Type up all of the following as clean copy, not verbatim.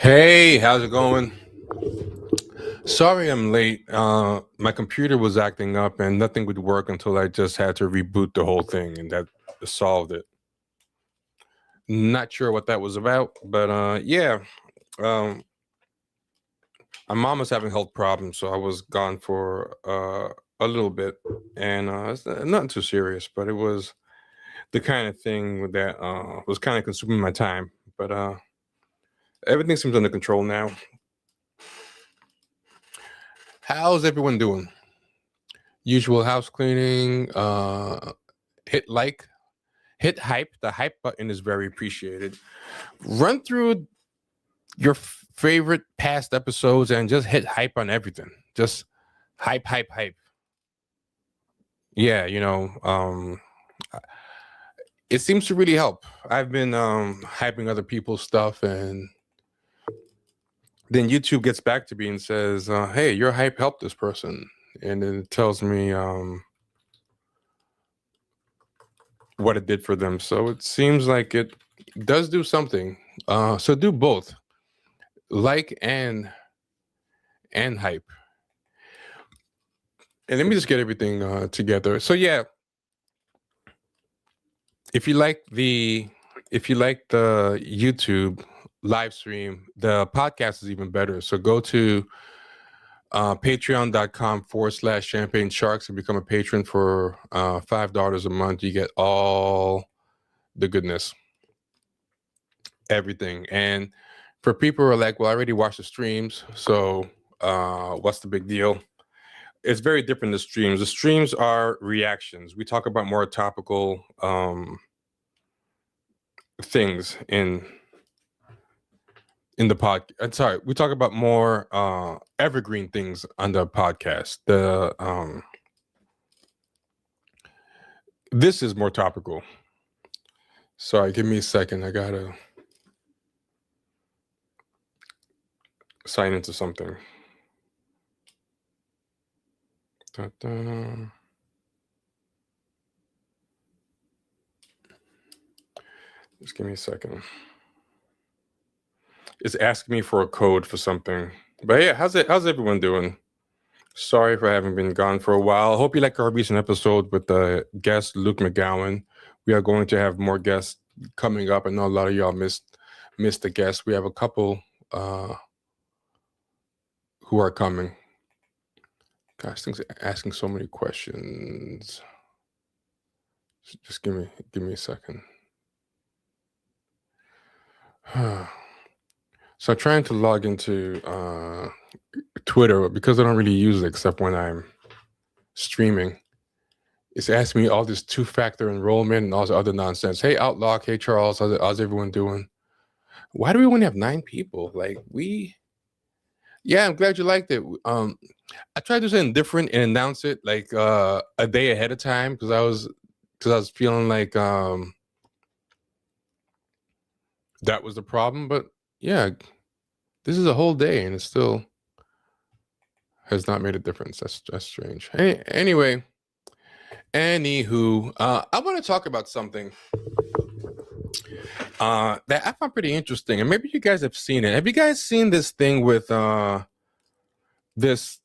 Hey, how's it going? Sorry I'm late. My computer was acting up and nothing would work until I just had to reboot the whole thing, and that solved it. Not sure what that was about, but yeah. Um, my mom was having health problems, so I was gone for a little bit, and it's nothing too serious, but it was the kind of thing that was kind of consuming my time. But everything seems under control now. How's everyone doing? Usual house cleaning. Hit like, hit hype. The hype button is very appreciated. Run through your favorite past episodes and just hit hype on everything. Just hype, hype, hype. Yeah, it seems to really help. I've been hyping other people's stuff, and then YouTube gets back to me and says, "Hey, your hype helped this person," and then it tells me what it did for them. So it seems like it does do something. So do both, like and hype. And let me just get everything together. So yeah, if you like the YouTube live stream, the podcast is even better. So go to patreon.com/champagne sharks and become a patron for $5 a month. You get all the goodness, everything. And for people who are like, well, I already watched the streams, so what's the big deal? It's very different. The streams are reactions. We talk about more topical things in the pod. Sorry, we talk about more evergreen things on the podcast. This is more topical. Sorry, give me a second. I gotta sign into something. Da-da. Just give me a second. It's asking me for a code for something. But yeah, how's everyone doing? Sorry if I haven't been gone for a while. Hope you like our recent episode with the guest Luke McGowan. We are going to have more guests coming up. I know a lot of y'all missed the guests. We have a couple who are coming. Gosh, things are asking so many questions. Just give me a second. So I'm trying to log into Twitter because I don't really use it except when I'm streaming. It's asking me all this two-factor enrollment and all this other nonsense. Hey, Outlook. Hey, Charles. How's everyone doing? Why do we only have 9 people? Yeah, I'm glad you liked it. I tried to do something different and announce it like a day ahead of time because I was feeling like that was the problem. But yeah, this is a whole day and it still has not made a difference. That's strange. Anyway, anywho, I want to talk about something that I found pretty interesting, and maybe you guys have seen it. Have you guys seen this thing with this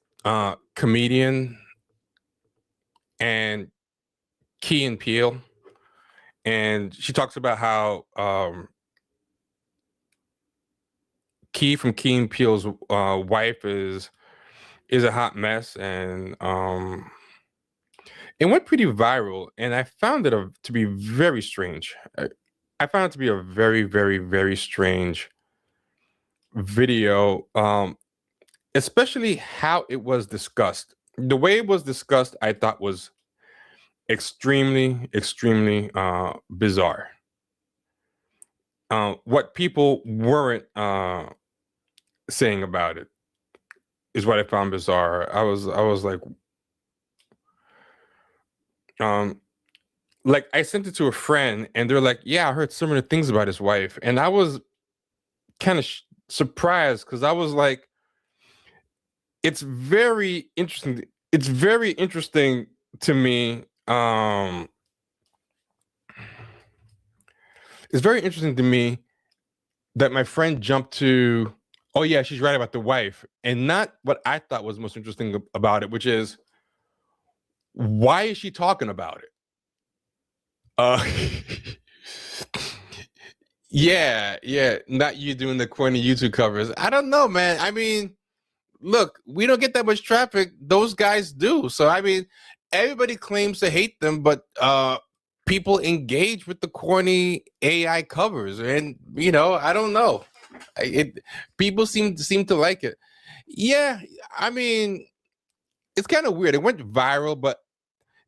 comedian and Key and Peele? And she talks about how Key from Key and Peele's wife is a hot mess, and it went pretty viral, and I found it to be very strange. I found it to be a very, very, very strange video, especially how it was discussed. The way it was discussed, I thought was extremely, extremely bizarre. What people weren't saying about it is what I found bizarre. I was like I sent it to a friend, and they're like, "Yeah, I heard similar things about his wife," and I was kind of surprised because I was like, "It's very interesting. It's very interesting to me." It's very interesting to me that my friend jumped to Oh yeah, she's right about the wife, and not what I thought was most interesting about it, which is why is she talking about it? Uh, yeah, not you doing the corny YouTube covers. I don't know, man. I mean, look, we don't get that much traffic. Those guys do. So I mean, everybody claims to hate them, but people engage with the corny AI covers, and I don't know. People seem to like it. Yeah, I mean, it's kind of weird. It went viral, but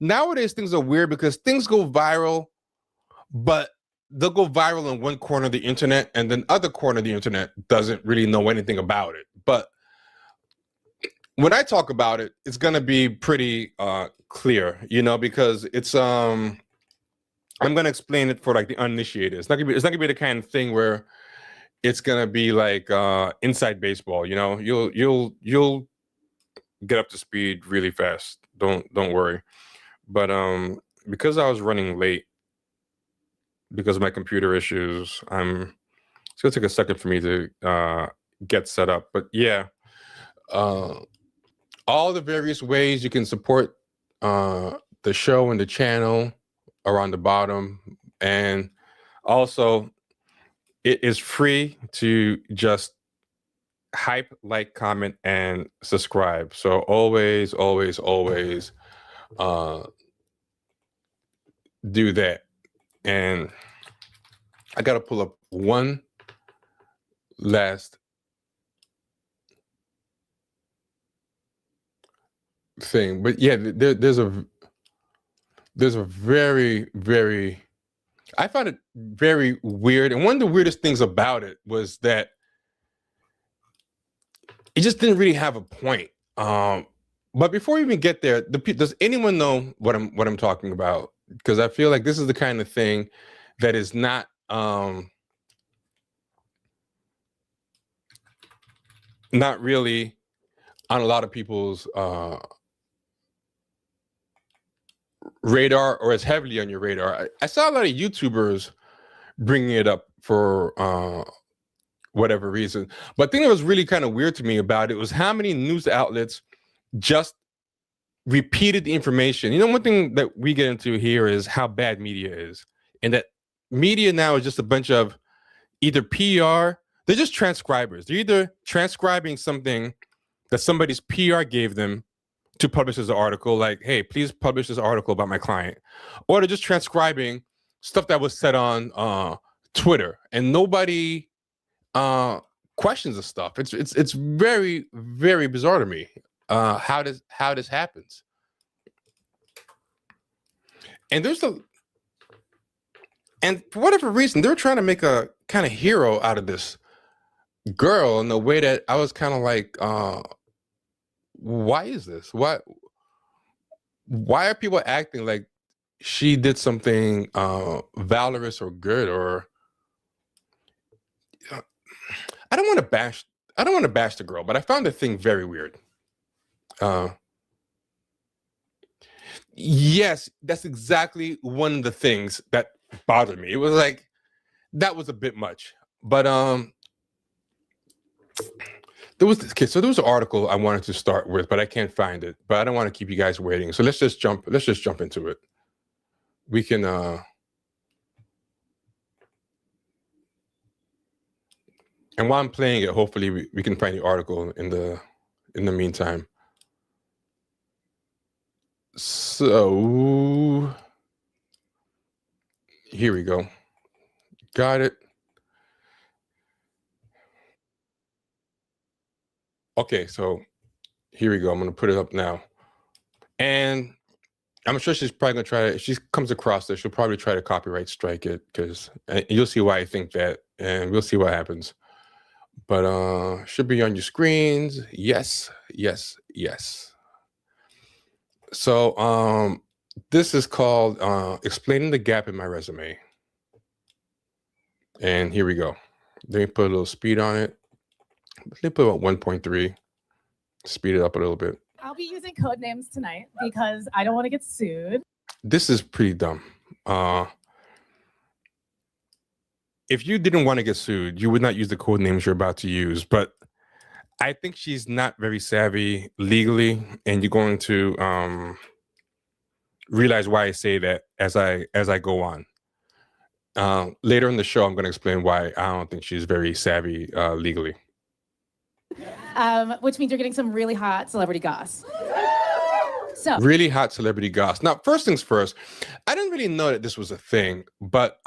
nowadays things are weird because things go viral, but they'll go viral in one corner of the internet, and then other corner of the internet doesn't really know anything about it. But when I talk about it, it's gonna be pretty clear, because it's I'm gonna explain it for like the uninitiated. It's not gonna be the kind of thing where it's gonna be like inside baseball. You'll get up to speed really fast. Don't worry. But because I was running late because of my computer issues, it's gonna take a second for me to get set up. But yeah, all the various ways you can support the show and the channel are on the bottom, and also it is free to just hype, like, comment, and subscribe. So always, always, always do that. And I gotta pull up one last thing, but yeah, there's a very, very, I found it very weird, and one of the weirdest things about it was that it just didn't really have a point. But before we even get there, does anyone know what I'm talking about? Because I feel like this is the kind of thing that is not really on a lot of people's radar, or as heavily on your radar. I saw a lot of YouTubers bringing it up for whatever reason. But the thing that was really kind of weird to me about it was how many news outlets just repeated the information. One thing that we get into here is how bad media is, and that media now is just a bunch of either PR, they're just transcribers. They're either transcribing something that somebody's PR gave them to publish as an article, like, hey, please publish this article about my client, or they're just transcribing stuff that was said on Twitter, and nobody questions the stuff. It's very, very bizarre to me how this happens. And and for whatever reason, they're trying to make a kind of hero out of this girl in a way that I was kind of like, why is this? Why are people acting like she did something valorous or good? Or I don't want to bash the girl, but I found the thing very weird. Yes, that's exactly one of the things that bothered me. It was like, that was a bit much. But there was an article I wanted to start with, but I can't find it. But I don't want to keep you guys waiting. So let's just jump into it. We can and while I'm playing it, hopefully we can find the article in the meantime. So here we go. Got it. Okay, so here we go. I'm gonna put it up now. And I'm sure she's probably gonna try to, if she comes across this, she'll probably try to copyright strike it, because you'll see why I think that, and we'll see what happens. But should be on your screens. Yes. So this is called explaining the gap in my resume. And here we go. Let me put a little speed on it. Let me put about 1.3. Speed it up a little bit. I'll be using code names tonight because I don't want to get sued. This is pretty dumb. If you didn't want to get sued, you would not use the code names you're about to use. But I think she's not very savvy legally, and you're going to realize why I say that as I go on. Later in the show, I'm going to explain why I don't think she's very savvy legally. Which means you're getting some really hot celebrity goss. So Really hot celebrity goss. Now, first things first, I didn't really know that this was a thing, but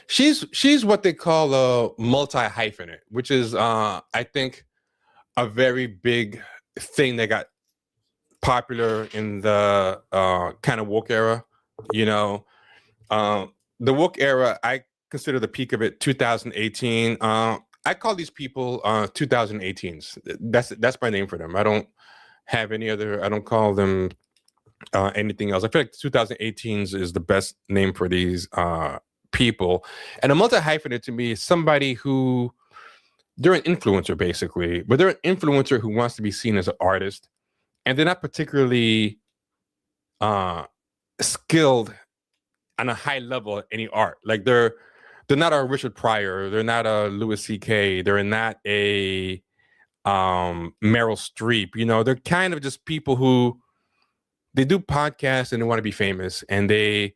she's what they call a multi-hyphenate, which is I think a very big thing that got popular in the kind of woke era. You know, the woke era, I consider the peak of it 2018. I call these people 2018s. That's my name for them. I don't have any other. I don't call them anything else. I feel like 2018s is the best name for these people. And a multi-hyphenate to me is somebody who they're an influencer basically, but they're an influencer who wants to be seen as an artist, and they're not particularly skilled on a high level at any art. Like they're not a Richard Pryor, they're not a Louis C.K., they're not a Meryl Streep. You know, they're kind of just people who they do podcasts and they want to be famous, and they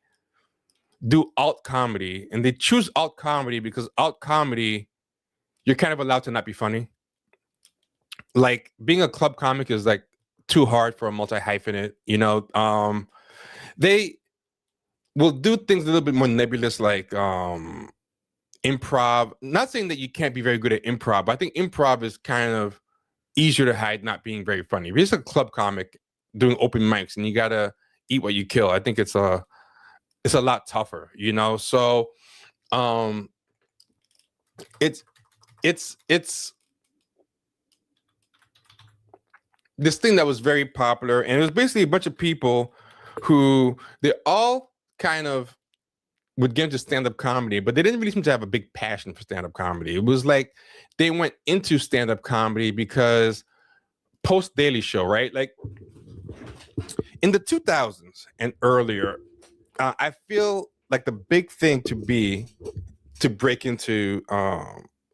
do alt comedy, and they choose alt comedy because alt comedy, you're kind of allowed to not be funny. Like being a club comic is like too hard for a multi-hyphenate, you know. They will do things a little bit more nebulous, like improv. Not saying that you can't be very good at improv, but I think improv is kind of easier to hide not being very funny. If you're just a club comic doing open mics and you gotta eat what you kill, I think it's a lot tougher, you know. So it's this thing that was very popular, and it was basically a bunch of people who they all kind of would get into stand-up comedy, but they didn't really seem to have a big passion for stand-up comedy. It was like they went into stand-up comedy because post Daily Show, right? Like in the 2000s and earlier, I feel like the big thing to break into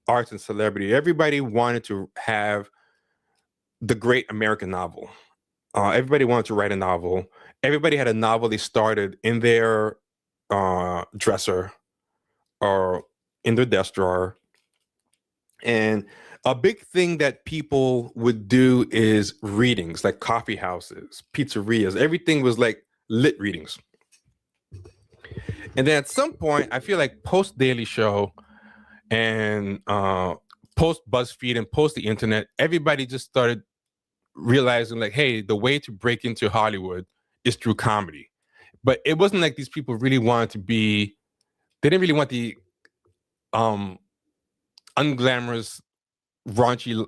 arts and celebrity, everybody wanted to have the great American novel. Everybody wanted to write a novel. Everybody had a novel they started in their dresser or in their desk drawer. And a big thing that people would do is readings, like coffee houses, pizzerias. Everything was like lit readings. And then at some point, I feel like post Daily Show and post BuzzFeed and post the internet, everybody just started realizing like, hey, the way to break into Hollywood is through comedy. But it wasn't like these people really wanted to be, they didn't really want the unglamorous, raunchy,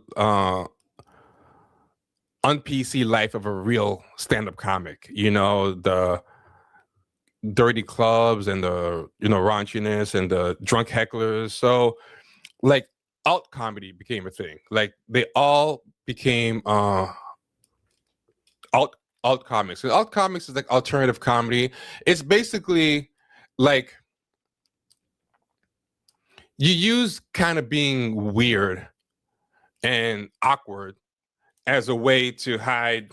un-PC life of a real stand-up comic. You know, the dirty clubs and the, you know, raunchiness and the drunk hecklers. So like alt comedy became a thing. Like they all became alt comics. And alt comics is like alternative comedy. It's basically like you use kind of being weird and awkward as a way to hide.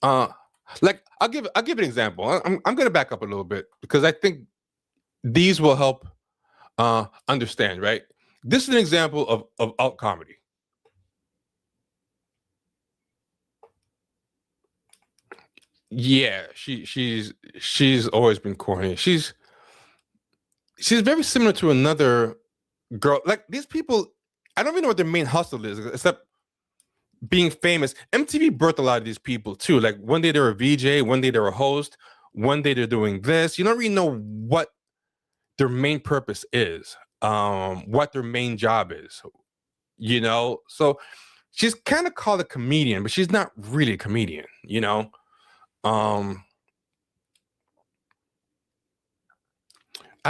Like I'll give an example. I'm going to back up a little bit because I think these will help understand. Right, this is an example of alt comedy. Yeah, she's always been corny. She's very similar to another girl. Like these people, I don't even know what their main hustle is except being famous. MTV birthed a lot of these people too. Like one day they're a VJ, one day they're a host, one day they're doing this. You don't really know what their main purpose is, what their main job is, you know? So she's kind of called a comedian, but she's not really a comedian, you know? I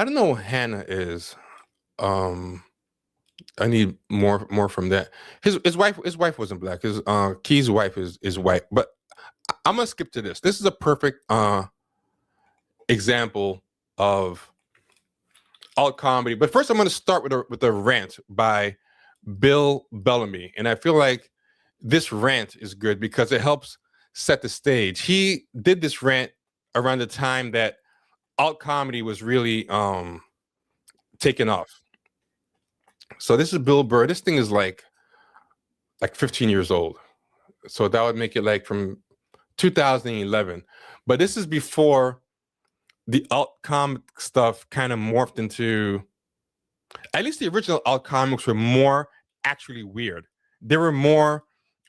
don't know what Hannah is. I need more from that. His wife wasn't black. His Key's wife is white. But I'm gonna skip to this. This is a perfect example of alt comedy. But first, I'm gonna start with a rant by Bill Bellamy. And I feel like this rant is good because it helps set the stage. He did this rant around the time that alt comedy was really taken off. So this is Bill Burr. This thing is like 15 years old. So that would make it like from 2011. But this is before the alt comic stuff kind of morphed into, at least the original alt comics were more actually weird. They were more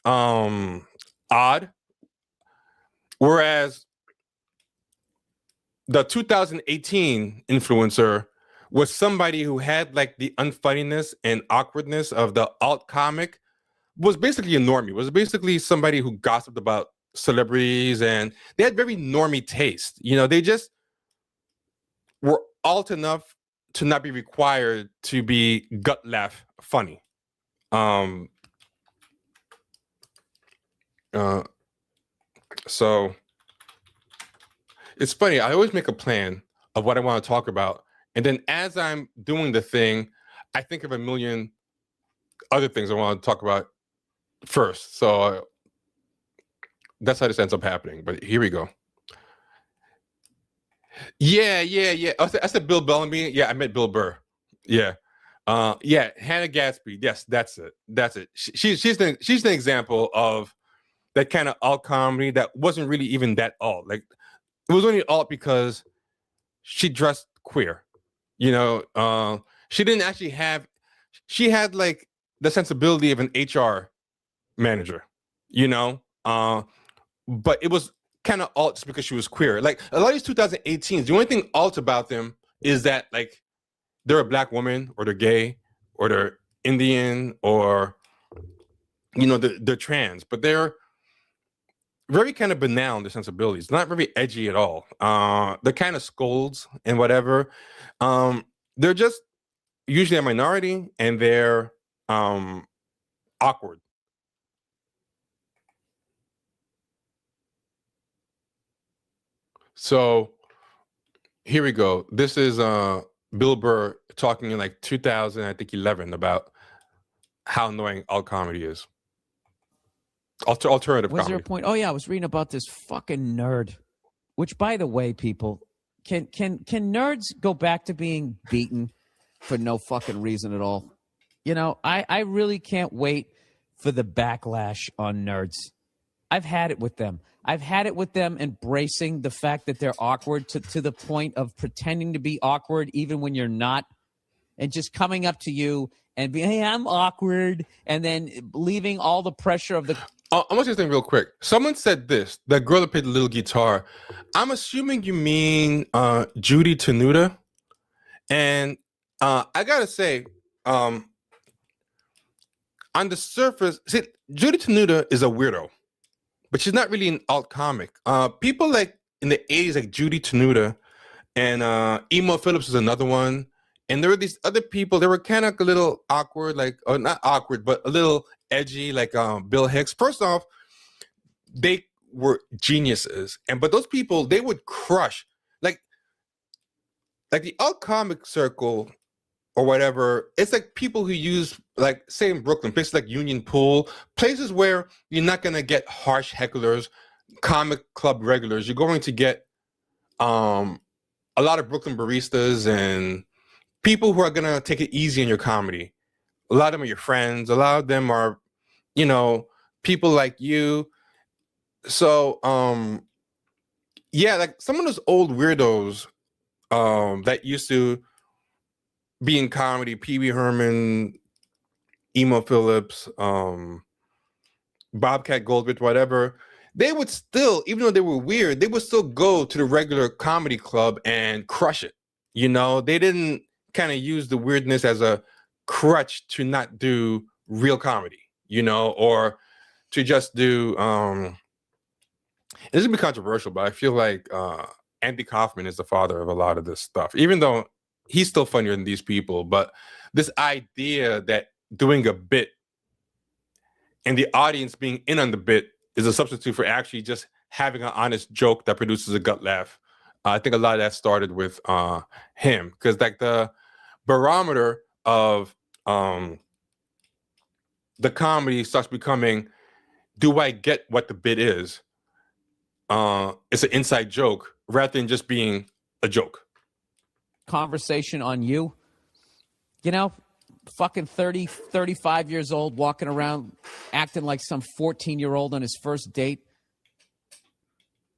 odd. Whereas the 2018 influencer was somebody who had like the unfunniness and awkwardness of the alt comic, was basically a normie, was basically somebody who gossiped about celebrities, and they had very normie taste. You know, they just were alt enough to not be required to be gut laugh funny. So it's funny. I always make a plan of what I want to talk about, and then as I'm doing the thing, I think of a million other things I want to talk about first. So that's how this ends up happening. But here we go. Yeah. I said Bill Bellamy. Yeah, I meant Bill Burr. Yeah. Yeah, Hannah Gadsby. Yes, that's it. She's the example of that kind of alt comedy that wasn't really even that alt. Like, it was only alt because she dressed queer. You know, she didn't actually have. She had like the sensibility of an HR manager. You know, but it was kind of alt just because she was queer. Like a lot of these 2018s, the only thing alt about them is that like they're a black woman, or they're gay, or they're Indian, or you know, they're trans, but they're very kind of banal in their sensibilities, not very edgy at all. They're kind of scolds and whatever. They're just usually a minority, and they're awkward. So here we go. This is Bill Burr talking in like 2000, I think 11, about how annoying alt comedy is. Alternative Was comedy. there a point? Oh yeah, I was reading about this fucking nerd. Which, by the way, people, can nerds go back to being beaten for no fucking reason at all? You know, I really can't wait for the backlash on nerds. I've had it with them. I've had it with them embracing the fact that they're awkward to the point of pretending to be awkward even when you're not, and just coming up to you and being, hey, I'm awkward, and then leaving all the pressure of the... I'm gonna say something real quick. Someone said this, that girl that played the little guitar. I'm assuming you mean Judy Tenuta. And I gotta say, on the surface, see, Judy Tenuta is a weirdo, but she's not really an alt comic. People like in the 80s, like Judy Tenuta, and Emo Phillips is another one. And there were these other people, they were kind of a little awkward, like, or not awkward, but a little edgy, like Bill Hicks. First off, they were geniuses. But those people, they would crush. Like the alt comic circle or whatever, it's like people who use, like, say in Brooklyn, places like Union Pool, places where you're not going to get harsh hecklers, comic club regulars. You're going to get a lot of Brooklyn baristas and people who are going to take it easy in your comedy. A lot of them are your friends. A lot of them are, you know, people like you. So, yeah, like some of those old weirdos that used to be in comedy, Pee Wee Herman, Emo Phillips, Bobcat Goldthwait, whatever, they would still, even though they were weird, they would still go to the regular comedy club and crush it. You know, they didn't kind of use the weirdness as a crutch to not do real comedy, you know, or to just do this is gonna be controversial, but I feel like Andy Kaufman is the father of a lot of this stuff, even though he's still funnier than these people. But this idea that doing a bit and the audience being in on the bit is a substitute for actually just having an honest joke that produces a gut laugh. I think a lot of that started with him, because like the barometer of the comedy starts becoming, do I get what the bit is? It's an inside joke rather than just being a joke. Conversation on you. You know, fucking 30, 35 years old, walking around acting like some 14-year-old on his first date.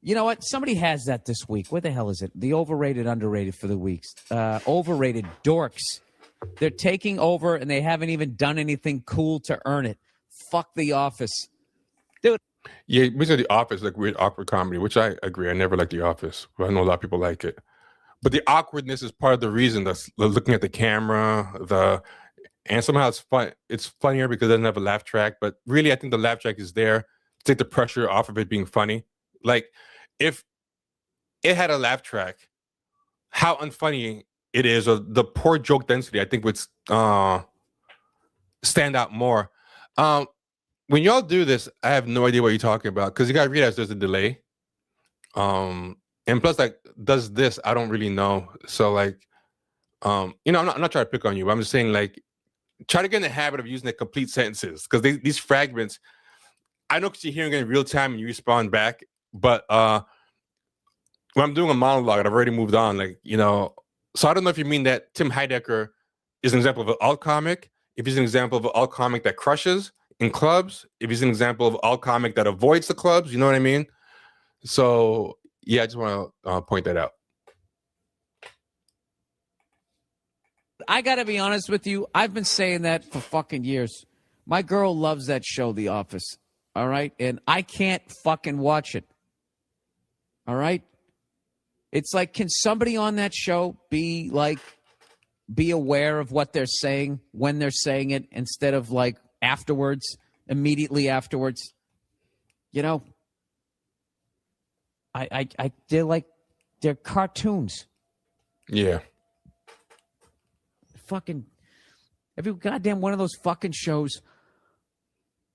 You know what? Somebody has that this week. Where the hell is it? The overrated, underrated for the weeks. Overrated dorks. They're taking over, and they haven't even done anything cool to earn it. Fuck The Office. Dude. Yeah, basically The Office, like weird, awkward comedy, which I agree. I never liked The Office, but I know a lot of people like it. But the awkwardness is part of the reason. That's looking at the camera, and somehow it's fun. It's funnier because it doesn't have a laugh track. But really, I think the laugh track is there to take the pressure off of it being funny. Like, if it had a laugh track, how unfunny it is, or the poor joke density, I think would stand out more. When y'all do this, I have no idea what you're talking about, because you gotta realize there's a delay. And plus, like, does this, I don't really know. So, like, I'm not trying to pick on you, but I'm just saying, like, try to get in the habit of using the complete sentences, because these fragments, I know because you're hearing it in real time and you respond back, but when I'm doing a monologue and I've already moved on, like, so I don't know if you mean that Tim Heidecker is an example of an alt comic, if he's an example of an alt comic that crushes in clubs, if he's an example of alt comic that avoids the clubs, you know what I mean? So, yeah, I just want to point that out. I got to be honest with you. I've been saying that for fucking years. My girl loves that show, The Office. All right? And I can't fucking watch it. All right? It's like, can somebody on that show be aware of what they're saying when they're saying it, instead of like afterwards, immediately afterwards? They're cartoons. Yeah. Fucking every goddamn one of those fucking shows.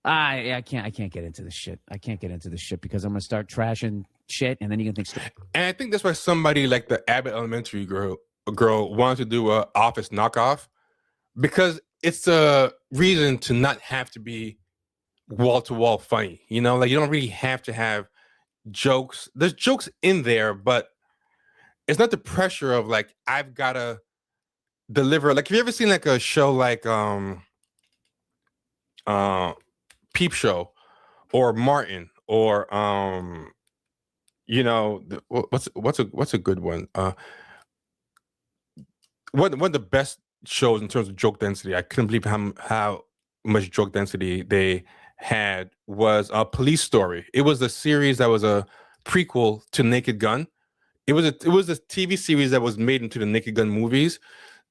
I can't get into this shit. I can't get into this shit because I'm gonna start trashing shit, and then you're gonna think. And I think that's why somebody like the Abbott Elementary girl wanted to do a Office knockoff, because it's a reason to not have to be wall to wall funny. Like, you don't really have to have jokes. There's jokes in there, but it's not the pressure of like, I've gotta deliver. Like, have you ever seen like a show like Peep Show or Martin or what's a good one? One of the best shows in terms of joke density, I couldn't believe how much joke density they had, was a Police Story. It was a series that was a prequel to Naked Gun. It was a TV series that was made into the Naked Gun movies.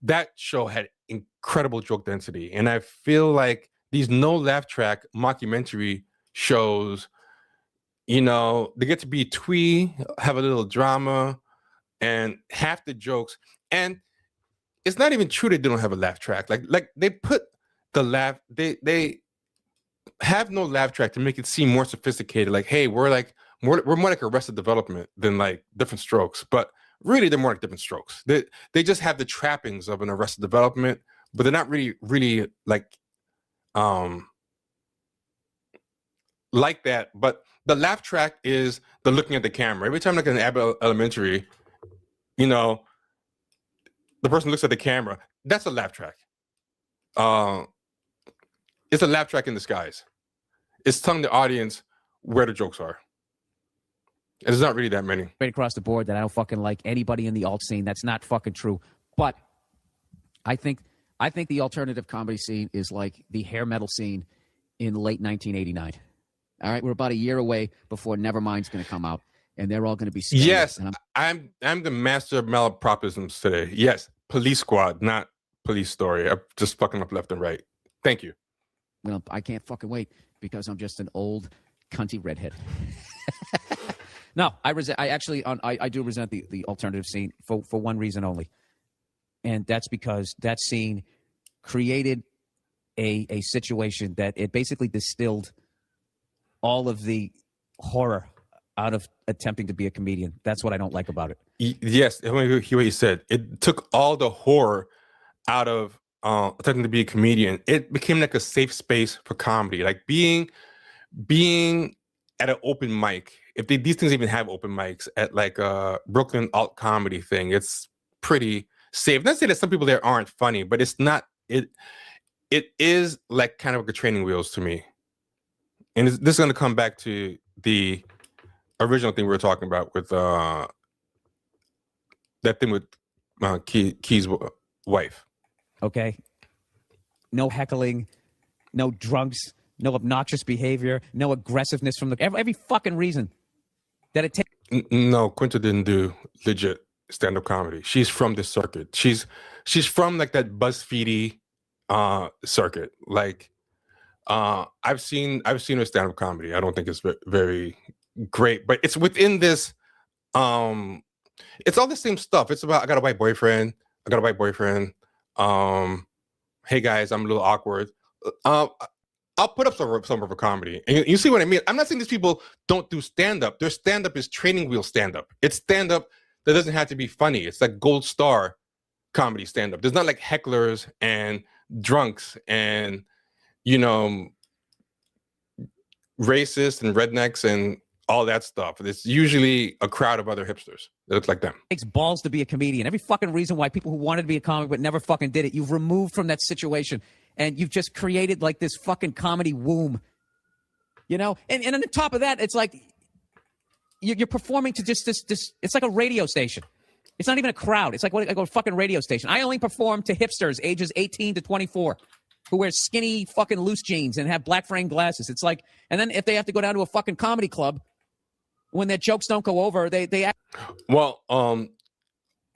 That show had incredible joke density, and I feel like these no laugh track mockumentary shows, they get to be twee, have a little drama, and half the jokes. And it's not even true they don't have a laugh track. Like they put the laugh, they have no laugh track to make it seem more sophisticated. Like, hey, we're more like Arrested Development than like Different Strokes, but really they're more like Different Strokes. They just have the trappings of an Arrested Development, but they're not really like that. But the laugh track is the looking at the camera. Every time, like in Abbott Elementary, the person looks at the camera. That's a laugh track. It's a laugh track in disguise. It's telling the audience where the jokes are. And there's not really that many. Right across the board that I don't fucking like anybody in the alt scene. That's not fucking true. But I think the alternative comedy scene is like the hair metal scene in late 1989. All right, we're about a year away before Nevermind's going to come out, and they're all going to be scared. Yes, I'm the master of malapropisms today. Yes, Police Squad, not Police Story. I'm just fucking up left and right. Thank you. Well, I can't fucking wait because I'm just an old cunty redhead. No, I do resent the alternative scene for one reason only, and that's because that scene created a situation that it basically distilled all of the horror out of attempting to be a comedian. That's what I don't like about it. Yes, I want to hear what you said. It took all the horror out of attempting to be a comedian, it became like a safe space for comedy. Like being at an open mic. If these things even have open mics at like a Brooklyn alt comedy thing, it's pretty safe. Not to say that some people there aren't funny, but it's not. It is like kind of like a training wheels to me. And this is going to come back to the original thing we were talking about with that thing with Key's wife. Okay. No heckling, no drunks, no obnoxious behavior, no aggressiveness from every fucking reason that it takes. No, Quinta didn't do legit stand-up comedy. She's from this circuit. She's from like that BuzzFeedy circuit. Like I've seen her stand-up comedy. I don't think it's very great, but it's within this. It's all the same stuff. It's about I got a white boyfriend. Hey guys, I'm a little awkward. I'll put up some of her comedy. And you see what I mean? I'm not saying these people don't do stand-up. Their stand-up is training wheel stand-up. It's stand-up that doesn't have to be funny. It's like gold star comedy stand-up. There's not like hecklers and drunks and, you know, racists and rednecks and all that stuff. It's usually a crowd of other hipsters that look like them. It takes balls to be a comedian. Every fucking reason why people who wanted to be a comic but never fucking did it, you've removed from that situation. And you've just created like this fucking comedy womb, you know? And on the top of that, it's like you're performing to just this, it's like a radio station. It's not even a crowd. It's like a fucking radio station. I only perform to hipsters ages 18 to 24 who wear skinny fucking loose jeans and have black frame glasses. It's like, and then if they have to go down to a fucking comedy club, when their jokes don't go over, they act. Well,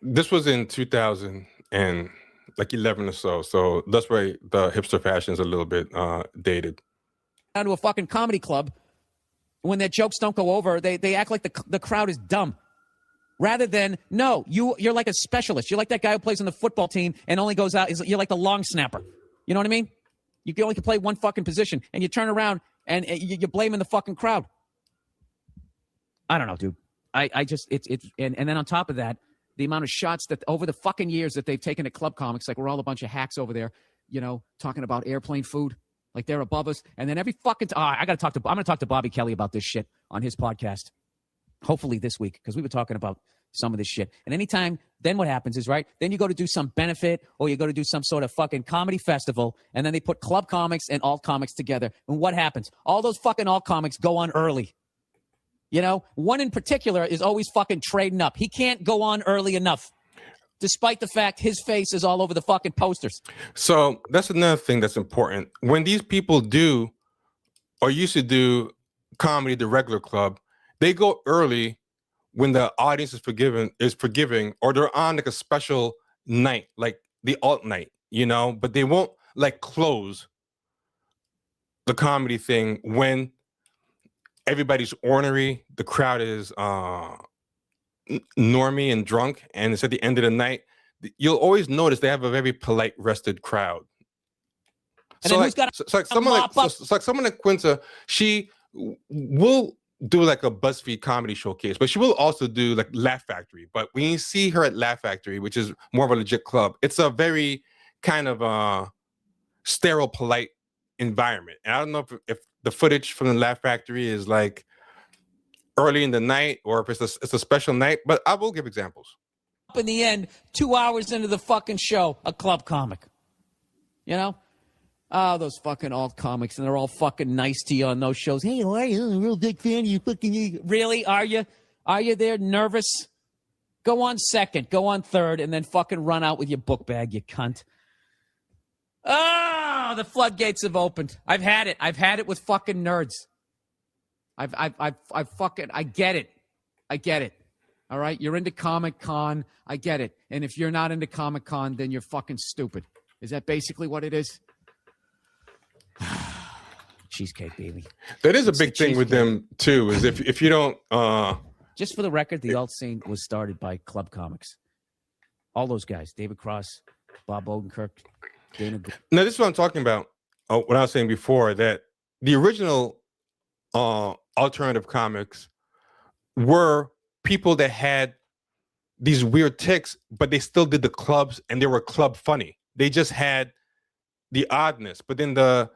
this was in 2000 and like 11 or so. So that's why the hipster fashion is a little bit dated. Down to a fucking comedy club, when their jokes don't go over, they act like the crowd is dumb. Rather than, no, you're like a specialist. You're like that guy who plays on the football team and only goes out. You're like the long snapper. You know what I mean? You only can play one fucking position, and you turn around and you're blaming the fucking crowd. I don't know, dude. I just and then on top of that, the amount of shots that over the fucking years that they've taken at club comics, like we're all a bunch of hacks over there, you know, talking about airplane food, like they're above us. And then every fucking I'm going to talk to Bobby Kelly about this shit on his podcast, hopefully this week, because we were talking about some of this shit. And anytime, then what happens is, right, then you go to do some benefit or you go to do some sort of fucking comedy festival, and then they put club comics and alt comics together. And what happens? All those fucking alt comics go on early. You know, one in particular is always fucking trading up. He can't go on early enough, despite the fact his face is all over the fucking posters. So that's another thing that's important. When these people do or used to do comedy at the regular club, they go early when the audience is forgiving, or they're on like a special night, like the alt night, you know, but they won't like close the comedy thing when everybody's ornery, the crowd is normie and drunk, and it's at the end of the night. You'll always notice they have a very polite, rested crowd. And then who's got someone like Quinta, she will do like a BuzzFeed comedy showcase, but she will also do like Laugh Factory. But when you see her at Laugh Factory, which is more of a legit club, it's a very kind of sterile, polite environment. And I don't know if the footage from the Laugh Factory is like early in the night or if it's a special night, but I will give examples. In the end, 2 hours into the fucking show, a club comic. You know? Oh, those fucking alt comics, and they're all fucking nice to you on those shows. Hey, how are you? I'm a real big fan of you. Fucking really? Are you? Are you there nervous? Go on second, go on third, and then fucking run out with your book bag, you cunt. Oh, the floodgates have opened. I've had it. I've had it with fucking nerds. I get it. I get it. All right? You're into Comic-Con. I get it. And if you're not into Comic-Con, then you're fucking stupid. Is that basically what it is? Cheesecake, baby. That is a big thing with them too, is if you don't just for the record, the alt scene was started by club comics. All those guys, David Cross, Bob Odenkirk, Dana. Now this is what I'm talking about. What I was saying before, that the original alternative comics were people that had these weird tics, but they still did the clubs and they were club funny. They just had the oddness, but then the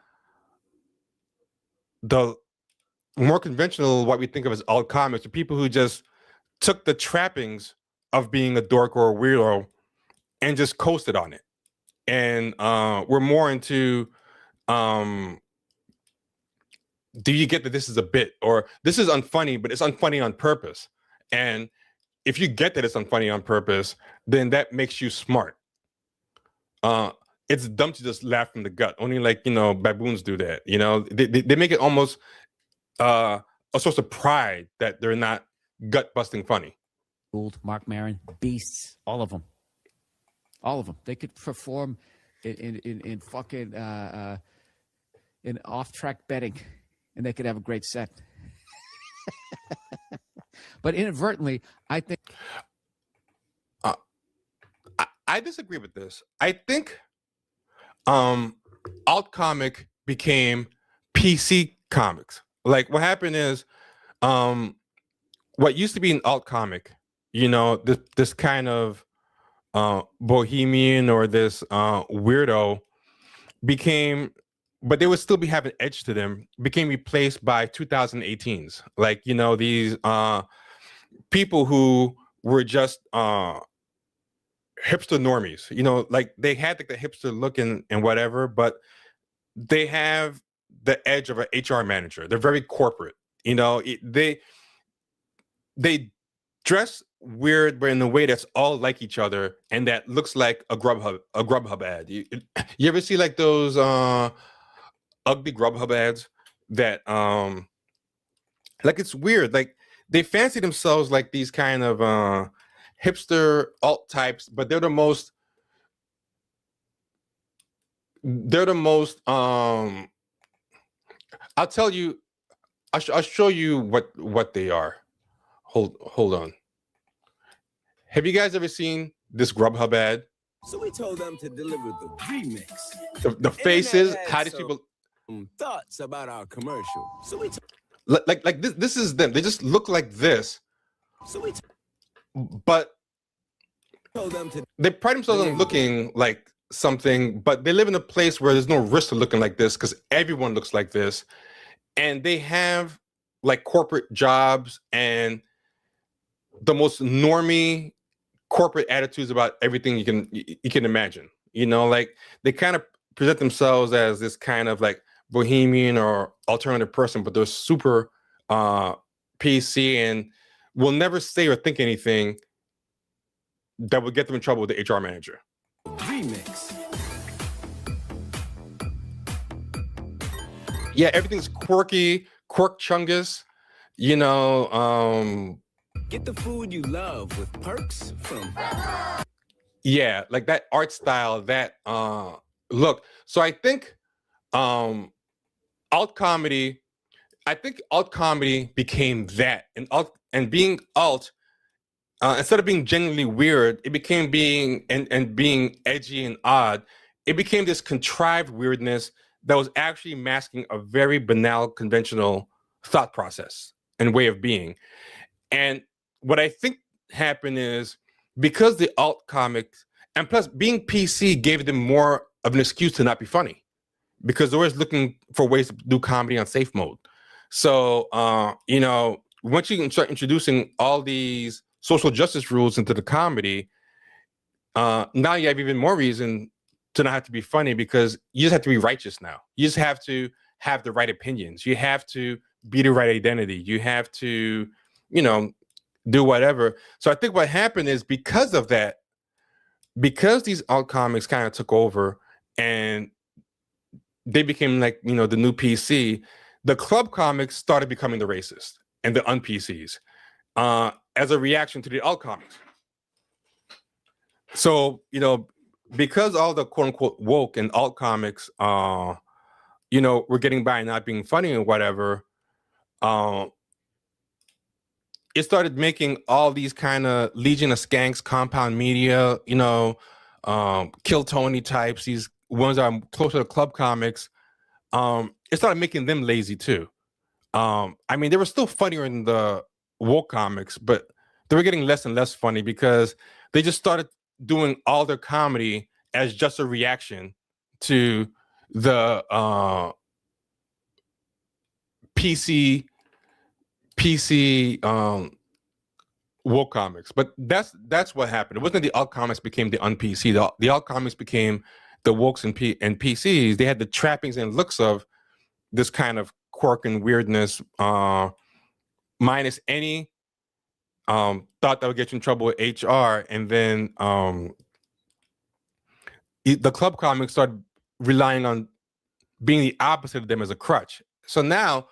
more conventional, what we think of as alt comics, are people who just took the trappings of being a dork or a weirdo and just coasted on it. And we're more into, do you get that this is a bit, or this is unfunny, but it's unfunny on purpose? And if you get that it's unfunny on purpose, then that makes you smart. It's dumb to just laugh from the gut. Only like, baboons do that. They make it almost a source of pride that they're not gut busting funny. Gould, Mark Maron, beasts, all of them. They could perform in fucking in off-track betting, and they could have a great set. But inadvertently, I think I disagree with this. I think alt comic became PC comics. Like what happened is, what used to be an alt comic, this kind of bohemian or this weirdo became, but they would still be having edge to them, became replaced by 2018s. Like, these people who were just hipster normies, like they had like the hipster look and whatever, but they have the edge of an HR manager. They're very corporate. They dress weird, but in a way that's all like each other, and that looks like a Grubhub ad. You ever see like those ugly Grubhub ads that like it's weird. Like they fancy themselves like these kind of hipster alt types, but they're the most I'll tell you, I'll show you what they are. Hold on. Have you guys ever seen this Grubhub ad? So we told them to deliver the remix. The faces, how these people thoughts about our commercial. So we like this is them. They just look like this. So we but told them to they pride themselves on looking like something, but they live in a place where there's no risk to looking like this because everyone looks like this. And they have like corporate jobs and the most normie corporate attitudes about everything you can imagine. Like they kind of present themselves as this kind of like bohemian or alternative person, but they're super PC and will never say or think anything that would get them in trouble with the HR manager. remix. Yeah, everything's quirky, quirk chungus, Get the food you love with perks from. yeah, like that art style, that look. So I think alt comedy became that, and being alt, instead of being genuinely weird, it became being edgy and odd. It became this contrived weirdness that was actually masking a very banal, conventional thought process and way of being. And what I think happened is, because the alt comics, and plus being PC, gave them more of an excuse to not be funny, because they're always looking for ways to do comedy on safe mode. So, once you can start introducing all these social justice rules into the comedy, now you have even more reason to not have to be funny, because you just have to be righteous now. You just have to have the right opinions. You have to be the right identity. You have to, do whatever. So I think what happened is, because of that, because these alt comics kind of took over and they became like, the new PC, the club comics started becoming the racist and the un-PCs as a reaction to the alt comics. So, because all the quote unquote woke and alt comics, we're getting by not being funny or whatever, it started making all these kind of Legion of Skanks, Compound Media, Kill Tony types, these ones that are closer to club comics. It started making them lazy too. They were still funnier in the woke comics, but they were getting less and less funny because they just started doing all their comedy as just a reaction to the PC woke comics. But that's what happened. It wasn't the alt comics became the un-PC. The alt comics became the wokes and PCs. They had the trappings and looks of this kind of quirk and weirdness, minus any thought that would get you in trouble with HR. And then the club comics started relying on being the opposite of them as a crutch. So now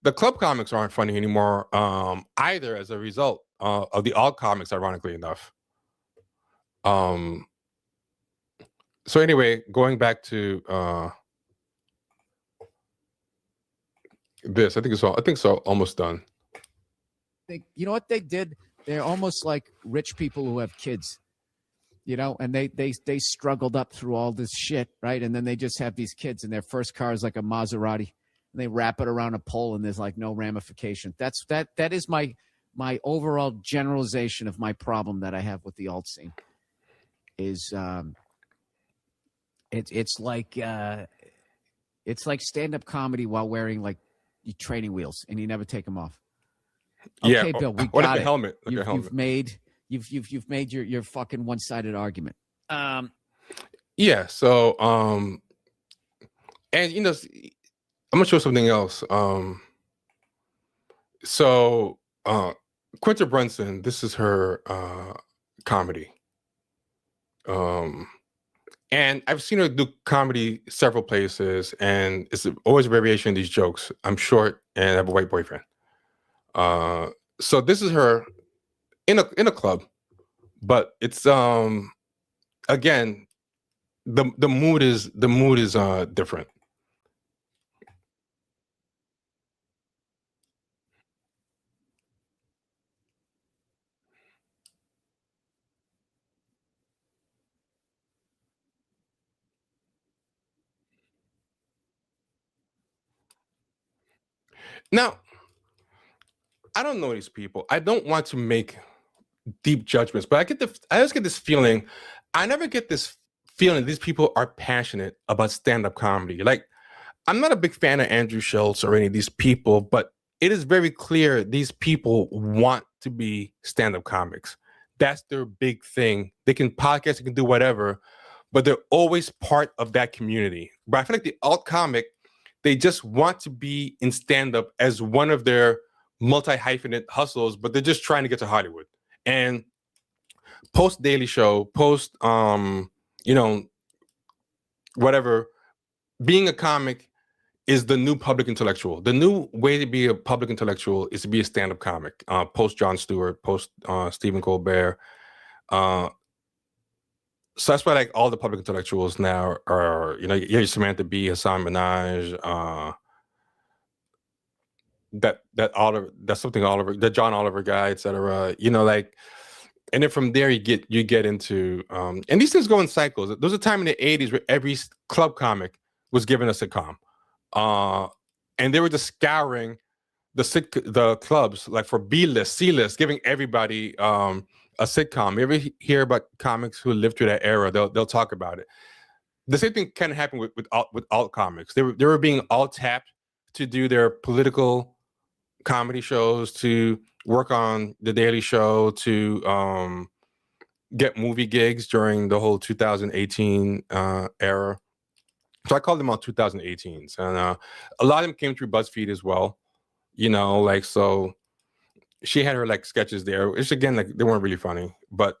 the club comics aren't funny anymore either as a result of the alt comics, ironically enough. So anyway, going back to this, I think so almost done. You know what they did? They're almost like rich people who have kids, you know, and they struggled up through all this shit, right? And then they just have these kids, and their first car is like a Maserati, and they wrap it around a pole, and there's like no ramification. That is my overall generalization of my problem that I have with the alt scene. Is it's like stand-up comedy while wearing like training wheels, and you never take them off. Okay, Yeah, Bill, we or got like it. a helmet. Like a You've helmet. you've made your fucking one-sided argument. Yeah. So and you know, I'm gonna show something else. So Quinta Brunson, this is her comedy. And I've seen her do comedy several places, and it's always a variation of these jokes. I'm short and I have a white boyfriend. So this is her in a club, but it's again the mood is different. Now, I don't know these people. I don't want to make deep judgments, but I just get this feeling. I never get this feeling these people are passionate about stand-up comedy. Like, I'm not a big fan of Andrew Schultz or any of these people, but it is very clear these people want to be stand-up comics. That's their big thing. They can podcast, they can do whatever, but they're always part of that community. But I feel like the alt comic, they just want to be in stand-up as one of their multi-hyphenate hustles, but they're just trying to get to Hollywood. And post Daily Show, post you know, whatever, being a comic is the new public intellectual. The new way to be a public intellectual is to be a stand-up comic. Post Jon Stewart, post Stephen Colbert. So that's why like all the public intellectuals now are, you know, you're Samantha Bee, Hassan Minaj, that Oliver, that's something Oliver, the John Oliver guy, etc. You know, like, and then from there you get into and these things go in cycles. There was a time in the 80s where every club comic was given a sitcom. And they were just scouring the clubs like for B-list, C-list, giving everybody a sitcom. You ever hear about comics who lived through that era? They'll talk about it. The same thing kind of happened with alt comics. They were being all tapped to do their political comedy shows, to work on the Daily Show, to get movie gigs during the whole 2018 era. So I call them all 2018s, and a lot of them came through BuzzFeed as well. You know, like, so she had her like sketches there, which again, like, they weren't really funny, but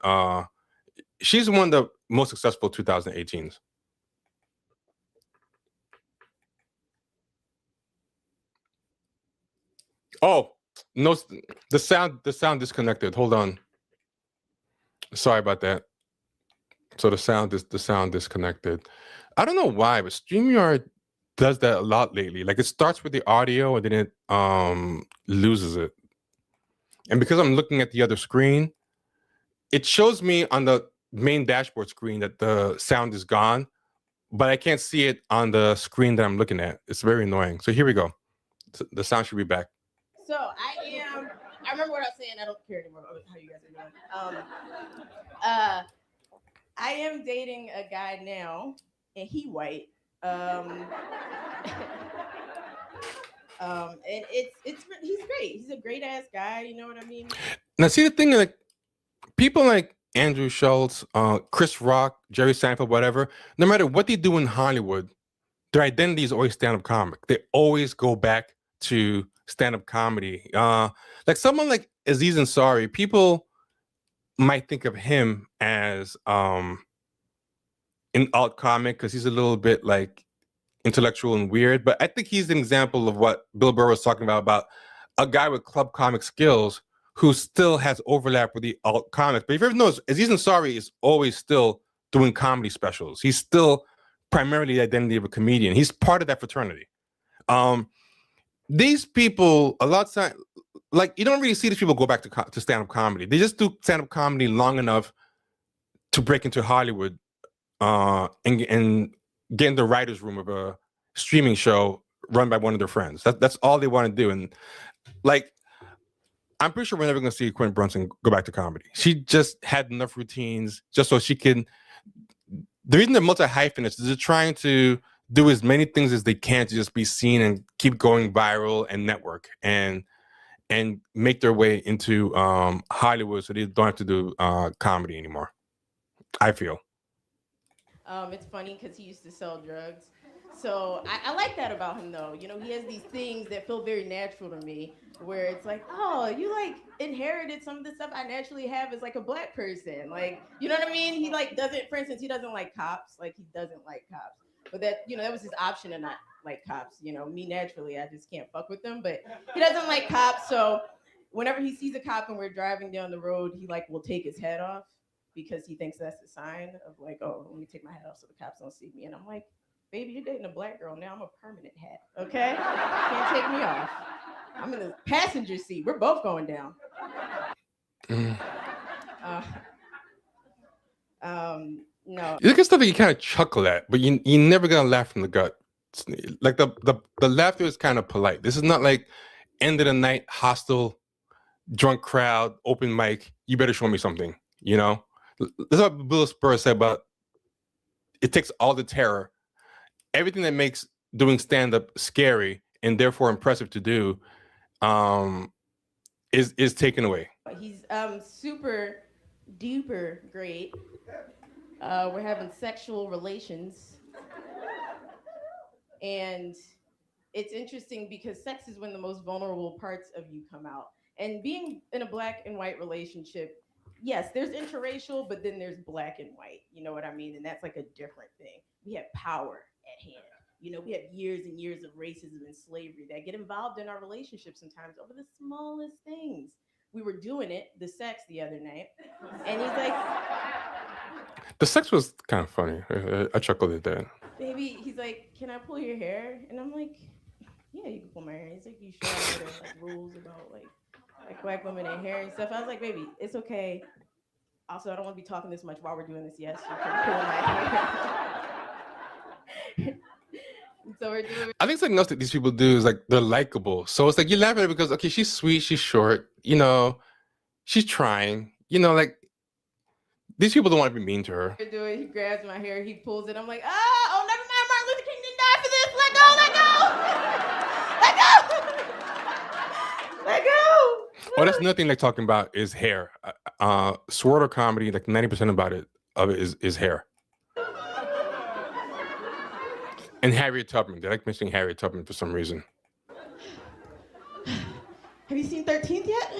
she's one of the most successful 2018s. Oh no, the sound disconnected. Hold on, sorry about that. So the sound disconnected. I don't know why, but StreamYard does that a lot lately. Like, it starts with the audio and then it loses it. And because I'm looking at the other screen, it shows me on the main dashboard screen that the sound is gone, but I can't see it on the screen that I'm looking at. It's very annoying. So here we go. The sound should be back. So I remember what I was saying. I don't care anymore about how you guys are doing. I am dating a guy now, and he white, Um, and he's great. He's a great ass guy. You know what I mean? Now, see the thing, like people like Andrew Schultz, Chris Rock, Jerry Seinfeld, whatever. No matter what they do in Hollywood, their identity is always stand-up comic. They always go back to stand-up comedy. Like someone like Aziz Ansari, people might think of him as an alt comic because he's a little bit like intellectual and weird, but I think he's an example of what Bill Burr was talking about a guy with club comic skills who still has overlap with the alt comics. But if you ever notice, Aziz Ansari is always still doing comedy specials. He's still primarily the identity of a comedian. He's part of that fraternity. These people, a lot of time, like you don't really see these people go back to stand-up comedy. They just do stand-up comedy long enough to break into Hollywood and get in the writer's room of a streaming show run by one of their friends. That's all they want to do. And like, I'm pretty sure we're never going to see Quinta Brunson go back to comedy. She just had enough routines just so she can. The reason they're multi-hyphenates is they're trying to do as many things as they can to just be seen and keep going viral and network and make their way into Hollywood so they don't have to do comedy anymore. I feel. It's funny because he used to sell drugs. So I like that about him, though. You know, he has these things that feel very natural to me, where it's like, oh, you like inherited some of the stuff I naturally have as like a black person. Like, you know what I mean? He like doesn't, for instance, he doesn't like cops. Like he doesn't like cops. But that, you know, that was his option to not like cops. You know, me naturally, I just can't fuck with them. But he doesn't like cops. So whenever he sees a cop and we're driving down the road, he like will take his head off because he thinks that's a sign of like, oh, let me take my hat off so the cops don't see me. And I'm like, baby, you're dating a black girl now. I'm a permanent hat, okay? Can't take me off. I'm in the passenger seat. We're both going down. No. You look at stuff that you kind of chuckle at, but you never gonna laugh from the gut. Like the laughter is kind of polite. This is not like end of the night, hostile, drunk crowd, open mic. You better show me something. You know, this is what Bill Burr said about it takes all the terror, everything that makes doing stand-up scary and therefore impressive to do, is taken away. He's super duper great. We're having sexual relations. And it's interesting because sex is when the most vulnerable parts of you come out. And being in a black and white relationship, yes, there's interracial, but then there's black and white. You know what I mean? And that's like a different thing. We have power at hand. You know, we have years and years of racism and slavery that get involved in our relationships sometimes over the smallest things. We were doing it, the sex the other night, and he's like, the sex was kind of funny. I chuckled at that. Baby, he's like, can I pull your hair? And I'm like, yeah, you can pull my hair. He's like, you sure there's like rules about like black women and hair and stuff? I was like, baby, it's okay. Also, I don't want to be talking this much while we're doing this. Yes, you can pull my hair. So we're doing. I think something else that these people do is like they're likable. So it's like you laugh at her because okay, she's sweet, she's short, you know, she's trying, you know, like these people don't want to be mean to her. He grabs my hair, he pulls it. I'm like, oh, never mind. Martin Luther King didn't die for this. Let go. Let go. Oh, that's another thing like talking about is hair. Swarter comedy, like 90% of it is hair. And Harriet Tubman. They like mentioning Harriet Tubman for some reason. Have you seen 13th yet?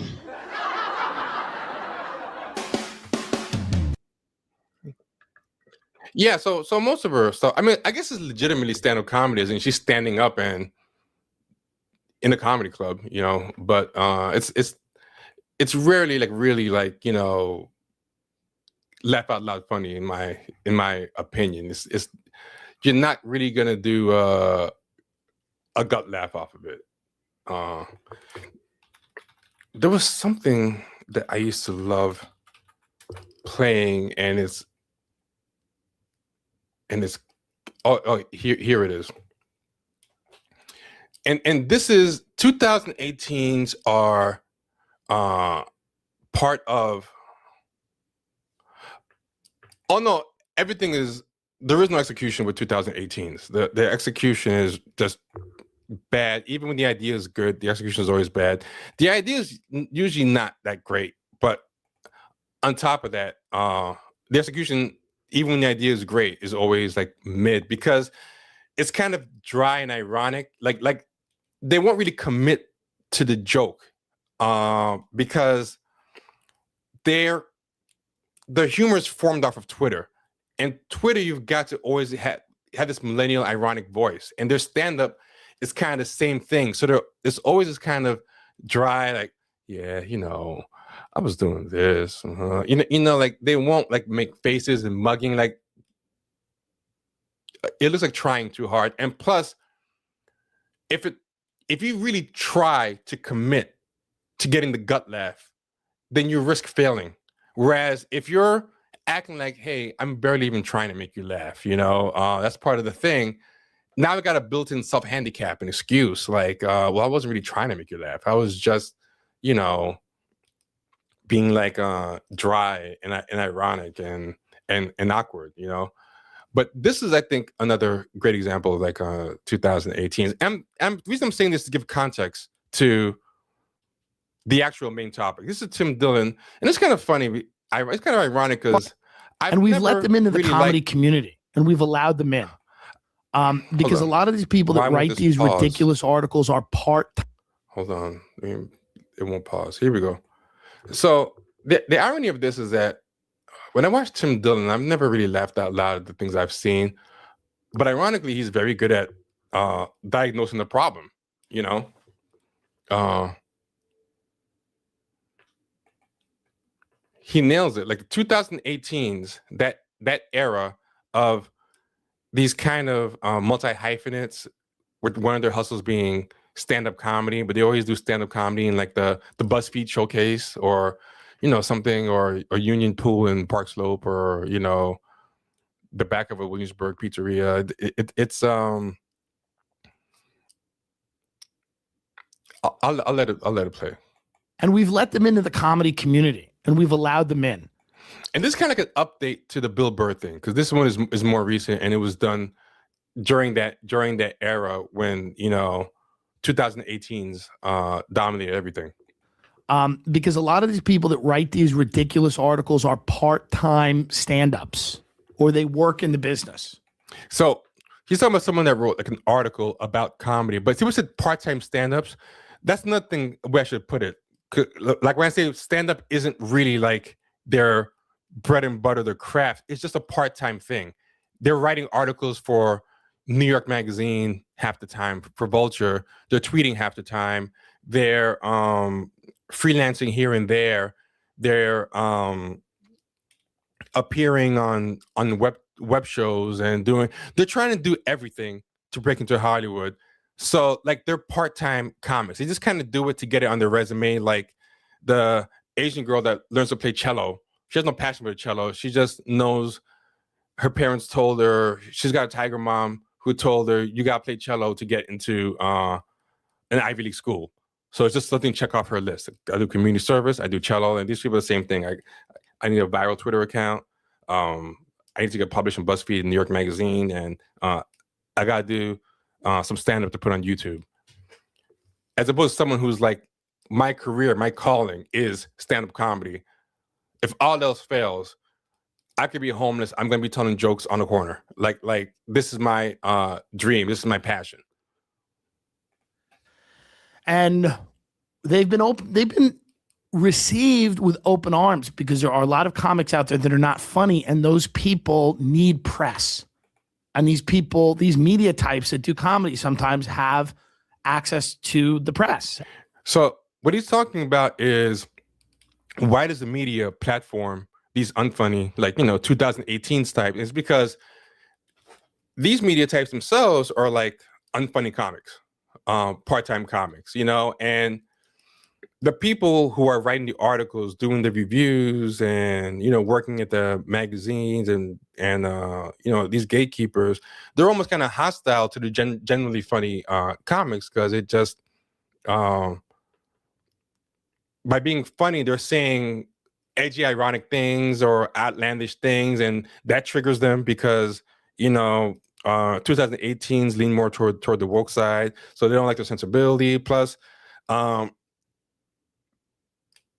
Yeah, so most of her stuff, I mean, I guess it's legitimately stand-up comedy, and she's standing up and in a comedy club, you know, but it's rarely like really like, you know, laugh out loud funny in my opinion. It's you're not really gonna do a gut laugh off of it. There was something that I used to love playing, and it's here it is. And this is 2018s are part of. Oh no, everything is there is no execution with 2018s. The execution is just bad. Even when the idea is good, the execution is always bad. The idea is usually not that great, but on top of that, the execution, even when the idea is great, is always like mid because it's kind of dry and ironic. Like they won't really commit to the joke because the humor is formed off of Twitter, and Twitter you've got to always have this millennial ironic voice, and their stand-up is kind of the same thing. So it's always this kind of dry, like, yeah, I was doing this. Like they won't like make faces and mugging. Like it looks like trying too hard. And plus, if you really try to commit to getting the gut laugh, then you risk failing. Whereas if you're acting like, hey, I'm barely even trying to make you laugh, that's part of the thing. Now I got a built-in self-handicap and excuse, like, well, I wasn't really trying to make you laugh. I was just, being like dry and ironic and awkward, But this is, I think, another great example of like 2018. And the reason I'm saying this is to give context to the actual main topic. This is Tim Dillon, and it's kind of funny. It's kind of ironic because we've let them into the comedy community, and we've allowed them in because a lot of these people that write these ridiculous articles are part. Hold on, it won't pause. Here we go. So the irony of this is that when I watch Tim Dillon, I've never really laughed out loud at the things I've seen. But ironically, he's very good at diagnosing the problem, He nails it. Like the 2018s, that era of these kind of multi-hyphenates, with one of their hustles being stand-up comedy, but they always do stand-up comedy in like the BuzzFeed showcase or something, or Union Pool in Park Slope, or the back of a Williamsburg pizzeria. It's I'll let it play. And we've let them into the comedy community, and we've allowed them in. And this kind of like an update to the Bill Burr thing, because this one is more recent, and it was done during that era when 2018s dominated everything. Because a lot of these people that write these ridiculous articles are part-time stand-ups, or they work in the business. So he's talking about someone that wrote like an article about comedy, but he said part-time stand-ups. That's nothing where I should put it. Like when I say stand-up isn't really like their bread and butter, their craft. It's just a part-time thing. They're writing articles for New York Magazine half the time, for Vulture. They're tweeting half the time. They're freelancing here and there. They're appearing on web shows and they're trying to do everything to break into Hollywood. So like they're part-time comics. They just kind of do it to get it on their resume. Like the Asian girl that learns to play cello. She has no passion for the cello. She just knows her parents told her, she's got a tiger mom who told her, you got to play cello to get into an Ivy League school. So it's just something to check off her list. I do community service, I do cello, and these people are the same thing. I need a viral Twitter account. I need to get published in BuzzFeed and New York Magazine, and I got to do some stand-up to put on YouTube. As opposed to someone who's like, my career, my calling is stand-up comedy. If all else fails, I could be homeless. I'm going to be telling jokes on the corner. Like this is my dream. This is my passion. And they've been received with open arms because there are a lot of comics out there that are not funny, and those people need press. And these people, these media types that do comedy sometimes have access to the press. So what he's talking about is, why does the media platform these unfunny, like, 2018s type? Is because these media types themselves are like unfunny comics, part-time comics, and the people who are writing the articles, doing the reviews, and working at the magazines and these gatekeepers, they're almost kind of hostile to the generally funny comics, because it just by being funny, they're saying edgy, ironic things or outlandish things, and that triggers them because 2018s lean more toward the woke side, so they don't like their sensibility. Plus,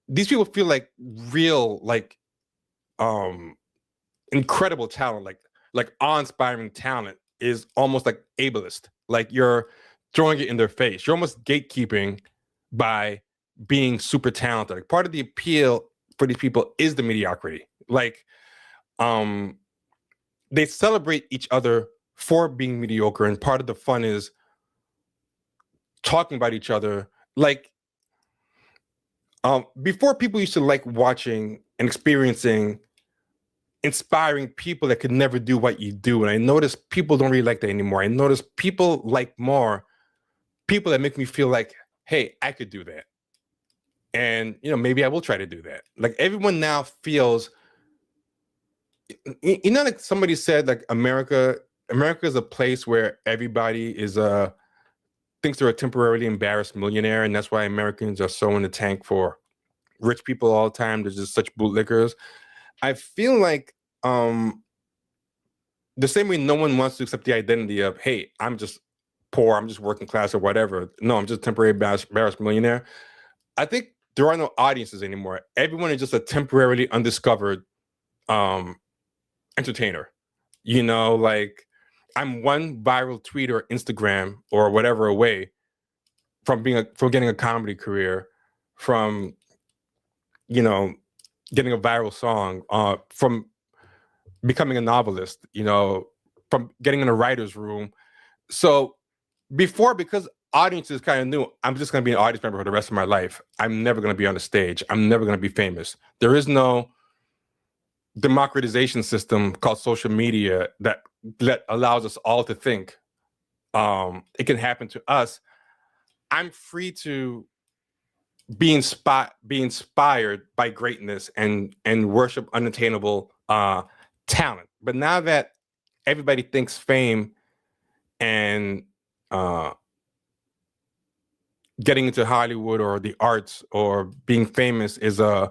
these people feel like real, like incredible talent, like awe-inspiring talent is almost like ableist. Like you're throwing it in their face. You're almost gatekeeping by being super talented. Like part of the appeal for these people is the mediocrity. Like they celebrate each other for being mediocre, and part of the fun is talking about each other. Like before, people used to like watching and experiencing inspiring people that could never do what you do, and I notice people don't really like that anymore. I notice people like more people that make me feel like, hey, I could do that, and maybe I will try to do that. Like everyone now feels, like somebody said, like America is a place where everybody is thinks they're a temporarily embarrassed millionaire, and that's why Americans are so in the tank for rich people all the time. There's just such bootlickers. I feel like the same way no one wants to accept the identity of, hey, I'm just poor, I'm just working class or whatever. No, I'm just a temporary embarrassed millionaire. I think there are no audiences anymore. Everyone is just a temporarily undiscovered entertainer. Like I'm one viral tweet or Instagram or whatever away from getting a comedy career, from getting a viral song, from becoming a novelist, from getting in a writer's room. So before, because audiences kind of knew I'm just going to be an audience member for the rest of my life, I'm never going to be on the stage, I'm never going to be famous. There is no democratization system called social media that allows us all to think it can happen to us. I'm free to be inspired by greatness and worship unattainable talent. But now that everybody thinks fame and getting into Hollywood or the arts or being famous is a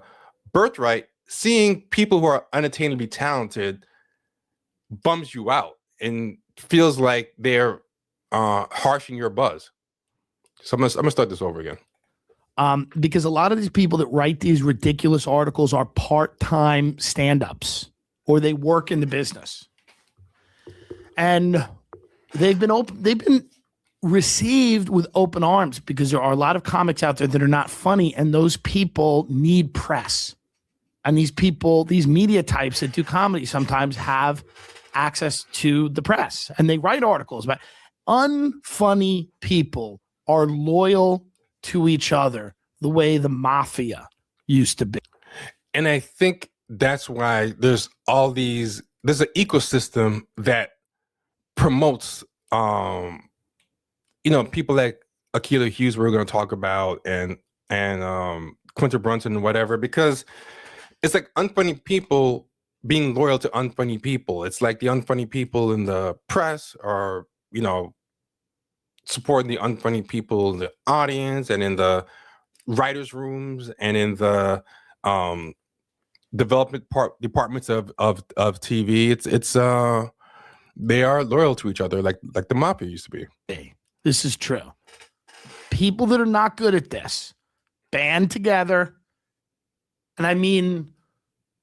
birthright, seeing people who are unattainably talented bums you out and feels like they're harshing your buzz. So I'm gonna start this over again. Because a lot of these people that write these ridiculous articles are part-time stand-ups, or they work in the business, and they've been received with open arms because there are a lot of comics out there that are not funny, and those people need press. And these people, these media types that do comedy, sometimes have access to the press, and they write articles. But unfunny people are loyal to each other the way the mafia used to be. And I think that's why there's an ecosystem that promotes people like Akilah Hughes we're going to talk about, and Quinta Brunson and whatever, because it's like unfunny people being loyal to unfunny people. It's like the unfunny people in the press are supporting the unfunny people in the audience and in the writers' rooms and in the development departments of TV. It's they are loyal to each other like the mafia used to be. This is true. People that are not good at this band together, and I mean,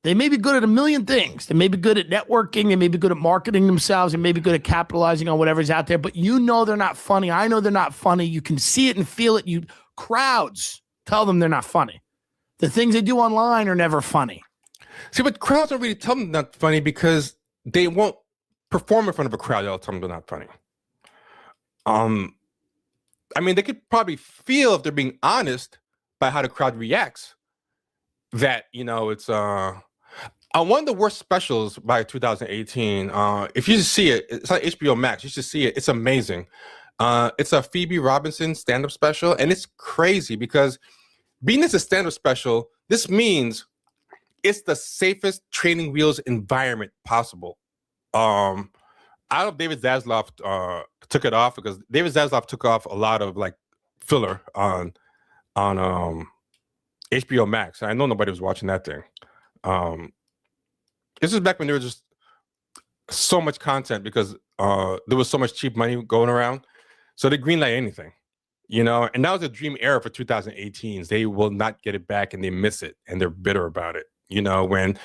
they may be good at a million things. They may be good at networking. They may be good at marketing themselves. They may be good at capitalizing on whatever's out there. But they're not funny. I know they're not funny. You can see it and feel it. Crowds tell them they're not funny. The things they do online are never funny. See, but crowds don't really tell them they're not funny because they won't perform in front of a crowd. They'll tell them they're not funny. I mean, they could probably feel, if they're being honest, by how the crowd reacts, that it's one of the worst specials by 2018. If you see it, it's on HBO Max. You should see it. It's amazing. It's a Phoebe Robinson stand-up special, and it's crazy because being as a stand-up special, this means it's the safest training wheels environment possible. I don't know if David Zaslav took it off, because David Zaslav took off a lot of like filler on HBO Max. I know nobody was watching that thing. This is back when there were just so much content because there was so much cheap money going around. So they greenlight anything, you know, and that was a dream era for 2018s. They will not get it back and they miss it and they're bitter about it. You know, when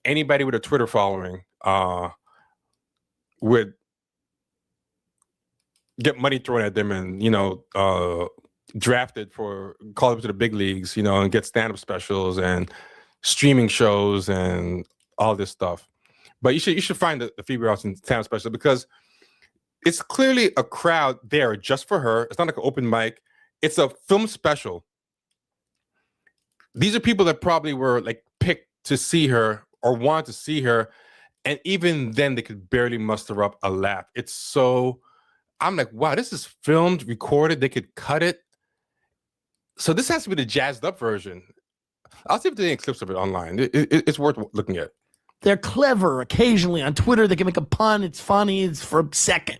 anybody with a Twitter following would get money thrown at them and, you know, drafted for call up to the big leagues, you know, and get stand-up specials and streaming shows and all this stuff. But you should find the Phoebe Robinson stand-up special because it's clearly a crowd there just for her. It's not like an open mic. It's a film special. These are people that probably were like picked to see her or wanted to see her. And even then they could barely muster up a laugh. It's so, I'm like, wow, this is filmed, recorded. They could cut it. So this has to be the jazzed up version. I'll see if there's any clips of it online. It's worth looking at. They're clever occasionally on Twitter. They can make a pun. It's funny. It's for a second.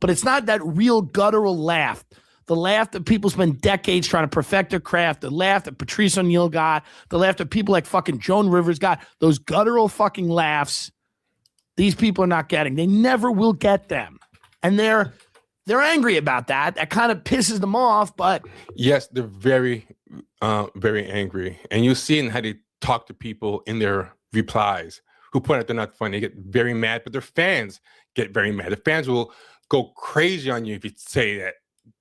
But it's not that real guttural laugh. The laugh that people spend decades trying to perfect their craft. The laugh that Patrice O'Neal got. The laugh that people like fucking Joan Rivers got. Those guttural fucking laughs. These people are not getting. They never will get them. And they're angry about that. That kind of pisses them off, but yes, they're very, very angry. And you see in how they talk to people in their replies who point out they're not funny. They get very mad, but their fans get very mad. The fans will go crazy on you if you say that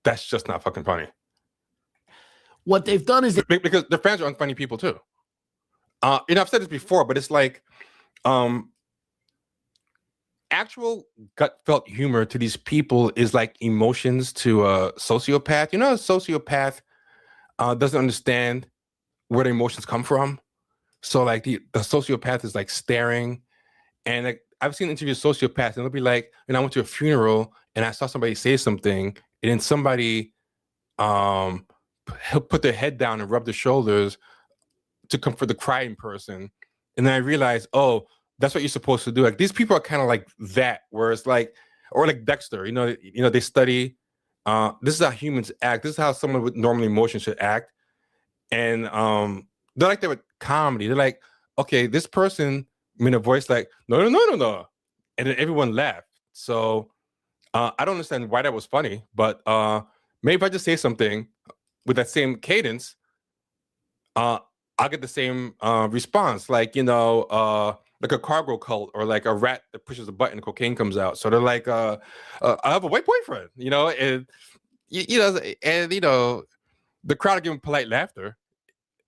that's just not fucking funny. What they've done is because the fans are unfunny people too. You know, I've said this before, but it's like actual gut felt humor to these people is like emotions to a sociopath. You know, a sociopath doesn't understand where the emotions come from. So like the sociopath is like staring, and like, I've seen interviews with sociopaths, and they'll be like, and I went to a funeral and I saw somebody say something, and then somebody put their head down and rub their shoulders to comfort the crying person, and then I realized, oh, that's what you're supposed to do. Like these people are kind of like that, where it's like, or like Dexter, you know, they study. This is how humans act. This is how someone with normal emotion should act, and they're like that with comedy. They're like, okay, this person made a voice like, no, and then everyone laughed. So I don't understand why that was funny, but maybe if I just say something with that same cadence, I'll get the same response. Like, you know, like a cargo cult or like a rat that pushes a button and cocaine comes out. So they're like, I have a white boyfriend, you know, and you know, the crowd will give them polite laughter.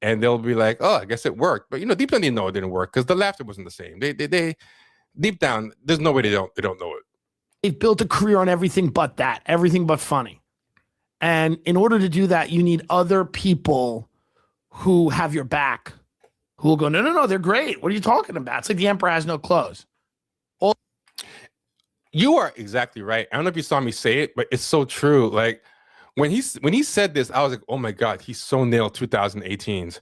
And they'll be like, "Oh, I guess it worked," but you know, deep down they know it didn't work because the laughter wasn't the same. They deep down, there's no way they don't know it. They've built a career on everything but that, everything but funny. And in order to do that, you need other people who have your back, who will go, no, they're great. What are you talking about? It's like the emperor has no clothes. You are exactly right. I don't know if you saw me say it, but it's so true. Like when he said this, I was like, oh my God, he's so nailed 2018s.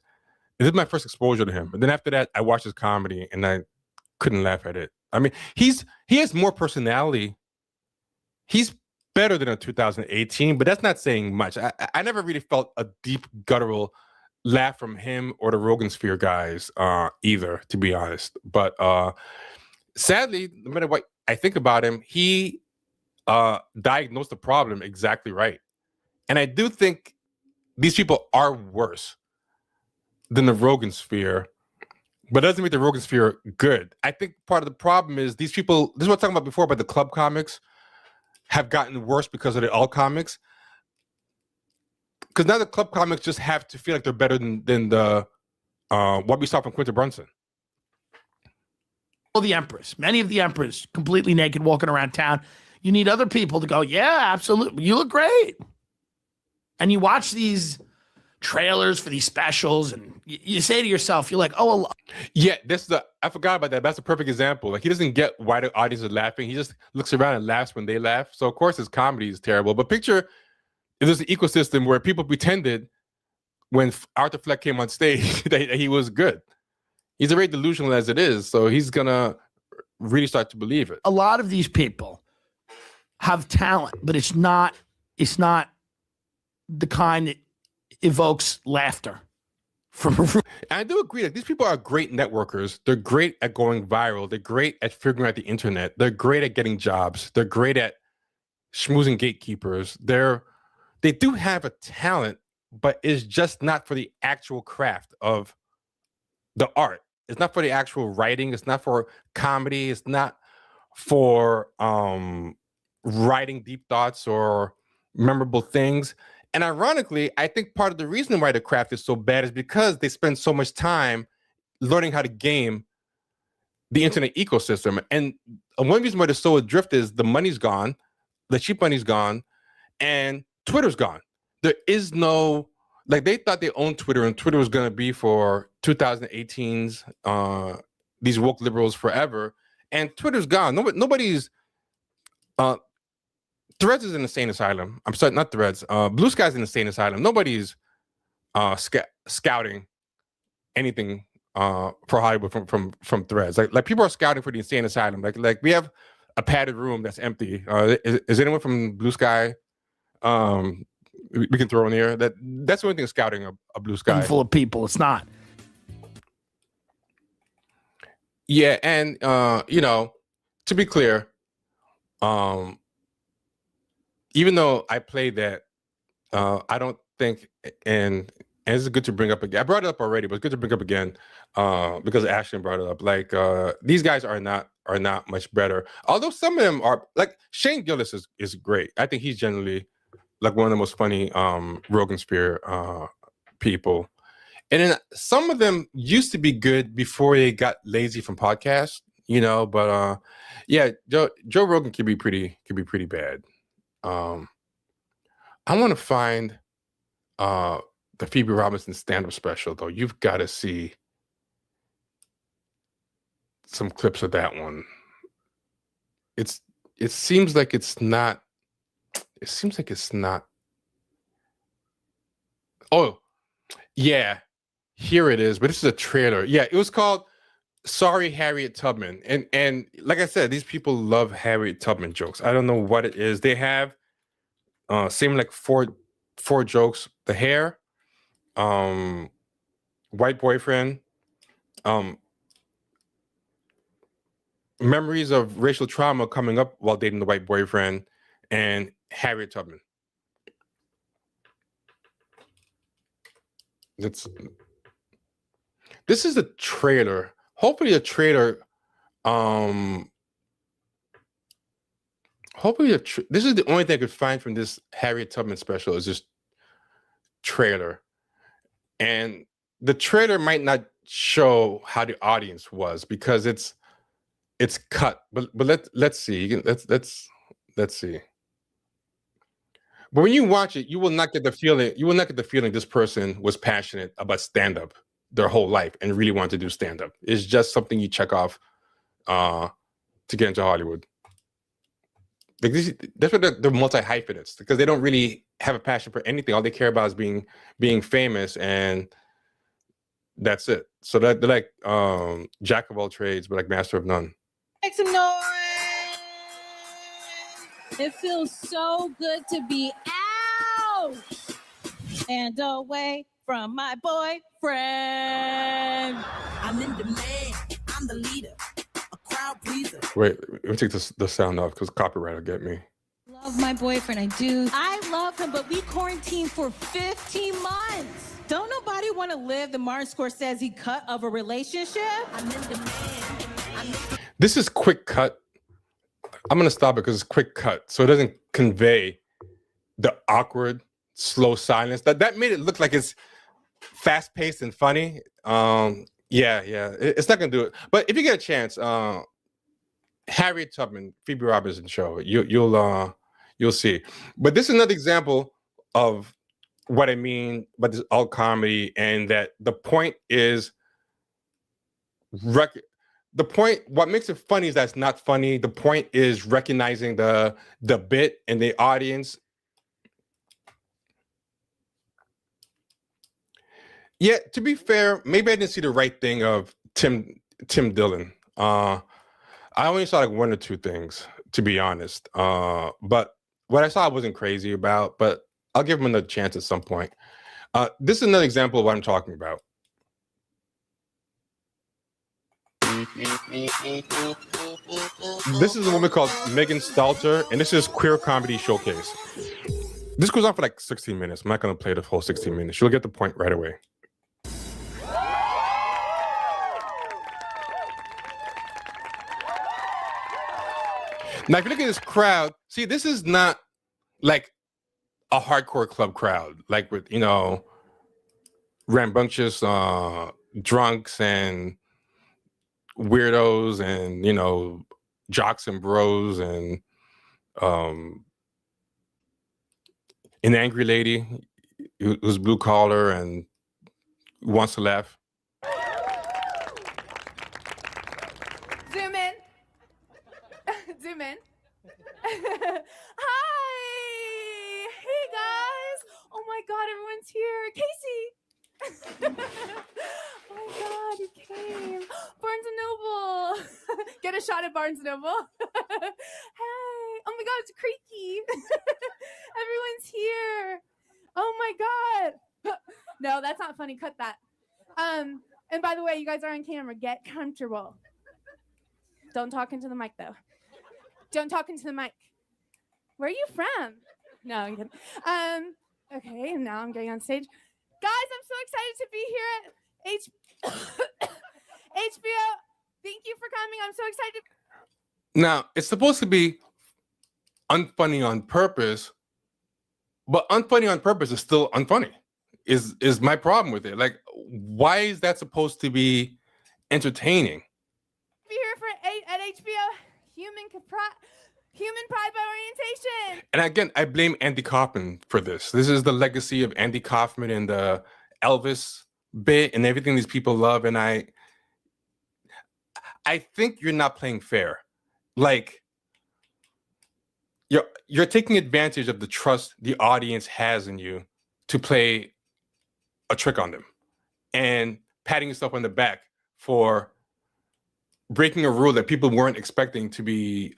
This is my first exposure to him. But then after that, I watched his comedy and I couldn't laugh at it. I mean, he has more personality. He's better than a 2018, but that's not saying much. I never really felt a deep guttural laugh from him or the Rogan Sphere guys either, to be honest. But sadly, no matter what I think about him, he diagnosed the problem exactly right. And I do think these people are worse than the Rogan Sphere, but it doesn't make the Rogan Sphere good. I think part of the problem is these people, this is what I was talking about before, about the club comics have gotten worse because of the alt comics. Because now the club comics just have to feel like they're better than the what we saw from Quinta Brunson. All the emperors, many of the emperors, completely naked, walking around town. You need other people to go, yeah, absolutely. You look great. And you watch these trailers for these specials and you say to yourself, you're like, oh, yeah, I forgot about that. That's a perfect example. Like he doesn't get why the audience is laughing. He just looks around and laughs when they laugh. So of course his comedy is terrible. But picture if there's an ecosystem where people pretended when Arthur Fleck came on stage that he was good. He's very delusional as it is. So he's gonna really start to believe it. A lot of these people have talent, but it's not the kind that evokes laughter. from And I do agree that these people are great networkers. They're great at going viral. They're great at figuring out the internet. They're great at getting jobs. They're great at schmoozing gatekeepers. They do have a talent, but it's just not for the actual craft of the art. It's not for the actual writing. It's not for comedy. It's not for writing deep thoughts or memorable things. And ironically, I think part of the reason why the craft is so bad is because they spend so much time learning how to game the internet ecosystem. And one reason why they're so adrift is the money's gone, the cheap money's gone, and Twitter's gone. There is no, like, they thought they owned Twitter, and Twitter was going to be for 2018's these woke liberals forever, and Twitter's gone. Nobody's Threads is an insane asylum. I'm sorry, not Threads. Blue Sky's an insane asylum. Nobody's scouting anything for Hollywood from Threads. Like people are scouting for the insane asylum. Like we have a padded room that's empty. Is anyone from Blue Sky? We can throw in here. That's the only thing scouting a Blue Sky. full of people. It's not. Yeah, and to be clear, even though I played that, I don't think, and it's good to bring up again. I brought it up already, but it's good to bring up again because Ashton brought it up. Like these guys are not much better. Although some of them are, like Shane Gillis is great. I think he's generally like one of the most funny Rogan Spear people. And then some of them used to be good before they got lazy from podcasts, but yeah, Joe Rogan can be pretty bad. I want to find the Phoebe Robinson stand-up special, though. You've got to see some clips of that one. It seems like it's not. It seems like it's not. Oh, yeah, here it is. But this is a trailer. Yeah, it was called "Sorry, Harriet Tubman," and like I said, these people love Harriet Tubman jokes. I don't know what it is. They have same like four jokes. The hair, white boyfriend, memories of racial trauma coming up while dating the white boyfriend, and Harriet Tubman. This is a trailer. Hopefully a trailer. This is the only thing I could find from this Harriet Tubman special is this trailer, and the trailer might not show how the audience was because it's cut. But let's see. Let's see. But when you watch it, you will not get the feeling. You will not get the feeling this person was passionate about stand-up their whole life and really wanted to do stand-up. It's just something you check off to get into Hollywood. Like that's what they're multi-hyphenates, because they don't really have a passion for anything. All they care about is being famous, and that's it. So they're like jack of all trades, but like master of none. Make some noise. It feels so good to be out and away from my boyfriend. I'm in demand. I'm the leader. A crowd pleaser. Wait, let me take the sound off because copyright will get me. Love my boyfriend. I do. I love him, but we quarantined for 15 months. Don't nobody want to live the Martin Scorsese cut of a relationship? I'm in demand. This is quick cut. I'm going to stop it because it's quick cut. So it doesn't convey the awkward, slow silence. That made it look like it's fast paced and funny. It's not going to do it. But if you get a chance, Harriet Tubman, Phoebe Robinson show, you'll see. But this is another example of what I mean by this alt comedy, and that the point is what makes it funny is that it's not funny. The point is recognizing the bit and the audience. Yeah, to be fair, maybe I didn't see the right thing of Tim Dillon. I only saw like one or two things, to be honest. But what I saw I wasn't crazy about, but I'll give him another chance at some point. This is another example of what I'm talking about. This is a woman called Megan Stalter, and this is Queer Comedy Showcase. This goes on for like 16 minutes. I'm not going to play the full 16 minutes. You'll get the point right away. Now, if you look at this crowd, see, this is not like a hardcore club crowd, like with, you know, rambunctious drunks and weirdos and, you know, jocks and bros and an angry lady who's blue collar and wants to laugh. Zoom in. Zoom in. Hi. Hey guys. Oh my God, everyone's here. Casey. Oh my God, you came. Barnes and Noble. Get a shot at Barnes and Noble. Hey. Oh my God, it's creaky. Everyone's here. Oh my God. No, that's not funny. Cut that. And by the way, you guys are on camera. Get comfortable. Don't talk into the mic though. Don't talk into the mic. Where are you from? No, I'm kidding. Okay, now I'm getting on stage. Guys, I'm so excited to be here at HBO. Thank you for coming. I'm so excited. Now, it's supposed to be unfunny on purpose, but unfunny on purpose is still unfunny. Is my problem with it. Like, why is that supposed to be entertaining? Be here for at HBO. Human pride by orientation. And again, I blame Andy Kaufman for this. This is the legacy of Andy Kaufman and the Elvis bit and everything these people love. And I think you're not playing fair. Like, you're taking advantage of the trust the audience has in you to play a trick on them and patting yourself on the back for breaking a rule that people weren't expecting to be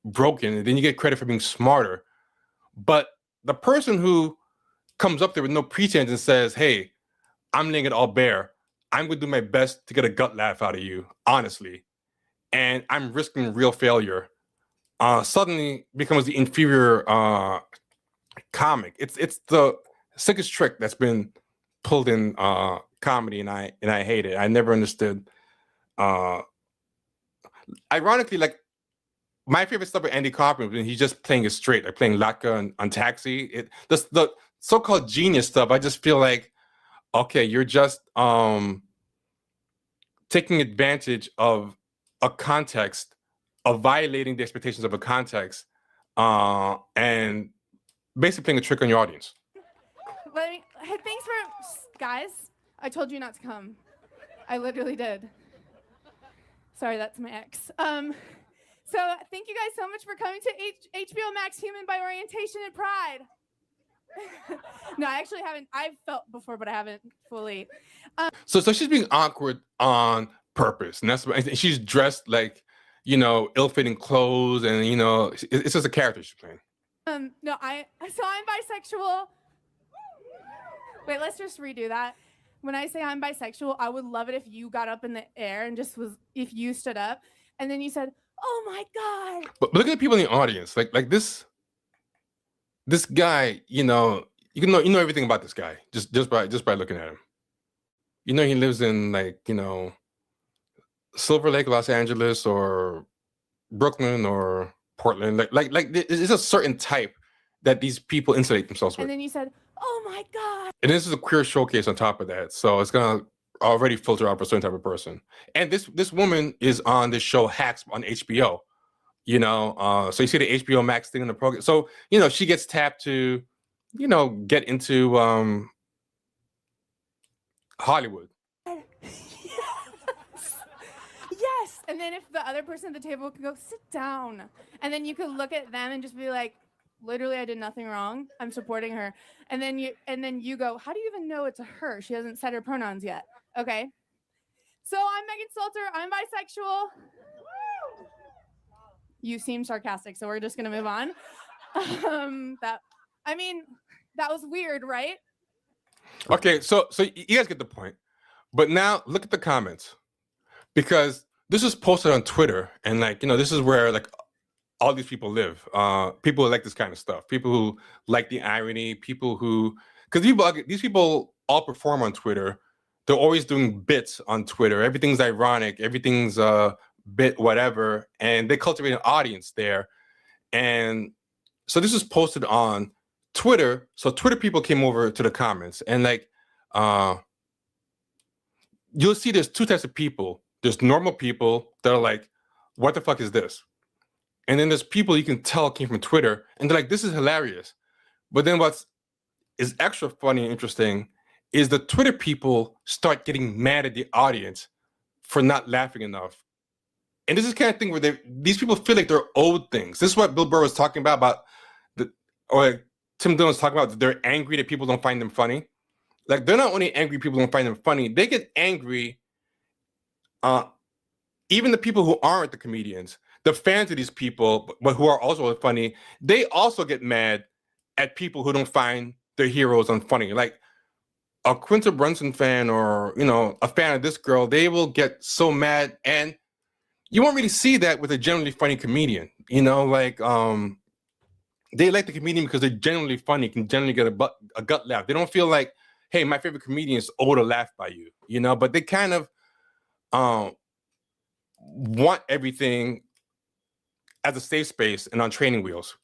broken, and then you get credit for being smarter. But the person who comes up there with no pretense and says, hey, I'm laying it all bare, I'm going to do my best to get a gut laugh out of you, honestly, and I'm risking real failure, suddenly becomes the inferior comic. It's the sickest trick that's been pulled in comedy, and I hate it. I never understood. Ironically, like, my favorite stuff with Andy Kaufman when he's just playing it straight, like playing Latka on Taxi. The so-called genius stuff, I just feel like, okay, you're just taking advantage of a context, of violating the expectations of a context, and basically playing a trick on your audience. Hey, thanks for, guys, I told you not to come. I literally did. Sorry, that's my ex. So thank you guys so much for coming to HBO Max Human by Orientation and Pride. No, I actually haven't. I've felt before, but I haven't fully. So she's being awkward on purpose, and that's what she's dressed like, you know, ill-fitting clothes, and you know, it's just a character she's playing. No, I'm bisexual. Wait, let's just redo that. When I say I'm bisexual, I would love it if you got up in the air and if you stood up and then you said, "Oh my God!" But look at the people in the audience, like this guy. You know everything about this guy just by looking at him. You know he lives in, like, you know, Silver Lake, Los Angeles, or Brooklyn, or Portland. Like it's a certain type that these people insulate themselves with. And then you said, "Oh my God!" And this is a queer showcase on top of that, so it's gonna already filter out for a certain type of person. And this woman is on this show Hacks on HBO. You know, so you see the HBO Max thing in the program. So, you know, she gets tapped to, you know, get into Hollywood. Yes. And then if the other person at the table could go, "Sit down," and then you could look at them and just be like, "Literally, I did nothing wrong. I'm supporting her." And then you go, "How do you even know it's a her? She hasn't said her pronouns yet." Okay. So I'm Megan Stalter. I'm bisexual. You seem sarcastic, so we're just gonna move on. That was weird, right? Okay, so you guys get the point. But now look at the comments, because this is posted on Twitter, and like, you know, this is where like all these people live. People who like this kind of stuff. People who like the irony. People who, because these people all perform on Twitter. They're always doing bits on Twitter. Everything's ironic. Everything's bit whatever, and they cultivate an audience there. And so this is posted on Twitter. So Twitter people came over to the comments, and like, you'll see there's two types of people. There's normal people that are like, what the fuck is this? And then there's people you can tell came from Twitter, and they're like, this is hilarious. But then what is extra funny and interesting is the Twitter people start getting mad at the audience for not laughing enough. And this is the kind of thing where these people feel like they're owed things. This is what Bill Burr was talking about or Tim Dillon was talking about, that they're angry that people don't find them funny. Like, they're not only angry people don't find them funny, they get angry, even the people who aren't the comedians, the fans of these people, but who are also funny, they also get mad at people who don't find their heroes unfunny. Like, a Quinta Brunson fan or, you know, a fan of this girl, they will get so mad, and you won't really see that with a generally funny comedian. You know, like, they like the comedian because they're generally funny, can generally get a gut laugh. They don't feel like, hey, my favorite comedian is owed a laugh by you, you know, but they kind of want everything as a safe space and on training wheels.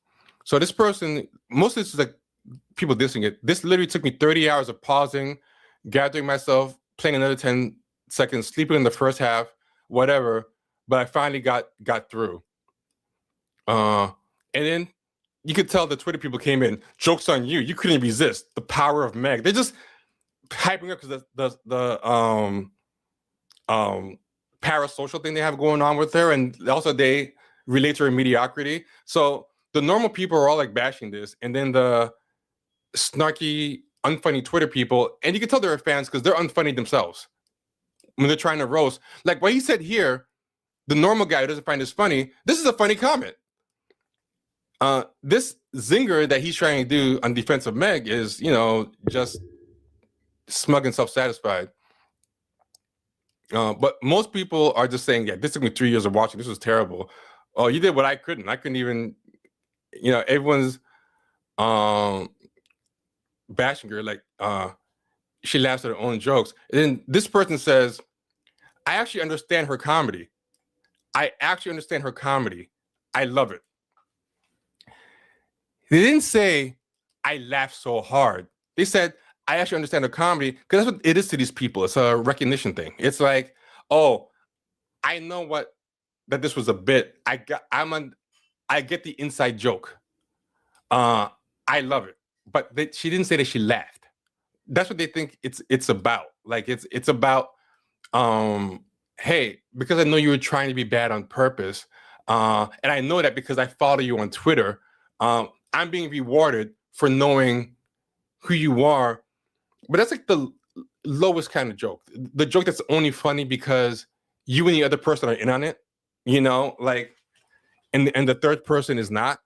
So this person, most of this is like people dissing it. This literally took me 30 hours of pausing, gathering myself, playing another 10 seconds, sleeping in the first half, whatever. But I finally got through. And then you could tell the Twitter people came in, jokes on you. You couldn't resist the power of Meg. They're just hyping up because the parasocial thing they have going on with her, and also they relate to her mediocrity. So the normal people are all like bashing this, and then the snarky, unfunny Twitter people, and you can tell they're fans because they're unfunny themselves when they're trying to roast. Like what he said here, the normal guy who doesn't find this funny, this is a funny comment. This zinger that he's trying to do on defense of Meg is, you know, just smug and self-satisfied. But most people are just saying, yeah, this took me 3 years of watching. This was terrible. Oh, you did what I couldn't. I couldn't even, you know, everyone's bashing her like she laughs at her own jokes. And then this person says, I actually understand her comedy. I actually understand her comedy. I love it. They didn't say, I laughed so hard. They said, I actually understand her comedy, because that's what it is to these people. It's a recognition thing. It's like, oh, I know that this was a bit. I get the inside joke. I love it. But she didn't say that she laughed. That's what they think it's about. Like it's about, hey, because I know you were trying to be bad on purpose, and I know that because I follow you on Twitter, I'm being rewarded for knowing who you are. But that's like the lowest kind of joke. The joke that's only funny because you and the other person are in on it, you know, like, and the third person is not.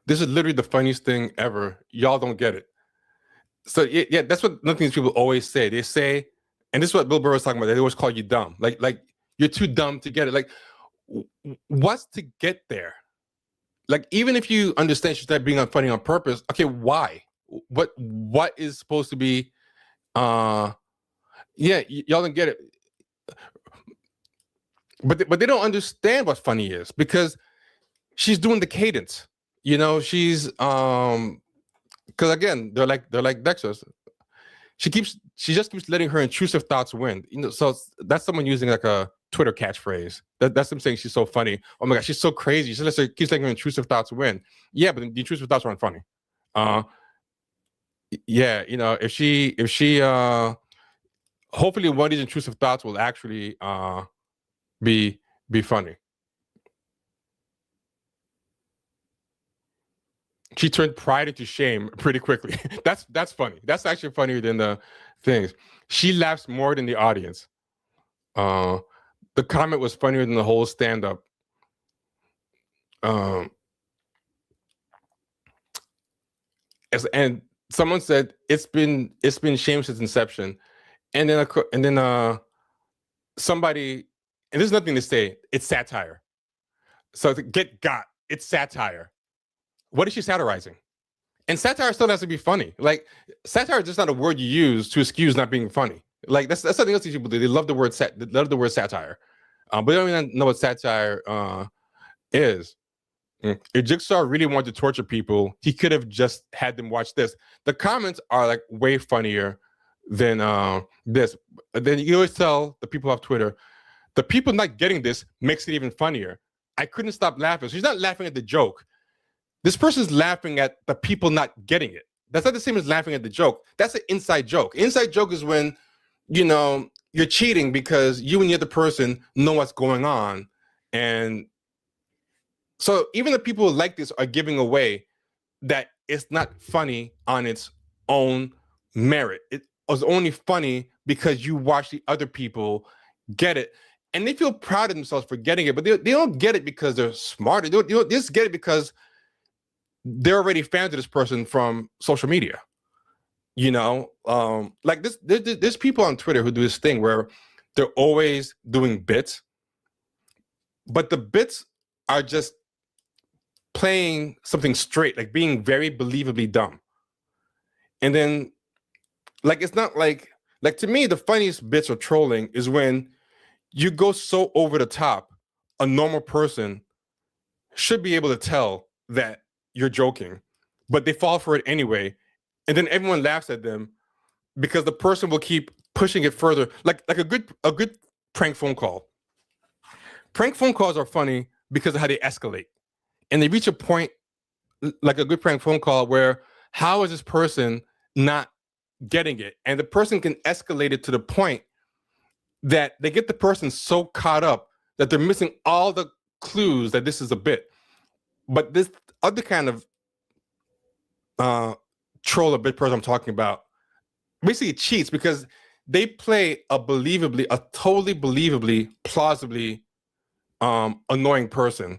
This is literally the funniest thing ever. Y'all don't get it. So yeah, that's what these people always say. They say, and this is what Bill Burr was talking about. They always call you dumb. Like you're too dumb to get it. Like, what's to get there? Like, even if you understand she's not being unfunny on purpose, okay, why? What is supposed to be? Yeah, y'all don't get it. But they don't understand what funny is, because she's doing the cadence. You know, she's because again, they're like Dexter's. She just keeps letting her intrusive thoughts win. You know, so that's someone using like a Twitter catchphrase. That's them saying she's so funny. Oh my god, she's so crazy. She keeps letting her intrusive thoughts win. Yeah, but the intrusive thoughts aren't funny. Yeah, you know, if she hopefully one of these intrusive thoughts will actually be funny. She turned pride into shame pretty quickly. That's funny. That's actually funnier than the things. She laughs more than the audience. The comment was funnier than the whole stand-up. And someone said it's been shame since inception. and then somebody, and there's nothing to say. It's satire. So to get got, it's satire. What is she satirizing? And satire still has to be funny. Like satire is just not a word you use to excuse not being funny. Like that's something else these people do. They love the word satire, but they don't even know what satire is. If Jigsaw really wanted to torture people, he could have just had them watch this. The comments are like way funnier than this. Then you always tell the people off Twitter, the people not getting this makes it even funnier. I couldn't stop laughing. So she's not laughing at the joke. This person's laughing at the people not getting it. That's not the same as laughing at the joke. That's an inside joke. Inside joke is when, you're cheating because you and the other person know what's going on. And so even the people who like this are giving away that it's not funny on its own merit. It was only funny because you watch the other people get it. And they feel proud of themselves for getting it, but they don't get it because they're smart. They just get it because they're already fans of this person from social media. Like this, there's people on Twitter who do this thing where they're always doing bits, but the bits are just playing something straight, like being very believably dumb. And then, like, it's not like to me, the funniest bits of trolling is when you go so over the top, a normal person should be able to tell that you're joking, but they fall for it anyway. And then everyone laughs at them because the person will keep pushing it further. Like a good prank phone call. Prank phone calls are funny because of how they escalate. And they reach a point, like a good prank phone call, where how is this person not getting it? And the person can escalate it to the point that they get the person so caught up that they're missing all the clues that this is a bit. But this other kind of troll, a bit person I'm talking about, basically cheats because they play a totally believably, plausibly annoying person.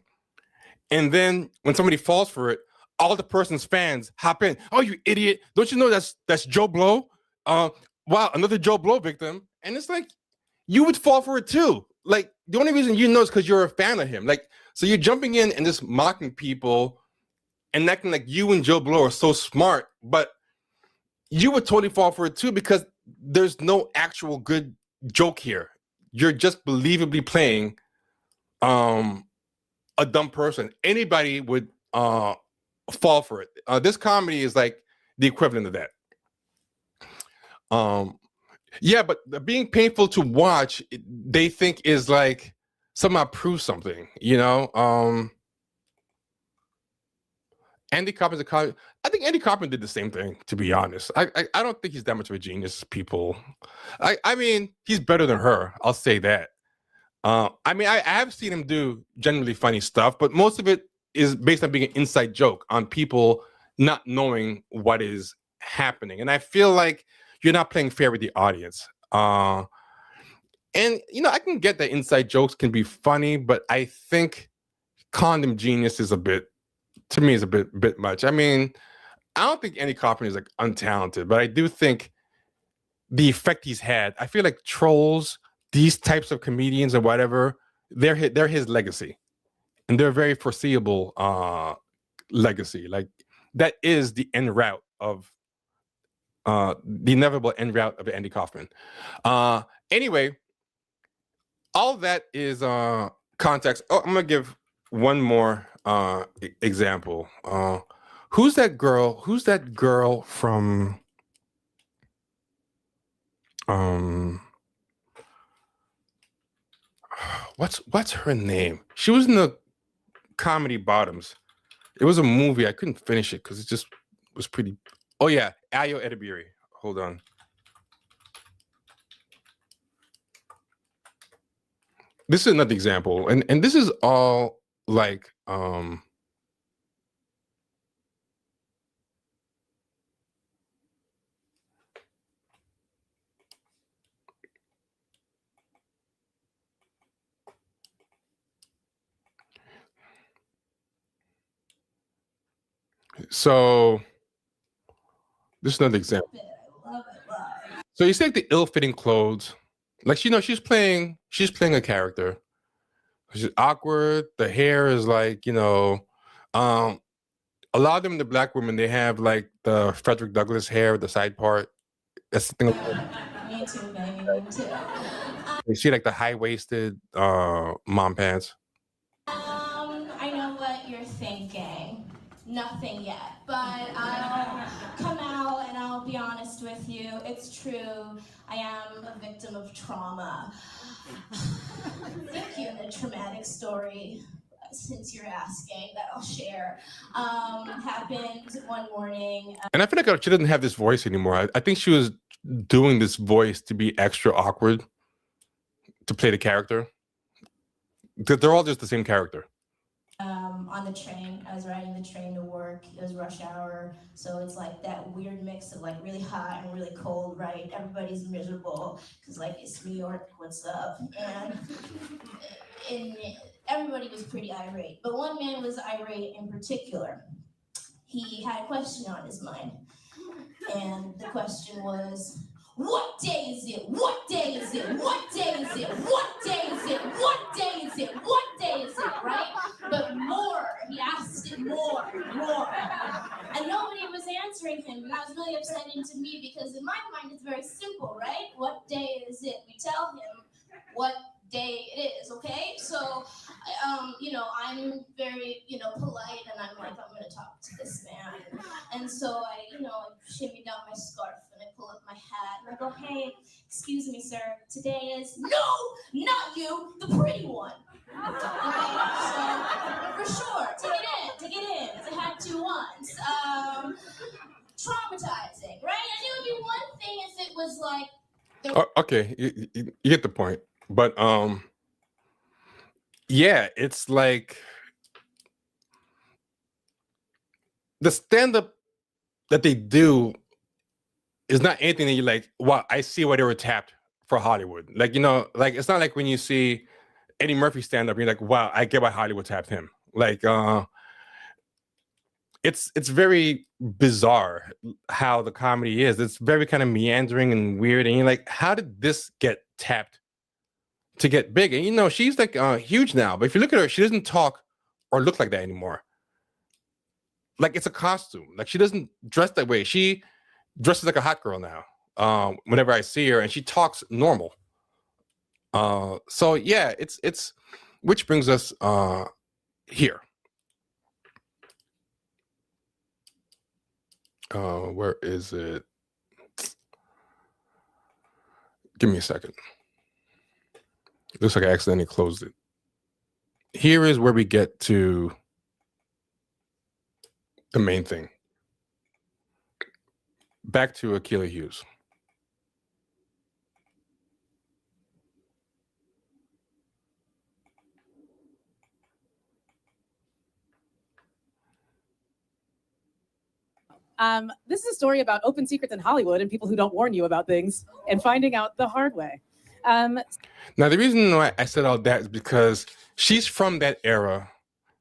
And then when somebody falls for it, all the person's fans hop in. Oh, you idiot. Don't you know that's Joe Blow? Wow, another Joe Blow victim. And it's like, you would fall for it too. Like, the only reason you know is because you're a fan of him. Like, so you're jumping in and just mocking people and acting like you and Joe Blow are so smart, but you would totally fall for it too because there's no actual good joke here. You're just believably playing a dumb person. Anybody would fall for it. This comedy is like the equivalent of that. Yeah, but being painful to watch, they think is like somehow prove something, Andy Kaufman's I think Andy Kaufman did the same thing, to be honest. I don't think he's that much of a genius as people. I mean, he's better than her. I'll say that. I mean, I have seen him do genuinely funny stuff, but most of it is based on being an inside joke on people not knowing what is happening. And I feel like you're not playing fair with the audience. And, I can get that inside jokes can be funny, but I think condom genius is a bit much. I mean, I don't think Andy Kaufman is like untalented, but I do think the effect he's had, I feel like trolls, these types of comedians or whatever, they're his legacy. And they're a very foreseeable legacy. Like that is the end route of the inevitable end route of Andy Kaufman. Anyway, all that is context. Oh, I'm gonna give one more example. Who's that girl? Who's that girl from what's her name? She was in the Comedy Bottoms. It was a movie. I couldn't finish it because it just was pretty. Oh yeah, Ayo Edebiri. Hold on. This is another example, and this is all like so this is another example. So you say like the ill-fitting clothes, like she's playing a character. She's awkward. The hair is like a lot of them, the black women, they have like the Frederick Douglass hair, the side part. That's the thing. Me too, baby. Me too. You see like the high-waisted mom pants. I know what you're thinking. Nothing yet, but I'll come out and I'll be honest with you. It's true. I am a victim of trauma. Thank you. The traumatic story, since you're asking, that I'll share, happened one morning. And I feel like she doesn't have this voice anymore. I think she was doing this voice to be extra awkward, to play the character. They're all just the same character. On the train, I was riding the train to work. It was rush hour, so it's like that weird mix of like really hot and really cold, right? Everybody's miserable because like it's New York, what's up? And everybody was pretty irate, but one man was irate in particular. He had a question on his mind, and the question was, what day is it? What day is it? What day is it? What day is it? What day is it? What day is it? Right? But more, he asked it more. And nobody was answering him, and that was really upsetting to me because in my mind it's very simple, right? What day is it? We tell him what day it is, okay? So, I'm very, polite, and I'm like, I'm gonna talk to this man. And so I, shimmy down my scarf and I pull up my hat and I go, hey, excuse me, sir, today is, no, not you, the pretty one. Okay, so for sure, take it in, as I had to once. Traumatizing, right? And it would be one thing if it was like, Okay, you get the point. But yeah, it's like the stand-up that they do is not anything that you're like, wow, I see why they were tapped for Hollywood. Like, like it's not like when you see Eddie Murphy stand-up, you're like, wow, I get why Hollywood tapped him. Like it's very bizarre how the comedy is. It's very kind of meandering and weird, and you're like, how did this get tapped to get big? And she's like huge now, but if you look at her, she doesn't talk or look like that anymore. Like it's a costume. Like she doesn't dress that way. She dresses like a hot girl now. Whenever I see her, and she talks normal. So yeah, it's which brings us here. Where is it? Give me a second. Looks like I accidentally closed it. Here is where we get to the main thing. Back to Akilah Hughes. This is a story about open secrets in Hollywood and people who don't warn you about things and finding out the hard way. Now, the reason why I said all that is because she's from that era.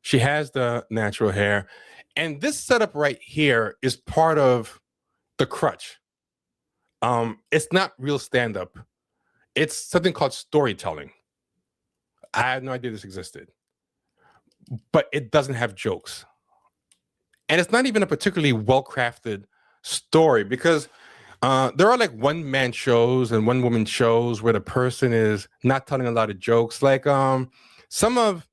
She has the natural hair. And this setup right here is part of the crutch. It's not real stand-up. It's something called storytelling. I had no idea this existed. But it doesn't have jokes. And it's not even a particularly well-crafted story, because there are like one-man shows and one-woman shows where the person is not telling a lot of jokes. Like some of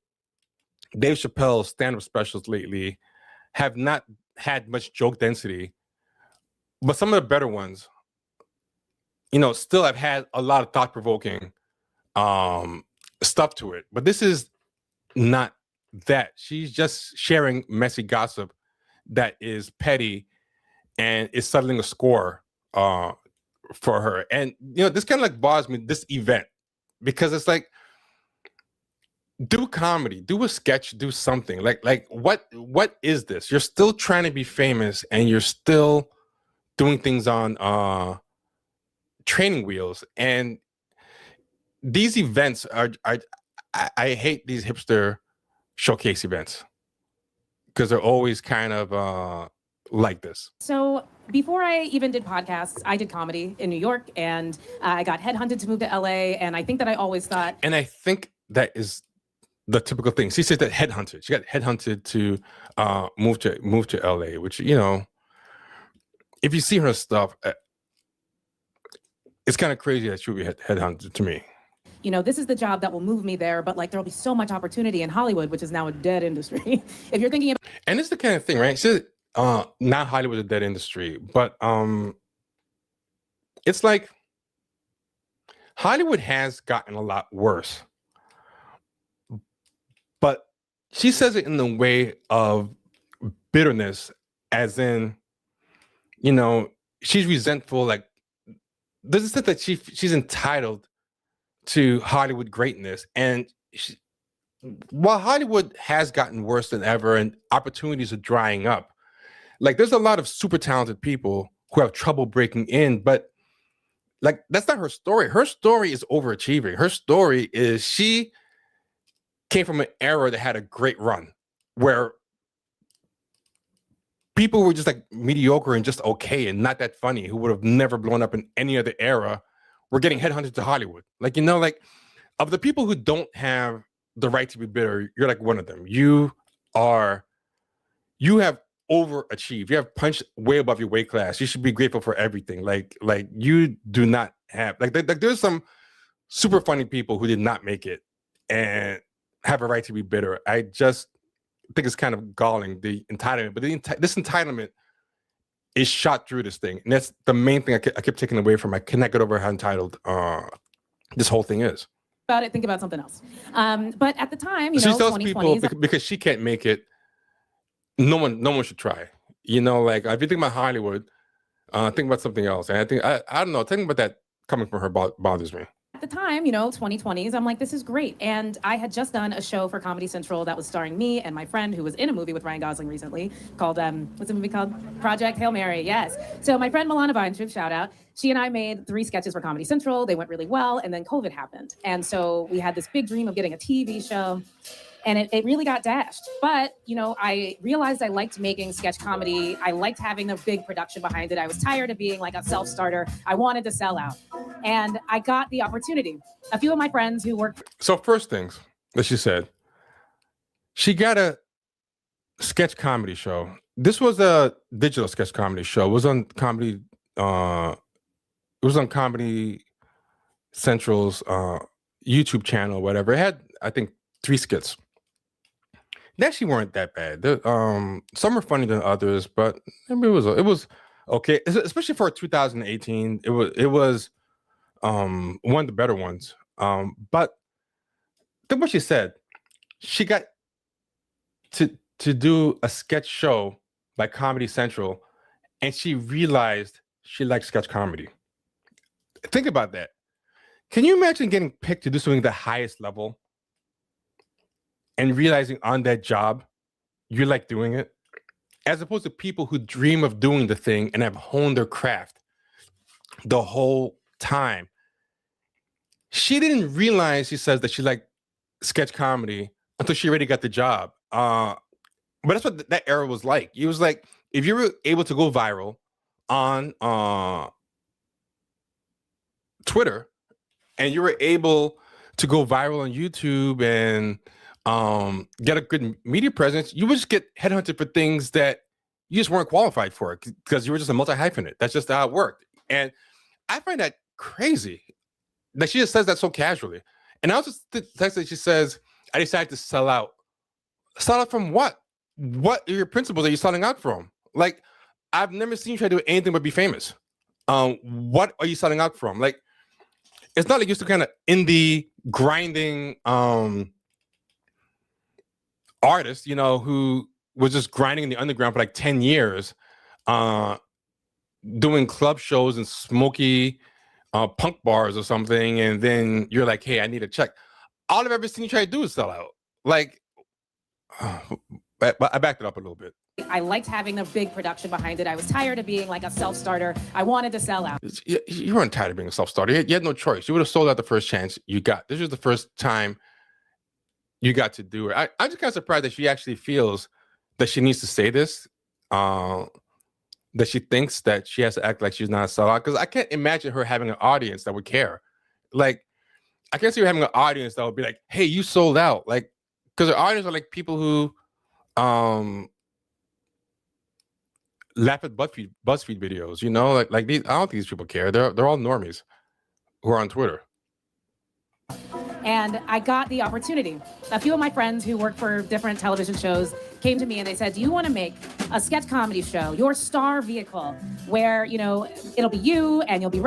Dave Chappelle's stand-up specials lately have not had much joke density, but some of the better ones, still have had a lot of thought-provoking stuff to it. But this is not that. She's just sharing messy gossip that is petty and is settling a score for her. And this kind of like bothers me, this event, because it's like, do comedy, do a sketch, do something. Like what is this? You're still trying to be famous and you're still doing things on training wheels. And these events are I hate these hipster showcase events, because they're always kind of like this. So Before I even did podcasts, I did comedy in New York, and I got headhunted to move to LA. And I think that I always thought, And I think that is the typical thing. She said that headhunted. She got headhunted to move to LA, which, you know, if you see her stuff, it's kind of crazy that she would be headhunted to me. you know, this is the job that will move me there, but like there'll be so much opportunity in Hollywood, which is now a dead industry. If you're thinking about, And it's the kind of thing, right? She said, not Hollywood is a dead industry, but it's like Hollywood has gotten a lot worse. But she says it in the way of bitterness, as in, you know, she's resentful. Like, there's a sense that she's entitled to Hollywood greatness. And while Hollywood has gotten worse than ever and opportunities are drying up, like, there's a lot of super talented people who have trouble breaking in, but like, that's not her story. Her story is overachieving. Her story is she came from an era that had a great run where people were just like mediocre and just okay and not that funny, who would have never blown up in any other era, were getting headhunted to Hollywood. Like, you know, like, of the people who don't have the right to be bitter, you're like one of them. You have overachieved. You have punched way above your weight class. You should be grateful for everything. Like you do not have like there's some super funny people who did not make it and have a right to be bitter. I just think it's kind of galling, the entitlement. But this entitlement is shot through this thing, and that's the main thing I kept taking away from. I cannot get over how entitled this whole thing is. it, think about something else. But at the time, you She know, tells 2020 people because she can't make it, no one should try. You know, like, if you think about Hollywood, think about something else. And I think I don't know, thinking about that coming from her bothers me. At the time, you know, 2020s, I'm like, this is great. And I had just done a show for Comedy Central that was starring me and my friend who was in a movie with Ryan Gosling recently called, what's the movie called? Project Hail Mary, yes. So my friend Milana Weintraub, shout out, she and I made 3 sketches for Comedy Central. They went really well, and then COVID happened. And so we had this big dream of getting a TV show, and it really got dashed. But, you know, I realized I liked making sketch comedy. I liked having a big production behind it. I was tired of being like a self-starter. I wanted to sell out. And I got the opportunity. A few of my friends who worked. So first things that she said, she got a sketch comedy show. This was a digital sketch comedy show. It was on Comedy Central's YouTube channel, whatever. It had, I think, 3 skits. They actually weren't that bad. Some were funnier than others, but I mean, it was okay, especially for 2018. It was one of the better ones. But think what she said. She got to do a sketch show by Comedy Central, and she realized she liked sketch comedy. Think about that. Can you imagine getting picked to do something at the highest level and realizing on that job you like doing it, as opposed to people who dream of doing the thing and have honed their craft the whole time? She didn't realize, she says, that she liked sketch comedy until she already got the job. But that's what that era was like. It was like, if you were able to go viral on Twitter, and you were able to go viral on YouTube and get a good media presence, you would just get headhunted for things that you just weren't qualified for because you were just a multi-hyphenate. That's just how it worked. And I find that crazy that she just says that so casually. And I also text that she says, I decided to sell out. Sell out from what? What are your principles that you're selling out from? Like, I've never seen you try to do anything but be famous. What are you selling out from? Like, it's not like you're still kind of indie grinding artist, you know, who was just grinding in the underground for like 10 years, doing club shows and smoky punk bars or something, and then you're like, hey, I need a check. All I've ever seen you try to do is sell out. Like, I backed it up a little bit. I liked having a big production behind it. I was tired of being like a self-starter. I wanted to sell out. You weren't tired of being a self-starter. You had no choice. You would have sold out the first chance you got. This was the first time you got to do it. I'm just kind of surprised that she actually feels that she needs to say this. that she thinks that she has to act like she's not a sellout. Because I can't imagine her having an audience that would care. Like, I can't see her having an audience that would be like, "Hey, you sold out." Like, because her audience are like people who laugh at BuzzFeed videos. You know, like these. I don't think these people care. They're all normies who are on Twitter. And I got the opportunity. A few of my friends who work for different television shows came to me and they said, do you want to make a sketch comedy show, your star vehicle, where, you know, it'll be you and you'll be...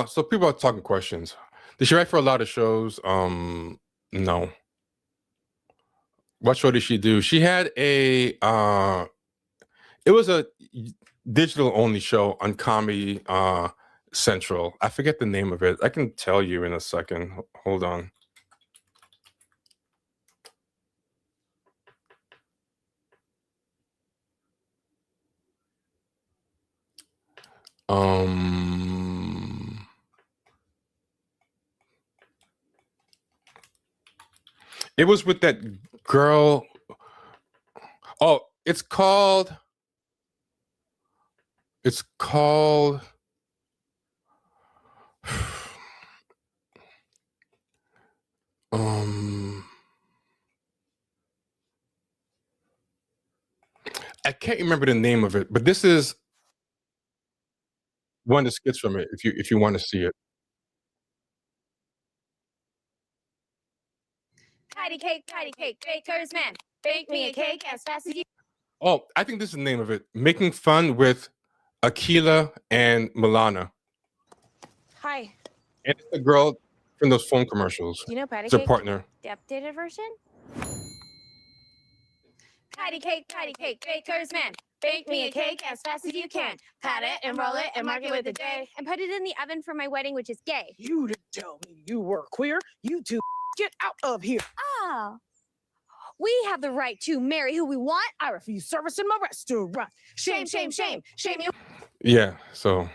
So people are talking questions. Did she write for a lot of shows? No. What show did she do? She had a, it was a digital only show on Comedy Central. I forget the name of it. I can tell you in a second. Hold on. It was with that girl. Oh, it's called I can't remember the name of it, but this is one of the skits from it if you want to see it. Patty cake, baker's man. Bake me a cake as fast as you. Oh, I think this is the name of it. Making Fun with Akilah and Milana. Hi. And it's the girl from those phone commercials. Do you know patty It's her cake? partner. The updated version? Patty cake, baker's man. Bake me a cake as fast as you can. Pat it and roll it and mark it with a J. And put it in the oven for my wedding, which is gay. You didn't tell me you were queer. You two get out of here. Oh. We have the right to marry who we want. I refuse service in my restaurant. Shame, shame, shame. Shame you. Yeah, so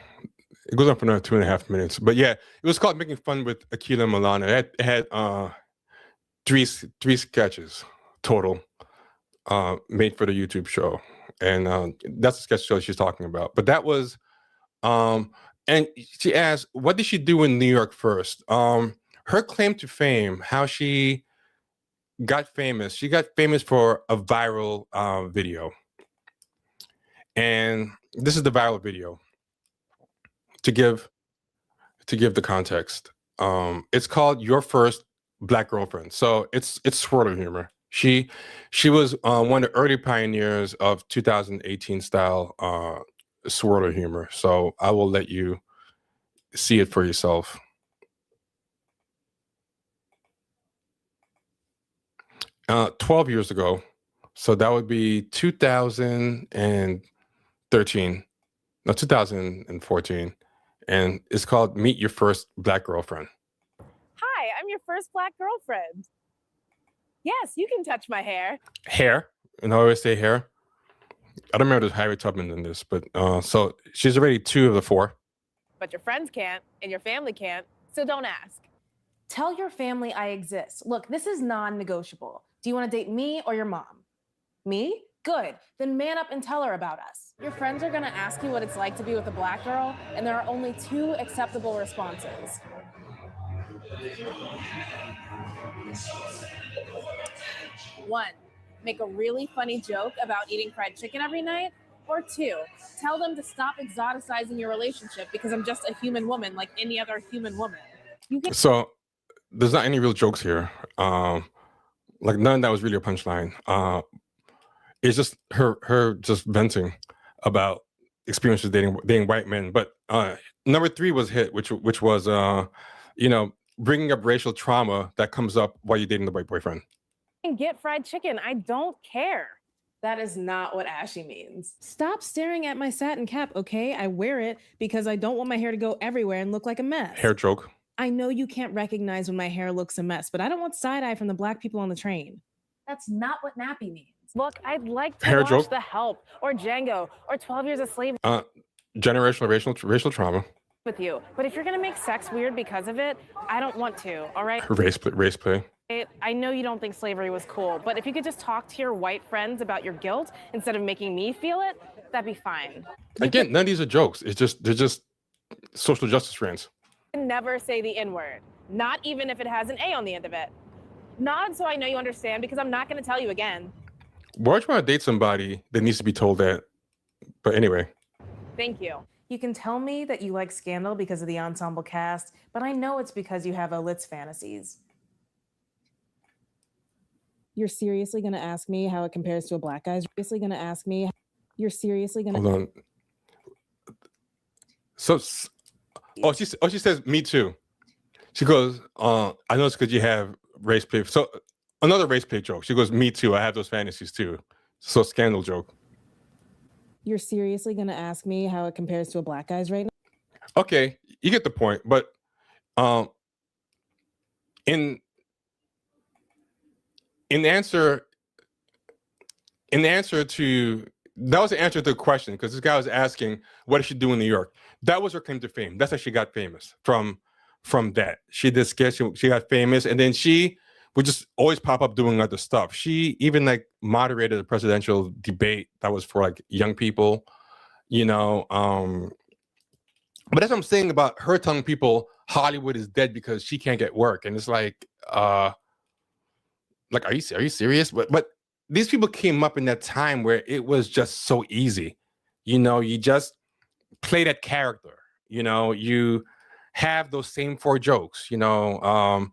it goes on for another 2.5 minutes. But yeah, it was called Making Fun with Akilah and Milana. It had three sketches total made for the YouTube show. And that's the sketch show she's talking about. But that was and she asked, what did she do in New York first? Her claim to fame, how she got famous. She got famous for a viral video. And this is the viral video to give the context. It's called Your First Black Girlfriend. So it's swirler humor. She was one of the early pioneers of 2018 style swirler humor. So I will let you see it for yourself. 12 years ago. So that would be 2013. No, 2014. And it's called Meet Your First Black Girlfriend. Hi, I'm your first Black girlfriend. Yes, you can touch my hair. Hair. And I always say hair. I don't remember there's Harry Tubman in this, but so she's already 2 of the 4. But your friends can't, and your family can't, so don't ask. Tell your family I exist. Look, this is non-negotiable. Do you want to date me or your mom? Me? Good. Then man up and tell her about us. Your friends are going to ask you what it's like to be with a Black girl, and there are only 2 acceptable responses. 1, make a really funny joke about eating fried chicken every night. Or 2, tell them to stop exoticizing your relationship because I'm just a human woman like any other human woman. So there's not any real jokes here. Like none of that was really a punchline. It's just her just venting about experiences dating white men. But number 3 was hit, which was bringing up racial trauma that comes up while you're dating the white boyfriend. And get fried chicken. I don't care. That is not what Ashy means. Stop staring at my satin cap, okay? I wear it because I don't want my hair to go everywhere and look like a mess. Hair joke. I know you can't recognize when my hair looks a mess, but I don't want side-eye from the Black people on the train. That's not what nappy means. Look, I'd like to Hair watch joke. The Help or Django or 12 Years a Slave Generational racial trauma. with you. But if you're going to make sex weird because of it, I don't want to, all right? Race play. I know you don't think slavery was cool, but if you could just talk to your white friends about your guilt instead of making me feel it, that'd be fine. Again, none of these are jokes. They're just social justice rants. You can never say the N-word, not even if it has an A on the end of it. Nod so I know you understand, because I'm not going to tell you again. Why would you want to date somebody that needs to be told that? But anyway. Thank you. You can tell me that you like Scandal because of the ensemble cast, but I know it's because you have Olitz fantasies. You're seriously going to ask me how it compares to a black guy's? Seriously going to ask me? You're seriously going to... Hold on. So, she says, me too. She goes, I know it's because you have race play. So another race play joke. She goes, me too. I have those fantasies too. So Scandal joke. You're seriously going to ask me how it compares to a black guy's right now? Okay, you get the point. But in answer to that was the answer to the question, because this guy was asking, what does she do in New York? That was her claim to fame. That's how she got famous, from that. She did sketch, she got famous, and then she would just always pop up doing other stuff. She even like moderated a presidential debate that was for like young people, you know. But that's what I'm saying about her telling people Hollywood is dead because she can't get work. And it's like are you serious? But these people came up in that time where it was just so easy. You know, you just play that character, you know, you have those same 4 jokes, you know.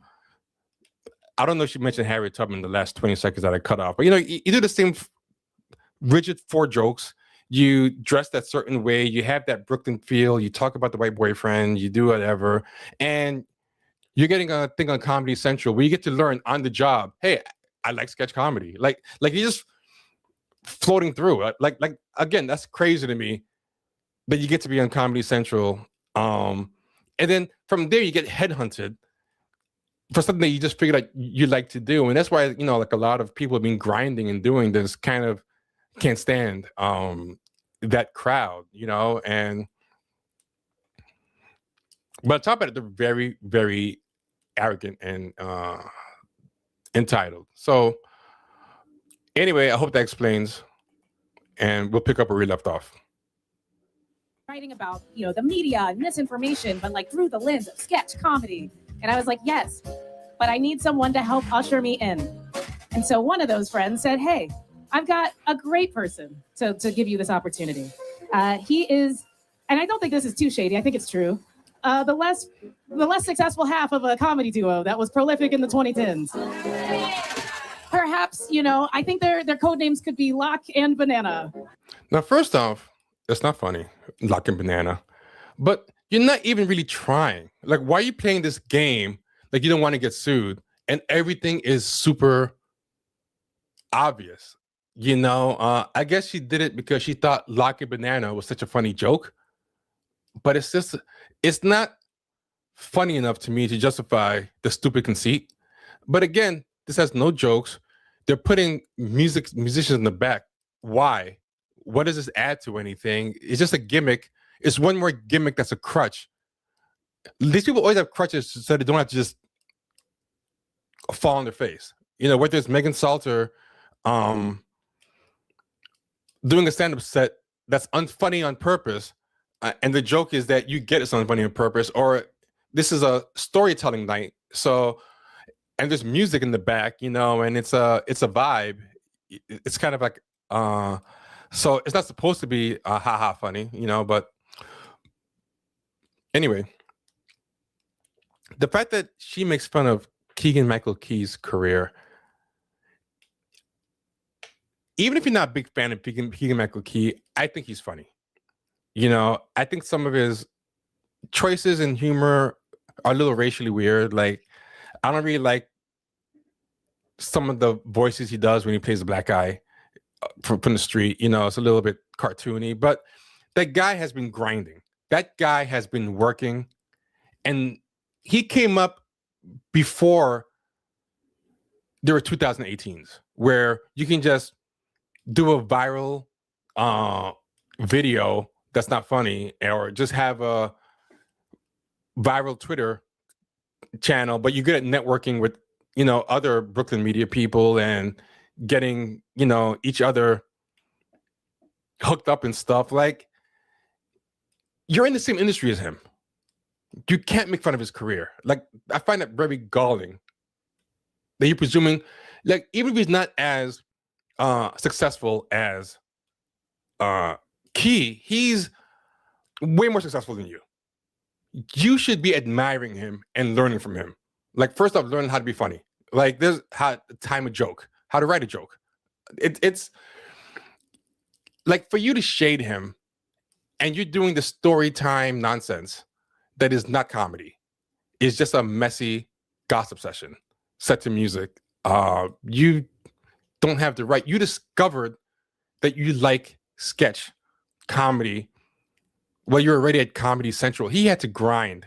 I don't know if she mentioned Harriet Tubman in the last 20 seconds that I cut off, but you know, you do the same rigid 4 jokes. You dress that certain way, you have that Brooklyn feel, you talk about the white boyfriend, you do whatever, and you're getting a thing on Comedy Central where you get to learn on the job, hey, I like sketch comedy. Like you're just floating through. Like again, that's crazy to me that you get to be on Comedy Central. And then from there you get headhunted for something that you just figured out you like to do. And that's why, you know, like a lot of people have been grinding and doing this, kind of can't stand that crowd, you know. And but on top of it, they're very, very arrogant and entitled. So anyway, I hope that explains, and we'll pick up where we left off. Writing about, you know, the media and misinformation, but like through the lens of sketch comedy. And I was like, yes, but I need someone to help usher me in. And so one of those friends said, hey, I've got a great person to give you this opportunity. He is, and I don't think this is too shady, I think it's true, the less successful half of a comedy duo that was prolific in the 2010s. Perhaps, you know, I think their code names could be Lock and Banana. Now, first off, that's not funny, Lock and Banana, but you're not even really trying. Like, why are you playing this game like you don't want to get sued and everything is super obvious? You know, I guess she did it because she thought Lock and Banana was such a funny joke, but it's not funny enough to me to justify the stupid conceit. But again, this has no jokes. They're putting musicians in the back. Why? What does this add to anything? It's just a gimmick. It's one more gimmick that's a crutch. These people always have crutches so they don't have to just fall on their face. You know, whether it's Megan Salter doing a stand-up set that's unfunny on purpose, and the joke is that you get it's unfunny on purpose, or this is a storytelling night, so and there's music in the back, you know, and it's a vibe. It's kind of like so it's not supposed to be haha funny, you know, but anyway, the fact that she makes fun of Keegan-Michael Key's career, even if you're not a big fan of Keegan-Michael Key, I think he's funny. You know, I think some of his choices in humor are a little racially weird. Like, I don't really like some of the voices he does when he plays a black guy from the street. You know, it's a little bit cartoony, but that guy has been grinding. That guy has been working, and he came up before there were 2018s where you can just do a viral video that's not funny, or just have a viral Twitter channel, but you're good at networking with other Brooklyn media people and getting, each other hooked up and stuff. Like, you're in the same industry as him. You can't make fun of his career. Like, I find that very galling that you're presuming, like, even if he's not as successful as Key, he's way more successful than you. You should be admiring him and learning from him. Like, first off, learn how to be funny. Like, there's how to time a joke, how to write a joke. It's like, for you to shade him and you're doing the story time nonsense that is not comedy. It's just a messy gossip session set to music. You don't have the right. You discovered that you like sketch comedy. Well, you're already at Comedy Central. He had to grind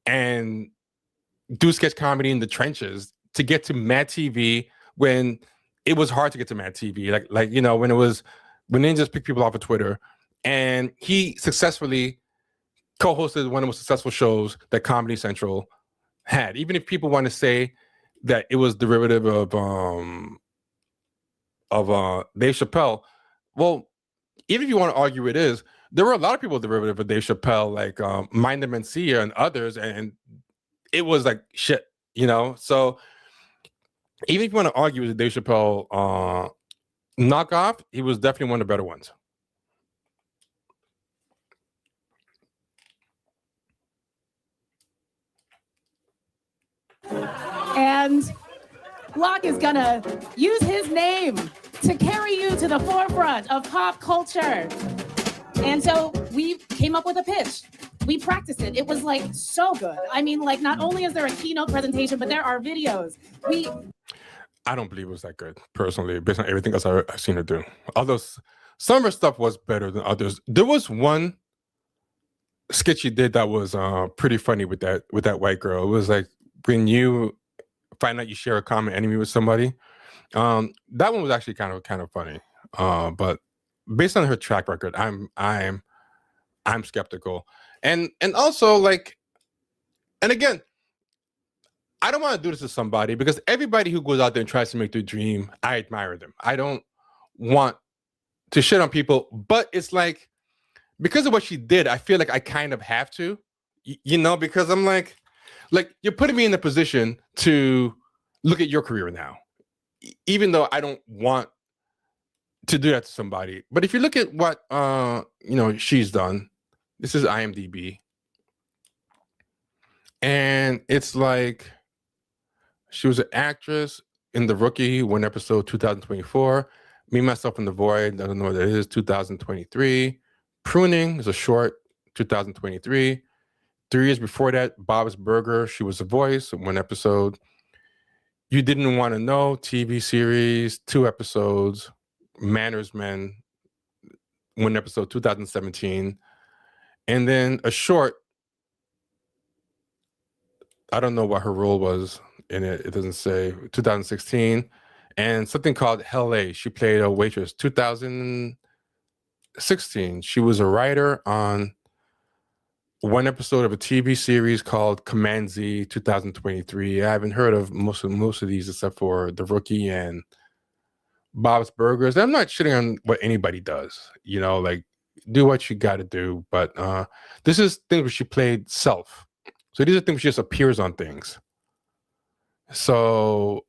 and do sketch comedy in the trenches to get to Mad TV when it was hard to get to Mad TV. Like when they just pick people off of Twitter. And he successfully co-hosted one of the most successful shows that Comedy Central had. Even if people want to say that it was derivative of Dave Chappelle, well, even if you want to argue it is, there were a lot of people derivative of Dave Chappelle, like Mind the Mencia and others, and it was like shit, So even if you want to argue with the Dave Chappelle knockoff, he was definitely one of the better ones. And Locke is gonna use his name to carry you to the forefront of pop culture. And so we came up with a pitch. We practiced it. It was like so good. I mean, like, not only is there a keynote presentation, but there are videos. I don't believe it was that good, personally, based on everything else I've seen her do. Although some of her stuff was better than others. There was one sketch she did that was pretty funny with that white girl. It was like when you find out you share a common enemy with somebody. That one was actually kind of funny. But based on her track record, I'm skeptical. And also, like, and again, I don't want to do this to somebody, because everybody who goes out there and tries to make their dream, I admire them. I don't want to shit on people, but it's like, because of what she did, I feel like I kind of have to, because I'm like you're putting me in a position to look at your career now, even though I don't want to do that to somebody. But if you look at what she's done, this is IMDb, and it's like she was an actress in The Rookie, one episode, 2024. Me, Myself, and the Void, I don't know what that is, 2023. Pruning is a short, 2023. 3 years before that, Bob's Burger, she was a voice, one episode. You Didn't Want to Know, TV series, 2 episodes. Manners Men, 1 episode, 2017. And then a short, I don't know what her role was in it. It doesn't say, 2016. And something called Hell A. She played a waitress, 2016. She was a writer on 1 episode of a TV series called Command Z, 2023. I haven't heard of most of these except for The Rookie and Bob's Burgers. I'm not shitting on what anybody does, like, do what you got to do. But this is things where she played self. So these are things she just appears on things. So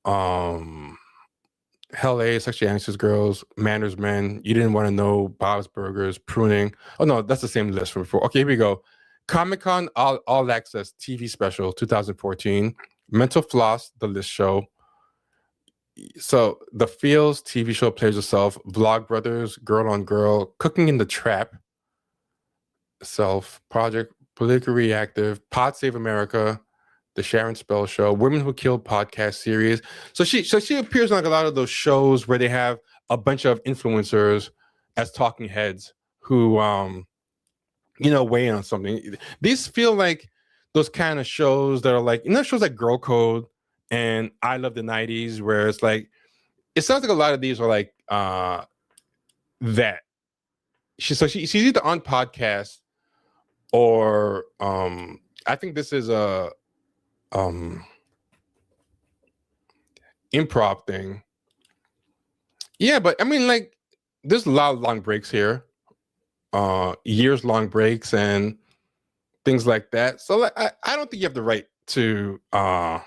Hell A, Sexually Anxious Girls, Manners Men, You Didn't Want to Know, Bob's Burgers, Pruning. Oh no, that's the same list from before. Okay, here we go. Comic-Con All Access TV Special, 2014. Mental Floss, The List Show. So The Feels TV show plays herself. Vlogbrothers, Girl on Girl, Cooking in the Trap, Self, Project Politically Reactive, Pod Save America, The Sharon Spell Show, Women Who Killed podcast series. So she appears on like a lot of those shows where they have a bunch of influencers as talking heads who weigh in on something. These feel like those kind of shows that are like, shows like Girl Code and I Love the 90s, where it's like, it sounds like a lot of these are like that. She's either on podcast or I think this is a improv thing. Yeah, but I mean, like, there's a lot of long breaks here, years long breaks and things like that. So like, I don't think you have the right to damn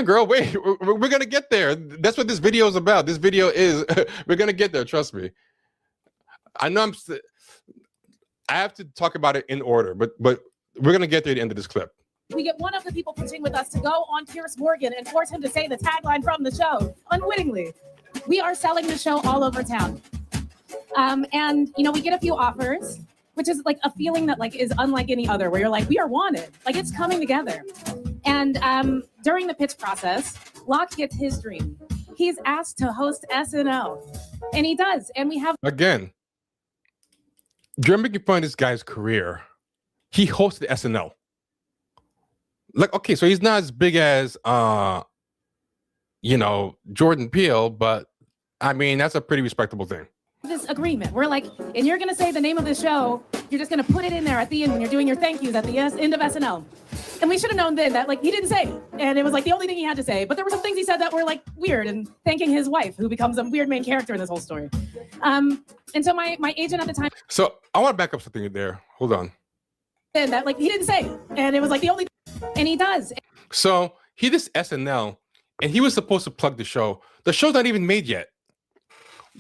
girl, wait, we're gonna get there. That's what this video is about. This video is we're gonna get there, trust me. I know I have to talk about it in order, but we're gonna get there at the end of this clip. We get one of the people pitching with us to go on Pierce Morgan and force him to say the tagline from the show unwittingly. We are selling the show all over town. And, you know, we get a few offers, which is like a feeling that like is unlike any other, where you're like, we are wanted. Like it's coming together. And during the pitch process, Locke gets his dream. He's asked to host SNL. And he does. And we have... Again, you're making fun of this guy's career. He hosted SNL. Like, okay, so he's not as big as you know, Jordan Peele, but I mean, that's a pretty respectable thing. This agreement. We're like, and you're going to say the name of the show. You're just going to put it in there at the end when you're doing your thank yous at the end of SNL. And we should have known then that like he didn't say it. And it was like the only thing he had to say. But there were some things he said that were like weird, and thanking his wife, who becomes a weird main character in this whole story. And so my agent at the time. So I want to back up something there. Hold on. And that like he didn't say it. And it was like the only, and he does. So he did SNL, and he was supposed to plug the show. The show's not even made yet.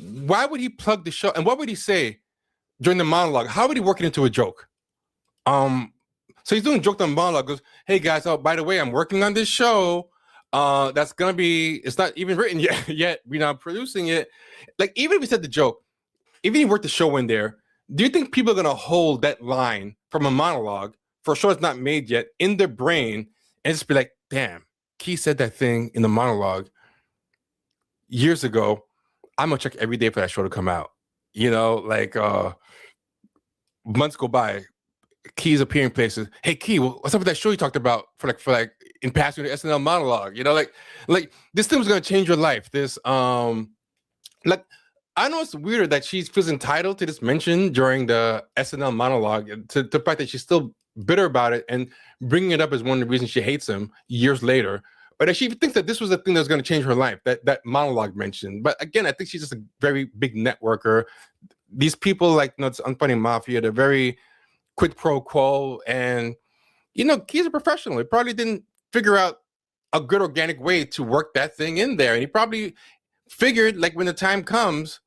Why would he plug the show? And what would he say during the monologue? How would he work it into a joke? So he's doing a joke on monologue. Goes, hey guys, oh, by the way, I'm working on this show. That's gonna be, it's not even written yet. We're not producing it. Like, even if he said the joke, even if he worked the show in there, do you think people are gonna hold that line from a monologue for a show that's not made yet in their brain and just be like, damn, Key said that thing in the monologue years ago. I'm gonna check every day for that show to come out. You know, like months go by, Key's appearing places. Hey Key, what's up with that show you talked about for like in passing the SNL monologue? You know, like this thing was gonna change your life. This like, I know it's weird that she feels entitled to this mention during the SNL monologue, to the fact that she's still bitter about it and bringing it up as one of the reasons she hates him years later. But that she thinks that this was the thing that was going to change her life, that monologue mentioned. But again, I think she's just a very big networker. These people, like, you know, it's unfunny mafia, they're very quid pro quo. And, you know, Key's a professional. He probably didn't figure out a good organic way to work that thing in there. And he probably figured, like, when the time comes,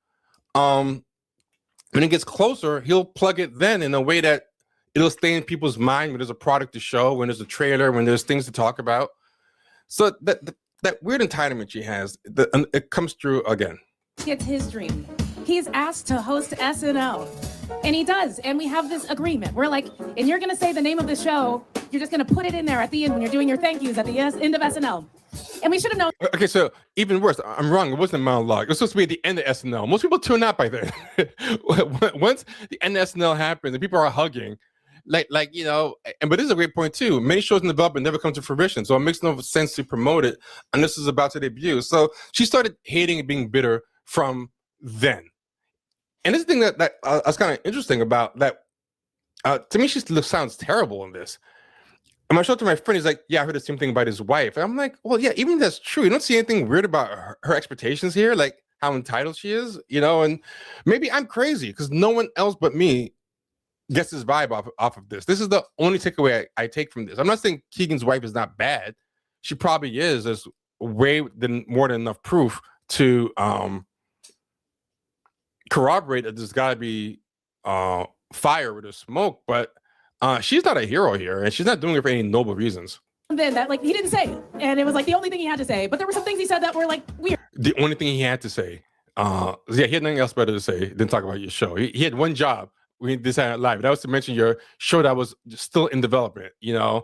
when it gets closer, he'll plug it then in a way that it'll stay in people's mind when there's a product to show, when there's a trailer, when there's things to talk about. So that weird entitlement she has, it comes through again. Gets his dream. He's asked to host SNL. And he does. And we have this agreement. We're like, and you're going to say the name of the show. You're just going to put it in there at the end when you're doing your thank yous at the end of SNL. And we should have known. Okay, so even worse, I'm wrong. It wasn't a monologue. It was supposed to be at the end of SNL. Most people tune out by then. Once the end of SNL happens and people are hugging, like you know, but this is a great point too. Many shows in development never come to fruition, so it makes no sense to promote it unless it's about to debut. So she started hating and being bitter from then. And this thing that was kind of interesting about that, to me, she sounds terrible in this. And I showed to my friend, he's like, yeah, I heard the same thing about his wife. And I'm like, well, yeah, even if that's true, you don't see anything weird about her expectations here, like how entitled she is, you know. And maybe I'm crazy because no one else but me gets this vibe off of this. This is the only takeaway I take from this. I'm not saying Keegan's wife is not bad. She probably is. There's more than enough proof to corroborate that there's got to be fire with the smoke. But she's not a hero here, and she's not doing it for any noble reasons. Then that like he didn't say it. And it was like the only thing he had to say. But there were some things he said that were like weird. The only thing he had to say. Yeah, he had nothing else better to say than talk about your show. He had one job. We decided live. That was to mention your show that was still in development, you know.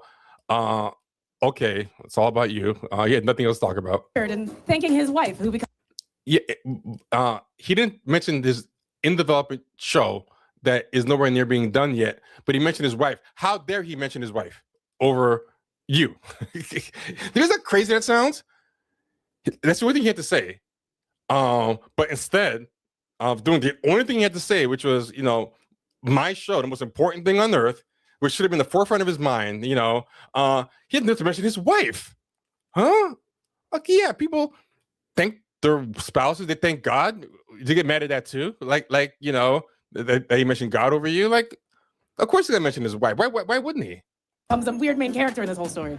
Okay, it's all about you. He had nothing else to talk about. And thanking his wife, who becomes... Yeah, he didn't mention this in development show that is nowhere near being done yet, but he mentioned his wife. How dare he mention his wife over you? There's how crazy that sounds. That's the only thing he had to say. But instead of doing the only thing he had to say, which was, you know, my show, the most important thing on earth, which should have been the forefront of his mind, you know, he had to mention his wife. Huh? Okay, yeah, people thank their spouses. They thank God. You get mad at that too? Like you know, that he mentioned God over you. Like, of course he's gonna mention his wife. Why wouldn't he? I'm some weird main character in this whole story.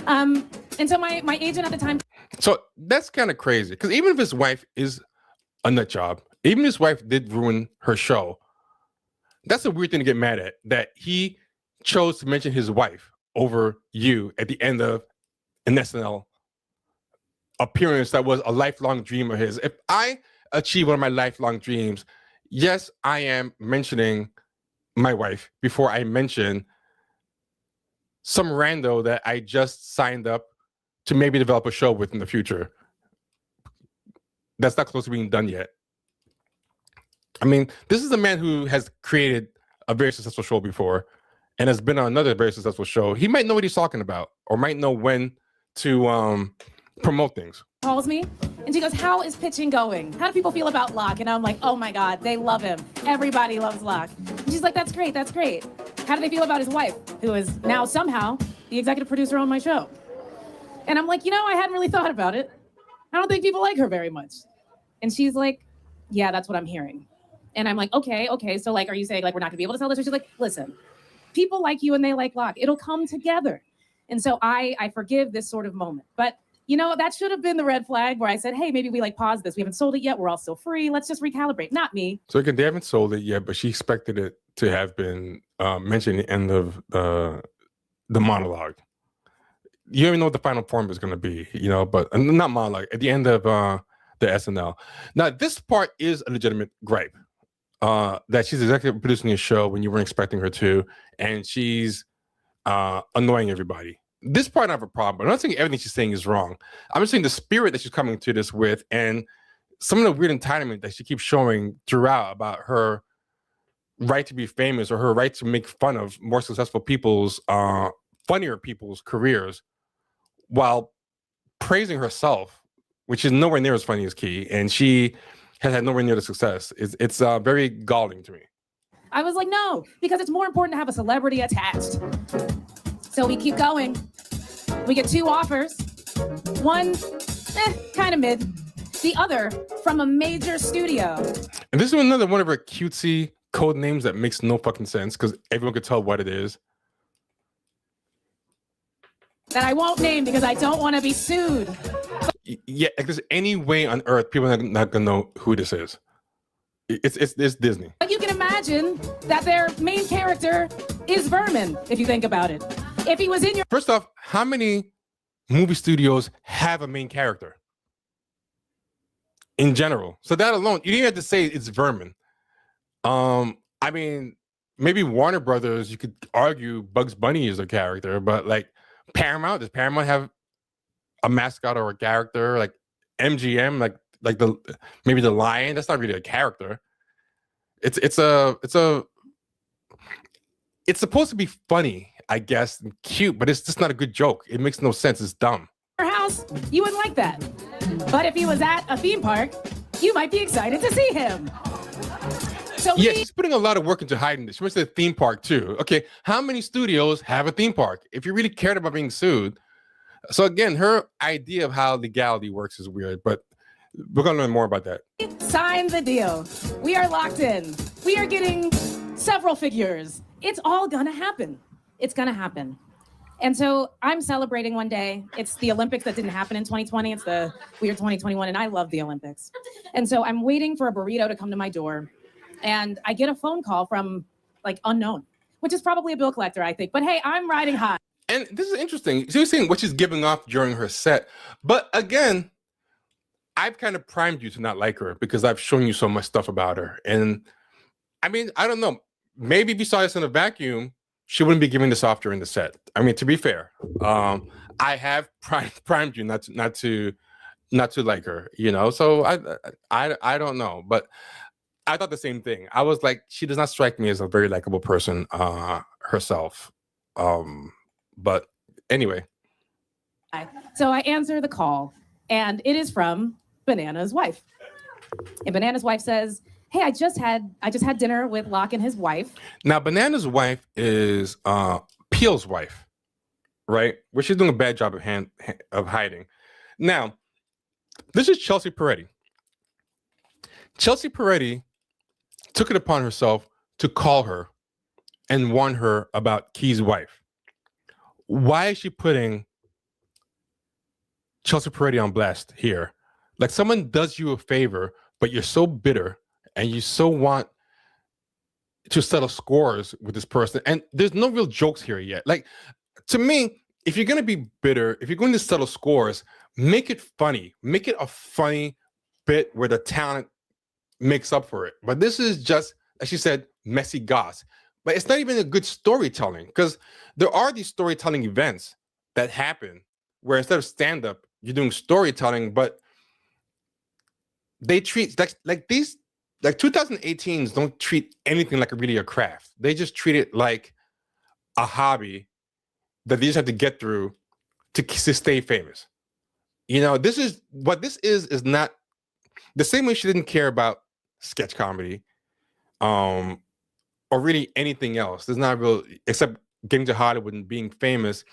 And so my agent at the time. So that's kind of crazy because even if his wife is a nut job, even if his wife did ruin her show, that's a weird thing to get mad at. That he chose to mention his wife over you at the end of an SNL appearance that was a lifelong dream of his. If I achieve one of my lifelong dreams, yes, I am mentioning my wife before I mention some rando that I just signed up to maybe develop a show with in the future. That's not close to being done yet. I mean, this is a man who has created a very successful show before and has been on another very successful show. He might know what he's talking about or might know when to promote things. Calls me and she goes, how is pitching going? How do people feel about Locke? And I'm like, oh my God, they love him. Everybody loves Locke. And she's like, that's great, that's great. How do they feel about his wife, who is now somehow the executive producer on my show? And I'm like, you know, I hadn't really thought about it. I don't think people like her very much. And she's like, yeah, that's what I'm hearing. And I'm like, okay. So like, are you saying like, we're not gonna be able to sell this? Or she's like, listen, people like you and they like Locke. It'll come together. And so I forgive this sort of moment. But you know, that should have been the red flag where I said, hey, maybe we like pause this. We haven't sold it yet. We're all still free. Let's just recalibrate. Not me. So again, they haven't sold it yet, but she expected it to have been mentioned at the end of the monologue. You don't even know what the final form is going to be, you know, but not monologue, at the end of the SNL. Now, this part is a legitimate gripe that she's executive producing a show when you weren't expecting her to, and she's annoying everybody. This part I have a problem. I'm not saying everything she's saying is wrong. I'm just saying the spirit that she's coming to this with and some of the weird entitlement that she keeps showing throughout about her right to be famous or her right to make fun of more successful people's, funnier people's careers while praising herself, which is nowhere near as funny as Key, and she has had nowhere near the success. It's very galling to me. I was like, no, because it's more important to have a celebrity attached. So we keep going. We get 2 offers. One, kind of mid. The other from a major studio. And this is another one of her cutesy code names that makes no fucking sense because everyone could tell what it is. That I won't name because I don't want to be sued. Yeah, if there's any way on earth people are not gonna know who this is. It's Disney. But you can imagine that their main character is Vermin, if you think about it. If he was in your... First off, how many movie studios have a main character? In general. So that alone, you didn't have to say it's Vermin. I mean, maybe Warner Brothers, you could argue Bugs Bunny is a character, but like Paramount, does Paramount have a mascot or a character? Like MGM, like the maybe the lion, that's not really a character. It's supposed to be funny, I guess, and cute, but it's just not a good joke. It makes no sense. It's dumb. house, you wouldn't like that. But if he was at a theme park, you might be excited to see him. So yeah, she's putting a lot of work into hiding this. She went to the theme park too. Okay, how many studios have a theme park? If you really cared about being sued. So again, her idea of how legality works is weird, but we're gonna learn more about that. Sign the deal. We are locked in. We are getting several figures. It's all gonna happen. It's gonna happen. And so I'm celebrating one day. It's the Olympics that didn't happen in 2020. It's the weird 2021, and I love the Olympics. And so I'm waiting for a burrito to come to my door. And I get a phone call from like unknown, which is probably a bill collector, I think. But hey, I'm riding high. And this is interesting. So you're seeing what she's giving off during her set. But again, I've kind of primed you to not like her because I've shown you so much stuff about her. And I mean, I don't know. Maybe if you saw this in a vacuum, she wouldn't be giving this off during the set. I mean, to be fair, I have primed you not to like her, you know. So I don't know, but I thought the same thing. I was like, she does not strike me as a very likable person herself. But anyway. So I answer the call, and it is from Banana's wife. And Banana's wife says, hey, I just had dinner with Locke and his wife. Now, Banana's wife is Peele's wife, right? Where she's doing a bad job of hiding. Now, this is Chelsea Peretti. Chelsea Peretti took it upon herself to call her and warn her about Key's wife. Why is she putting Chelsea Peretti on blast here? Like someone does you a favor, but you're so bitter and you so want to settle scores with this person. And there's no real jokes here yet. Like, to me, if you're going to be bitter, if you're going to settle scores, make it funny. Make it a funny bit where the talent makes up for it. But this is just, as she said, messy goss. But it's not even a good storytelling, because there are these storytelling events that happen where instead of stand-up, you're doing storytelling, but they treat like 2018s don't treat anything like really a craft. They just treat it like a hobby that they just have to get through to stay famous. You know, this is not the same way she didn't care about sketch comedy, or really anything else. There's not real, except getting to Hollywood and being famous.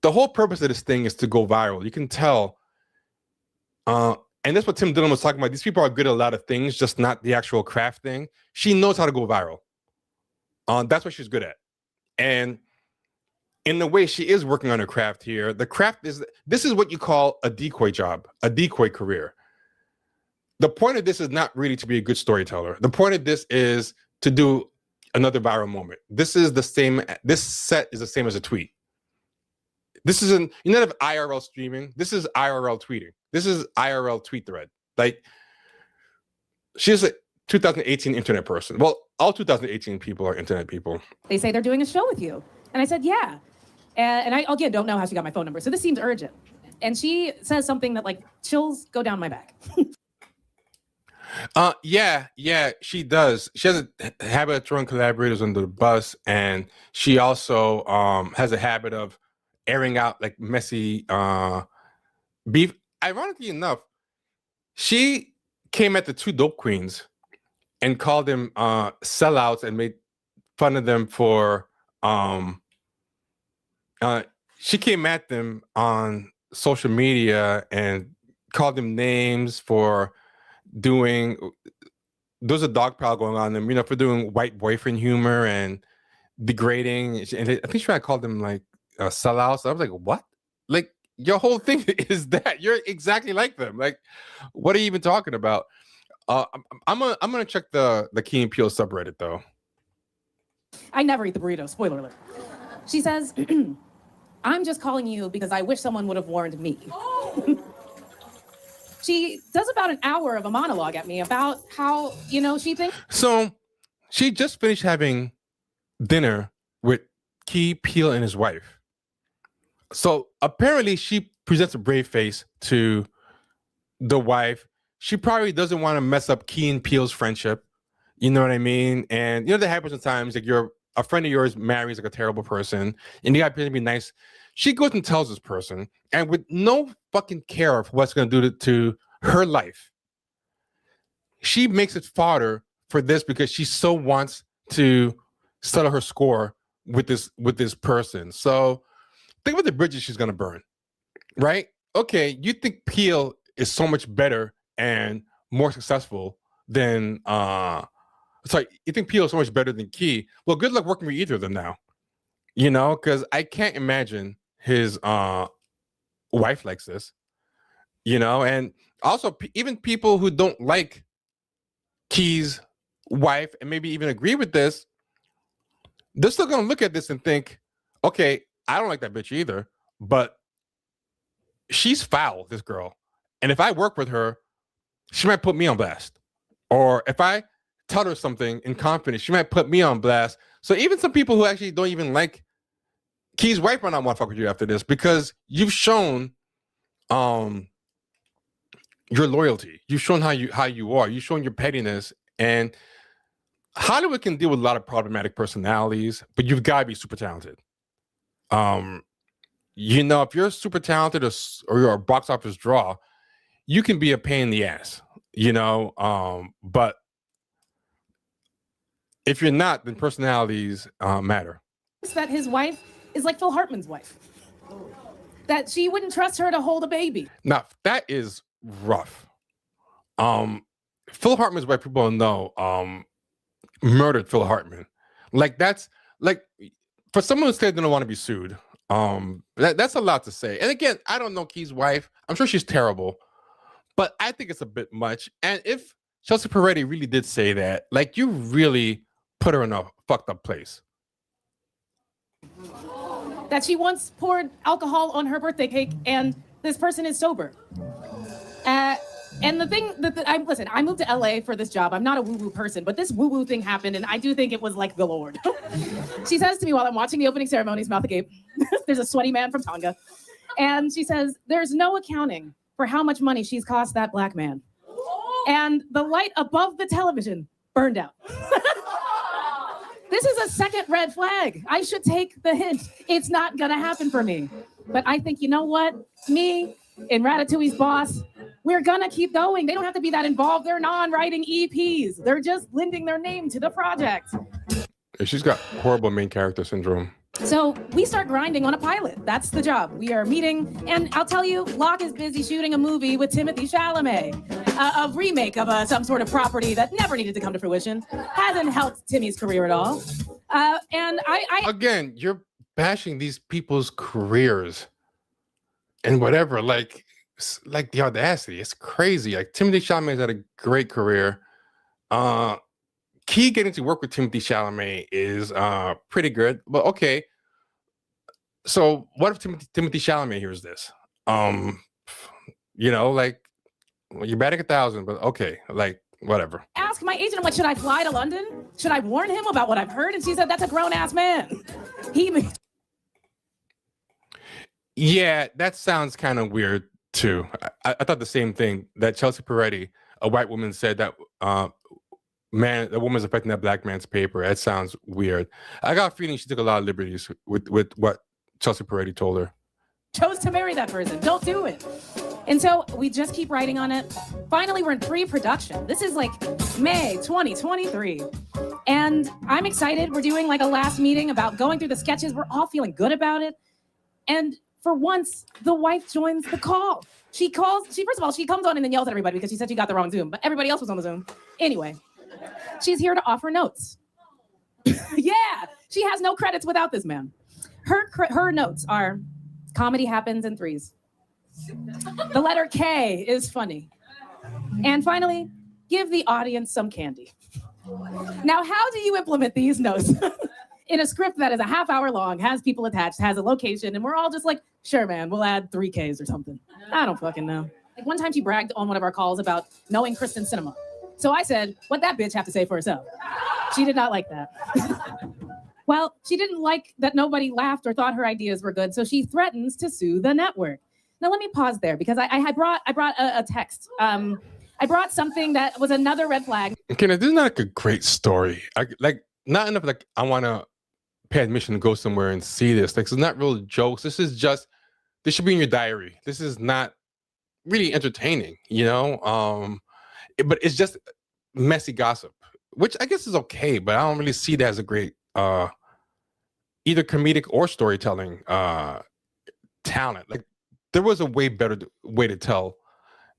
The whole purpose of this thing is to go viral. You can tell, and that's what Tim Dillon was talking about. These people are good at a lot of things, just not the actual craft thing. She knows how to go viral. That's what she's good at. And in the way she is working on her craft here, this is what you call a decoy job, a decoy career. The point of this is not really to be a good storyteller. The point of this is to do another viral moment. This set is the same as a tweet. This isn't, you don't have IRL streaming. This is IRL tweeting. This is IRL tweet thread. Like, she's a 2018 internet person. Well, all 2018 people are internet people. They say they're doing a show with you. And I said, yeah. And I, again, don't know how she got my phone number. So this seems urgent. And she says something that, like, chills go down my back. Yeah, she does. She has a habit of throwing collaborators under the bus, and she also has a habit of airing out like messy beef. Ironically enough, she came at the two dope queens and called them sellouts and made fun of them for she came at them on social media and called them names for doing, there's a dog pile going on them, for doing white boyfriend humor and degrading. And I think she tried to call them like sellouts. I was like, what? Like, your whole thing is that you're exactly like them. Like, what are you even talking about? I'm gonna check the Key and Peele subreddit though. I never eat the burrito, spoiler alert. She says, I'm just calling you because I wish someone would have warned me. Oh. She does about an hour of a monologue at me about how, she thinks. So she just finished having dinner with Key, Peele, and his wife. So apparently she presents a brave face to the wife. She probably doesn't want to mess up Key and Peele's friendship. You know what I mean? And that happens sometimes. Like, a friend of yours marries like a terrible person, and you got to be nice. She goes and tells this person, and with no fucking care of what's going to do to her life, she makes it fodder for this because she so wants to settle her score with this person. So think about the bridges she's going to burn, right? Okay, you think Peele is so much better and more successful than you think Peele is so much better than Key. Well, good luck working with either of them now. Because I can't imagine his wife likes this. And also even people who don't like Key's wife and maybe even agree with this, they're still gonna look at this and think, okay, I don't like that bitch either, but she's foul, this girl. And if I work with her, she might put me on blast. Or if I tell her something in confidence, she might put me on blast. So even some people who actually don't even like Key's wife might not want to fuck with you after this, because you've shown your loyalty. You've shown how you are. You've shown your pettiness. And Hollywood can deal with a lot of problematic personalities, but you've got to be super talented. If you're super talented or you're a box office draw, you can be a pain in the ass, but if you're not, then personalities matter. That his wife is like Phil Hartman's wife. that she wouldn't trust her to hold a baby. Now that is rough. Phil Hartman's what people know. Murdered Phil Hartman. Like that's like for someone who said they don't want to be sued. That's a lot to say. And again, I don't know Key's wife. I'm sure she's terrible, but I think it's a bit much. And if Chelsea Peretti really did say that, like you really put her in a fucked up place. That she once poured alcohol on her birthday cake, and this person is sober. And the thing that I moved to LA for this job. I'm not a woo-woo person, but this woo-woo thing happened, and I do think it was like the Lord. She says to me while I'm watching the opening ceremonies, mouth agape, there's a sweaty man from Tonga, and she says, there's no accounting for how much money she's cost that black man. And the light above the television burned out. This is a second red flag. I should take the hint. It's not gonna happen for me. But I think, you know what? Me and Ratatouille's boss, we're gonna keep going. They don't have to be that involved. They're non-writing EPs. They're just lending their name to the project. She's got horrible main character syndrome. So we start grinding on a pilot. That's the job. We are meeting, and I'll tell you, Locke is busy shooting a movie with Timothée Chalamet, a remake of some sort of property that never needed to come to fruition. Hasn't helped Timmy's career at all. And I again, you're bashing these people's careers and whatever. Like the audacity, it's crazy. Like Timothée Chalamet's had a great career. Key getting to work with Timothée Chalamet is pretty good, but okay. So what if Timothée Chalamet hears this? You know, like you're batting 1,000, but okay, like whatever. asked my agent, I'm like, should I fly to London? Should I warn him about what I've heard? And she said, that's a grown ass man. Yeah, that sounds kind of weird too. I thought the same thing, that Chelsea Peretti, a white woman, said that the woman's affecting that black man's paper. That sounds weird. I got a feeling she took a lot of liberties with what Chelsea Peretti told her. Chose to marry that person. Don't do it. And so we just keep writing on it. Finally, we're in pre-production. This is like May 2023. And I'm excited. We're doing like a last meeting about going through the sketches. We're all feeling good about it. And for once, the wife joins the call. She first of all, she comes on and then yells at everybody because she said she got the wrong Zoom, but everybody else was on the Zoom. Anyway, she's here to offer notes. Yeah, she has no credits without this man. Her notes are, comedy happens in threes. The letter K is funny. And finally, give the audience some candy. Now, how do you implement these notes in a script that is a half hour long, has people attached, has a location, and we're all just like, sure, man, we'll add 3 Ks or something. I don't fucking know. Like one time she bragged on one of our calls about knowing Kristen Cinema. So I said, what that bitch have to say for herself? She did not like that. Well, she didn't like that nobody laughed or thought her ideas were good, so she threatens to sue the network. Now let me pause there because I brought a text. I brought something that was another red flag. Okay, now this is not like a great story. Not enough like I want to pay admission to go somewhere and see this. Like, it's not real jokes. This should be in your diary. This is not really entertaining, you know? But it's just messy gossip, which I guess is okay, but I don't really see that as a great either comedic or storytelling talent. Like, there was a way better way to tell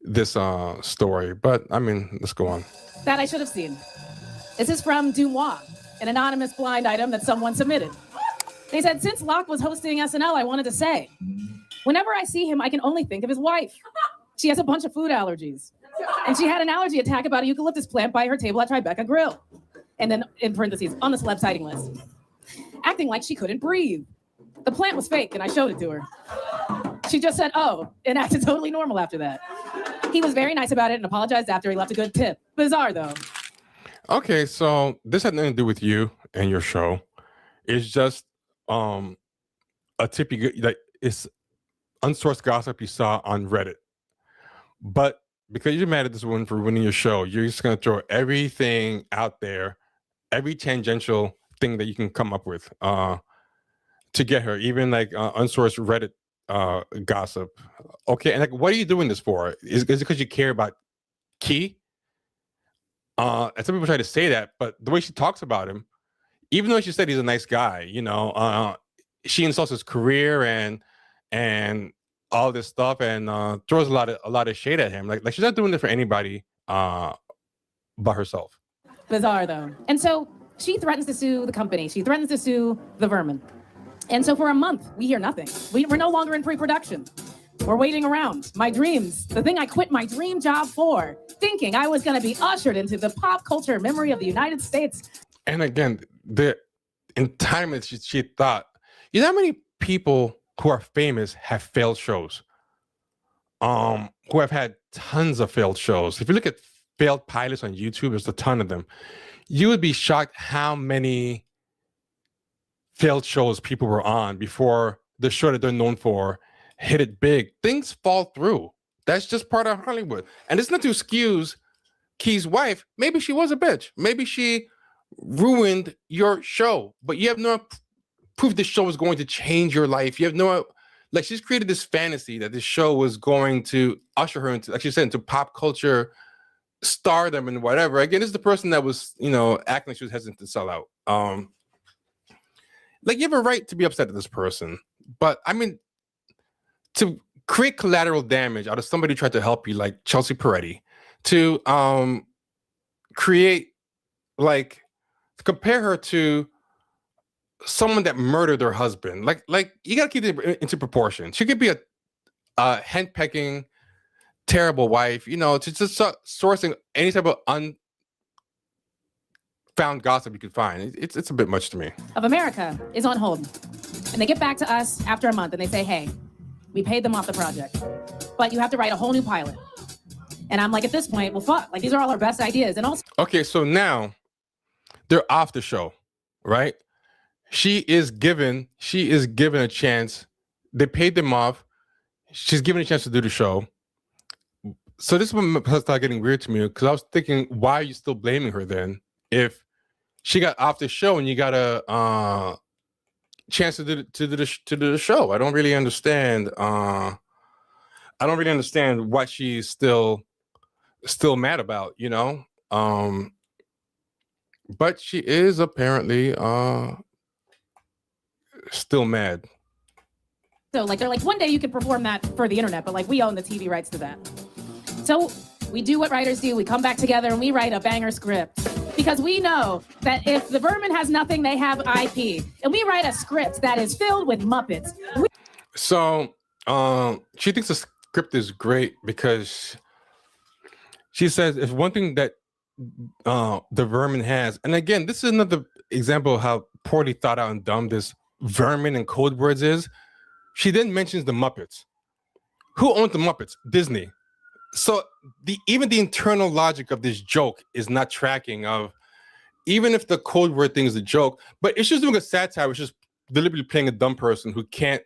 this story, but I mean, let's go on. That I should have seen. This is from Dumois, an anonymous blind item that someone submitted. They said, since Locke was hosting SNL, I wanted to say, whenever I see him, I can only think of his wife. She has a bunch of food allergies. And she had an allergy attack about a eucalyptus plant by her table at Tribeca Grill. And then in parentheses, on the celeb sighting list. Acting like she couldn't breathe. The plant was fake and I showed it to her. She just said, oh, and acted totally normal after that. He was very nice about it and apologized after. He left a good tip. Bizarre though. Okay, so this had nothing to do with you and your show. It's just a tip you get, like, it's unsourced gossip you saw on Reddit. But because you're mad at this woman for winning your show, you're just gonna throw everything out there, every tangential thing that you can come up with to get her, even like unsourced Reddit gossip. Okay, and like, what are you doing this for? Is it because you care about Key? And some people try to say that, but the way she talks about him, even though she said he's a nice guy, you know, she insults his career and all this stuff and throws a lot of shade at him. Like she's not doing it for anybody but herself. Bizarre, though. And so she threatens to sue the company. She threatens to sue the vermin. And so for a month, we hear nothing. We're no longer in pre-production. We're waiting around. My dreams, the thing I quit my dream job for, thinking I was going to be ushered into the pop culture memory of the United States. And again, the entitlement she thought, you know how many people who are famous have failed shows? Who have had tons of failed shows. If you look at failed pilots on YouTube, there's a ton of them. You would be shocked how many failed shows people were on before the show that they're known for hit it big. Things fall through. That's just part of Hollywood. And it's not to excuse Key's wife. Maybe she was a bitch. Maybe she ruined your show, but you have no proof this show is going to change your life. You have no, like, she's created this fantasy that this show was going to usher her into, like she said, into pop culture stardom and whatever. Again, this is the person that was, acting like she was hesitant to sell out. Like, you have a right to be upset at this person, but I mean, to create collateral damage out of somebody who tried to help you, like Chelsea Peretti, to create, like, compare her to someone that murdered their husband. Like you gotta keep it into proportion. She could be a hen-pecking, terrible wife, to just sourcing any type of unfound gossip you could find. It's a bit much to me. Of America is on hold. And they get back to us after a month and they say, hey, we paid them off the project, but you have to write a whole new pilot. And I'm like, at this point, well, fuck, like, these are all our best ideas. And also, okay, so now they're off the show, right? She is given a chance. They paid them off. She's given a chance to do the show. So this one started getting weird to me, because I was thinking, why are you still blaming her then? If she got off the show and you got a chance to do the show, I don't really understand. I don't really understand what she's still mad about, but she is apparently still mad. so like, they're like, one day you can perform that for the internet, but like, we own the TV rights to that. So we do what writers do. We come back together and we write a banger script, because we know that if the vermin has nothing, they have IP. And we write a script that is filled with Muppets. So she thinks the script is great because she says if one thing that the vermin has, and again, this is another example of how poorly thought out and dumb this vermin and code words is. She then mentions the Muppets. Who owns the Muppets? Disney. So even the internal logic of this joke is not tracking of, even if the code word thing is a joke, but it's just doing a satire, it's just deliberately playing a dumb person who can't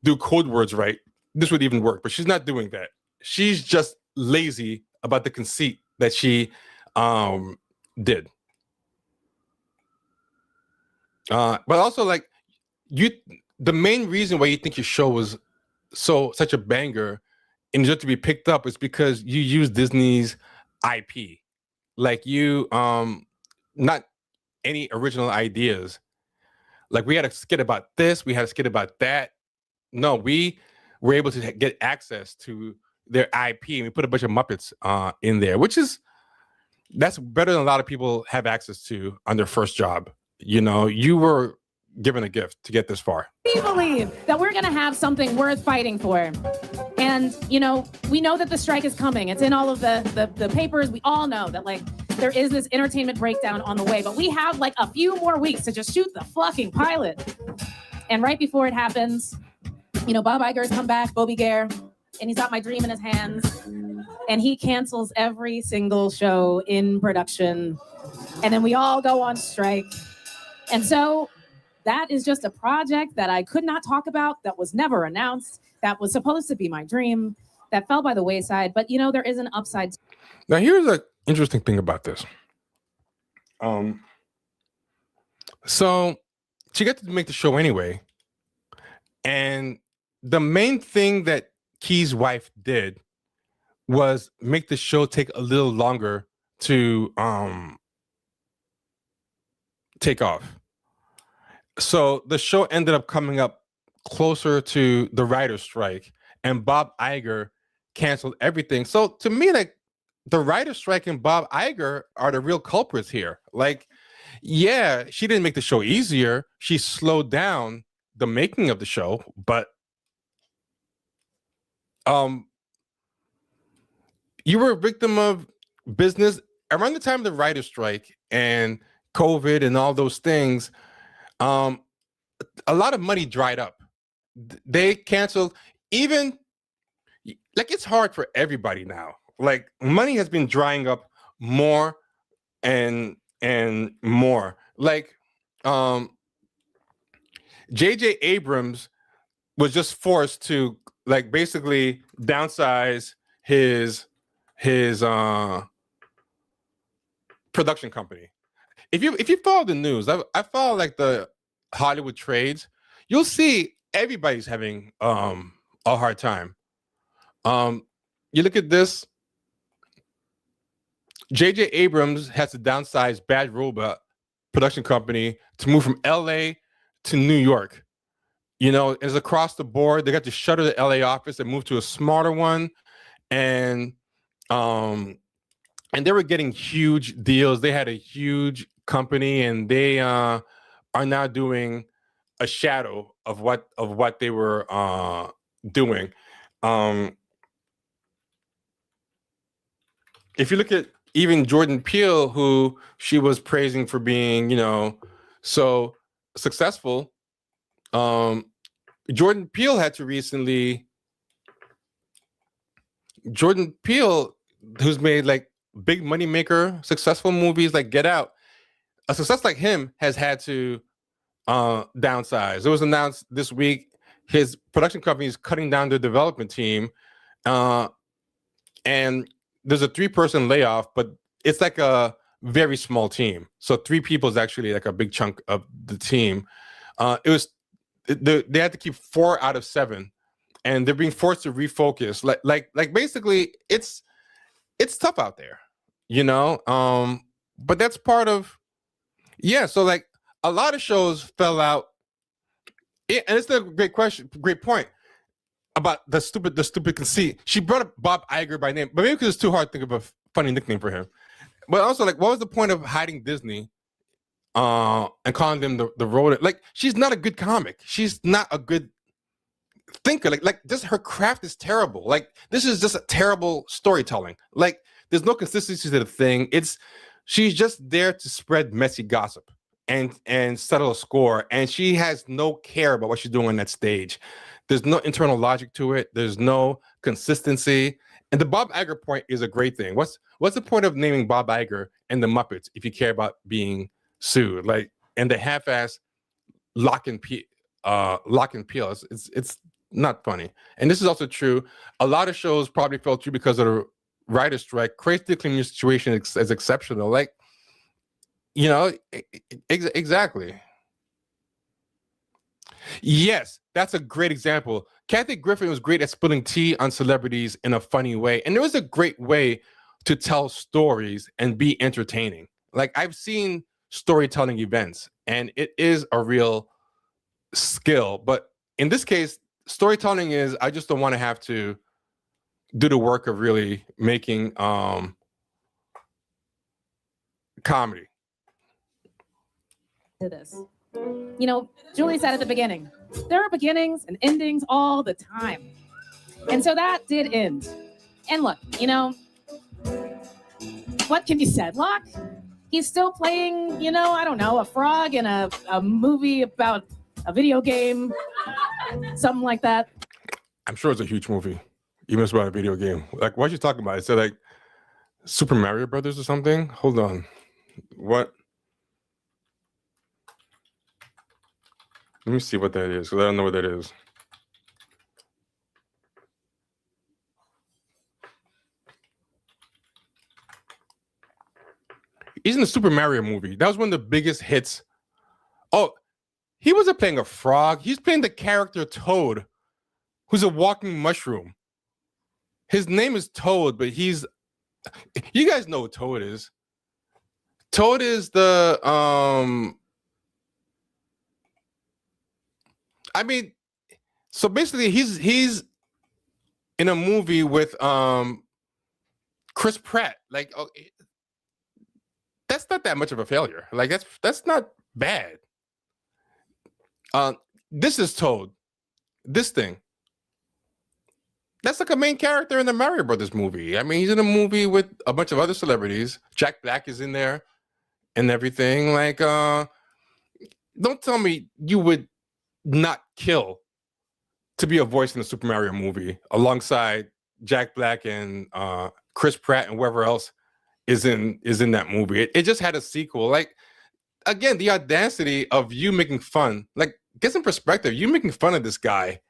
do code words right. This would even work, but she's not doing that. She's just lazy about the conceit that she did. But also, like, the main reason why you think your show was such a banger and just to be picked up is because you use Disney's IP. Like, you not any original ideas. Like, we had a skit about this, we had a skit about that. No, we were able to get access to their IP, and we put a bunch of Muppets in there, that's better than a lot of people have access to on their first job. You were given a gift to get this far. We believe that we're going to have something worth fighting for. And, we know that the strike is coming. It's in all of the papers. We all know that, like, there is this entertainment breakdown on the way, but we have like a few more weeks to just shoot the fucking pilot. And right before it happens, Bob Iger's come back, Bobby Gare, and he's got my dream in his hands, and he cancels every single show in production. And then we all go on strike. And so that is just a project that I could not talk about, that was never announced, that was supposed to be my dream, that fell by the wayside. But, there is an upside. Now, here's an interesting thing about this. So she got to make the show anyway. And the main thing that Key's wife did was make the show take a little longer to take off. So the show ended up coming up closer to the writer's strike, and Bob Iger canceled everything. So to me, like the writer's strike and Bob Iger are the real culprits here. Like, yeah, she didn't make the show easier. She slowed down the making of the show, but you were a victim of business around the time of the writer's strike and COVID and all those things. A lot of money dried up. They canceled even, like, it's hard for everybody now. Like, money has been drying up more and more. Like, J.J. Abrams was just forced to, like, basically downsize his production company. If you follow the news, I follow like the Hollywood trades, you'll see everybody's having a hard time. You look at this, J.J. Abrams has to downsize Bad Robot production company to move from LA to New York. You know, it's across the board. They got to shutter the LA office and move to a smaller one. And they were getting huge deals. They had a huge company, and they are now doing a shadow of what they were doing. If you look at even Jordan Peele, who she was praising for being, you know, so successful, Jordan Peele, who's made like big money maker, successful movies like Get Out, a success like him has had to downsize. It was announced this week his production company is cutting down their development team, and there's a 3-person layoff, but it's like a very small team. So 3 people is actually like a big chunk of the team. They had to keep 4 out of 7, and they're being forced to refocus. Like basically, it's tough out there, you know. But that's part of, yeah. So like a lot of shows fell out, and it's a great point about the stupid conceit. She brought up Bob Iger by name, but maybe because it's too hard to think of a funny nickname for him. But also, like, what was the point of hiding Disney and calling them the rodent? Like, she's not a good comic. She's not a good thinker. Like just her craft is terrible. Like, this is just a terrible storytelling. Like, there's no consistency to the thing. She's just there to spread messy gossip and settle a score, and she has no care about what she's doing on that stage. There's no internal logic to it. There's no consistency. And the Bob Iger point is a great thing. What's the point of naming Bob Iger and the Muppets if you care about being sued? Like, and the half-ass lock and peel. It's not funny. And this is also true. A lot of shows probably fell through because of the writer's strike. Crazy Cleaning situation is exceptional. Like, you know, exactly. Yes, that's a great example. Kathy Griffin was great at spilling tea on celebrities in a funny way. And there was a great way to tell stories and be entertaining. Like, I've seen storytelling events, and it is a real skill. But in this case, storytelling is, I just don't want to have to do the work of really making comedy. To this. You know, Julie said at the beginning, there are beginnings and endings all the time. And so that did end. And look, you know, what can be said, Locke? He's still playing, you know, I don't know, a frog in a movie about a video game, something like that. I'm sure it's a huge movie, even if it's about a video game. Like, what are you talking about? Is it like Super Mario Brothers or something? Hold on. What? Let me see what that is, because I don't know what that is. He's in the Super Mario movie. That was one of the biggest hits. Oh, he wasn't playing a frog. He's playing the character Toad, who's a walking mushroom. His name is Toad, but he's... You guys know what Toad is. Toad is the... I mean, so basically he's in a movie with Chris Pratt. Like, oh, that's not that much of a failure. Like, that's not bad. This is Toad. This thing. That's like a main character in the Mario Brothers movie. I mean, he's in a movie with a bunch of other celebrities. Jack Black is in there and everything. Like, don't tell me you would not kill to be a voice in the Super Mario movie alongside Jack Black and Chris Pratt and whoever else is in that movie. It just had a sequel. Like, again, the audacity of you making fun, like, get some perspective. You making fun of this guy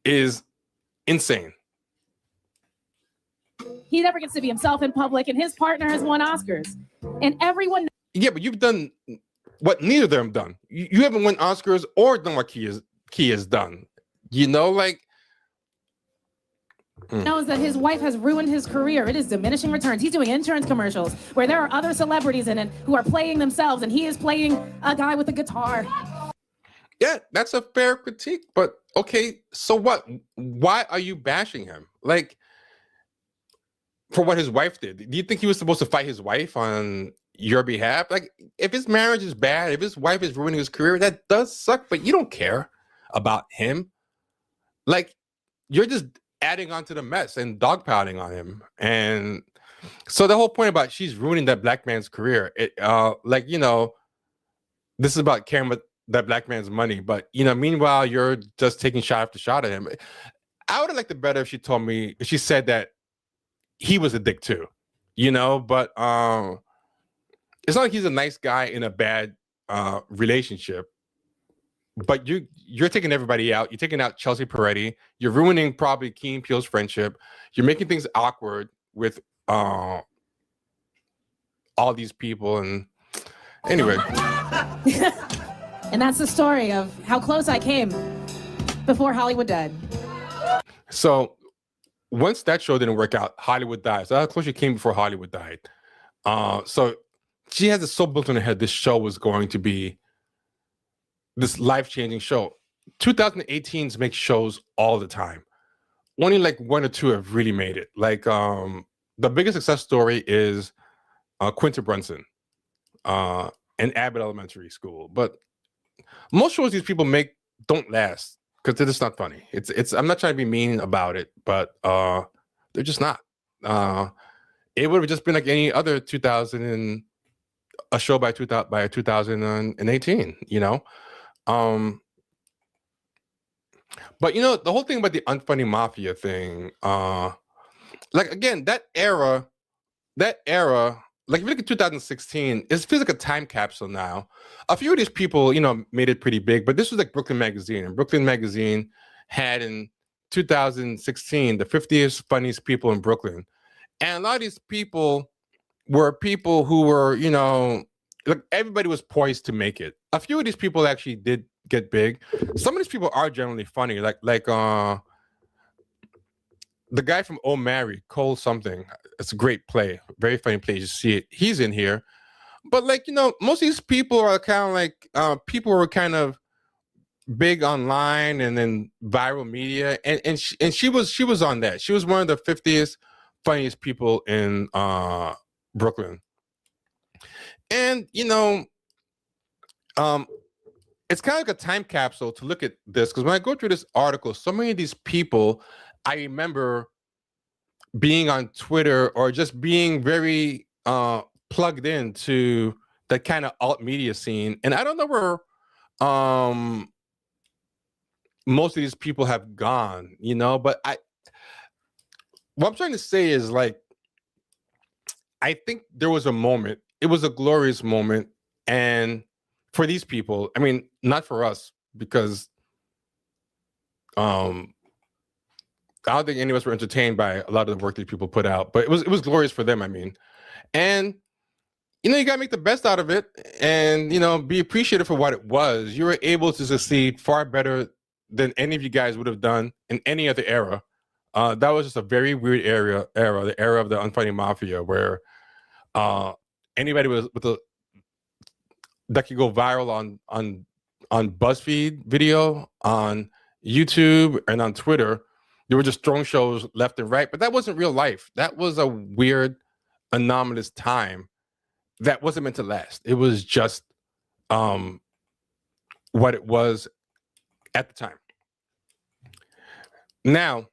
is insane. He never gets to be himself in public, and his partner has won Oscars. And everyone. Yeah, but you've done what neither of them done. You haven't won Oscars or done what Key has done. You know, like. knows that his wife has ruined his career. It is diminishing returns. He's doing insurance commercials where there are other celebrities in it who are playing themselves, and he is playing a guy with a guitar. Yeah, that's a fair critique, but okay, so what? Why are you bashing him? Like, for what his wife did? Do you think he was supposed to fight his wife on your behalf? Like, if his marriage is bad, if his wife is ruining his career, that does suck, but you don't care about him. Like, you're just adding on to the mess and dogpiling on him. And so the whole point about she's ruining that black man's career, like, you know, this is about caring about that black man's money, but, you know, meanwhile, you're just taking shot after shot at him. I would have liked it better if she said that he was a dick too, you know, but it's not like he's a nice guy in a bad relationship. But you're taking everybody out. You're taking out Chelsea Peretti. You're ruining probably Key and Peele's friendship. You're making things awkward with all these people. And anyway. And that's the story of how close I came before Hollywood died. So once that show didn't work out, Hollywood died. So how close you came before Hollywood died. So she has it so built in her head this show was going to be this life-changing show. 2018s make shows all the time. Only like one or two have really made it. Like the biggest success story is Quinta Brunson and Abbott Elementary School. But most shows these people make don't last because they're just not funny. It's I'm not trying to be mean about it, but they're just not. It would have just been like any other a show by 2018, you know. But you know, the whole thing about the unfunny mafia thing, like again, that era, like if you look at 2016, it feels like a time capsule now. A few of these people, you know, made it pretty big, but this was like Brooklyn Magazine, and Brooklyn Magazine had in 2016 the 50th funniest people in Brooklyn, and a lot of these people were people who were, you know, like everybody was poised to make it. A few of these people actually did get big. Some of these people are generally funny, like the guy from Oh Mary, Cole something. It's a great play, very funny play. You see it. He's in here, but like, you know, most of these people are kind of like people who are kind of big online and then viral media, and she was on that. She was one of the 50th funniest people in Brooklyn. And you know, it's kind of like a time capsule to look at this, because when I go through this article, so many of these people I remember being on Twitter or just being very plugged into that kind of alt media scene, and I don't know where most of these people have gone, you know. But what I'm trying to say is, like, I think there was a moment. It was a glorious moment, and for these people, I mean, not for us, because I don't think any of us were entertained by a lot of the work that people put out, but it was glorious for them. I mean, and you know, you gotta make the best out of it, and you know, be appreciative for what it was. You were able to succeed far better than any of you guys would have done in any other era. That was just a very weird era, the era of the unfunny mafia, where anybody that could go viral on BuzzFeed video, on YouTube, and on Twitter They were just throwing shows left and right, but that wasn't real life. That was a weird, anomalous time that wasn't meant to last. It was just what it was at the time. Now,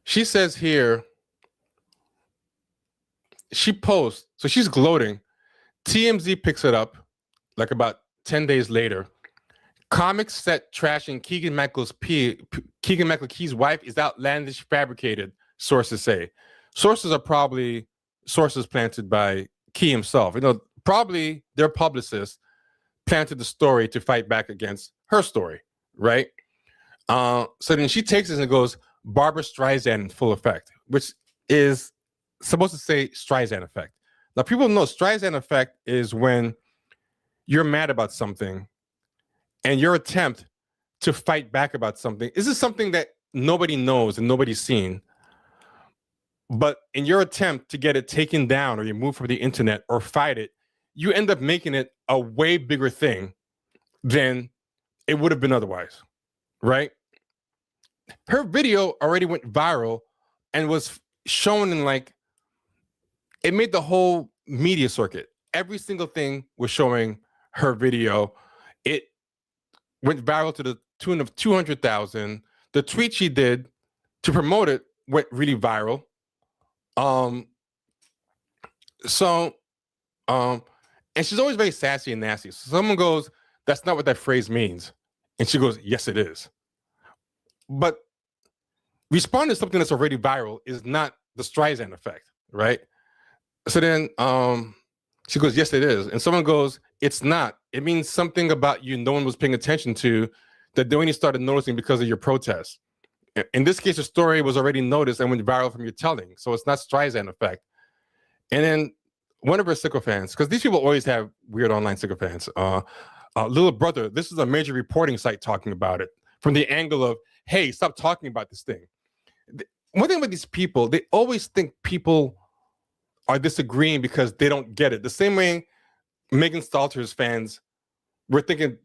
she says here, she posts, so she's gloating. TMZ picks it up like about 10 days later. Comics set trashing Keegan-Michael Key's wife is outlandish, fabricated, sources say. Sources are probably sources planted by Key himself. You know, probably their publicist planted the story to fight back against her story, right? So then she takes this and goes, Barbara Streisand in full effect, which is supposed to say Streisand effect. Now, people know Streisand effect is when you're mad about something and your attempt to fight back about something. This is something that nobody knows and nobody's seen. But in your attempt to get it taken down or removed from the internet or fight it, you end up making it a way bigger thing than it would have been otherwise, right? Her video already went viral and was shown in like, it made the whole media circuit. Every single thing was showing her video. It went viral to the tune of 200,000. The tweet she did to promote it went really viral. And she's always very sassy and nasty. So someone goes, that's not what that phrase means. And she goes, yes, it is. But responding to something that's already viral is not the Streisand effect, right? So then she goes, yes, it is. And someone goes, it's not. It means something about you no one was paying attention to that they only started noticing because of your protest. In this case, the story was already noticed and went viral from your telling. So it's not Streisand effect. And then one of her sycophants, because these people always have weird online sycophants. Little Brother, this is a major reporting site talking about it from the angle of, hey, stop talking about this thing. One thing with these people, they always think people are disagreeing because they don't get it. The same way Megan Stalter's fans were thinking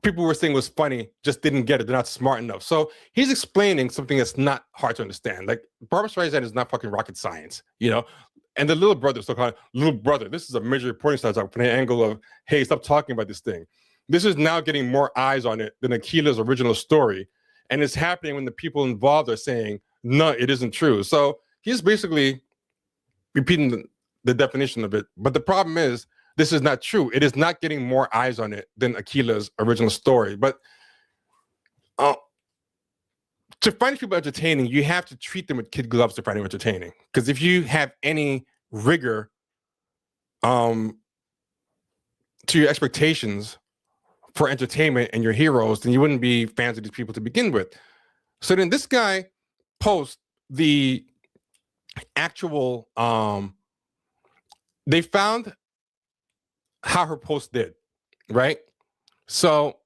people were saying was funny, just didn't get it. They're not smart enough. So he's explaining something that's not hard to understand. Like Barbara Streisand is not fucking rocket science, you know? And the Little Brother, so called Little Brother, this is a major reporting site from the angle of, hey, stop talking about this thing. This is now getting more eyes on it than Aquilah's original story. And it's happening when the people involved are saying, no, it isn't true. So he's basically repeating the definition of it. But the problem is, this is not true. It is not getting more eyes on it than Aquilah's original story. But to find people entertaining, you have to treat them with kid gloves to find them entertaining. Because if you have any rigor to your expectations for entertainment and your heroes, then you wouldn't be fans of these people to begin with. So then this guy posts the actual, they found how her post did, right? So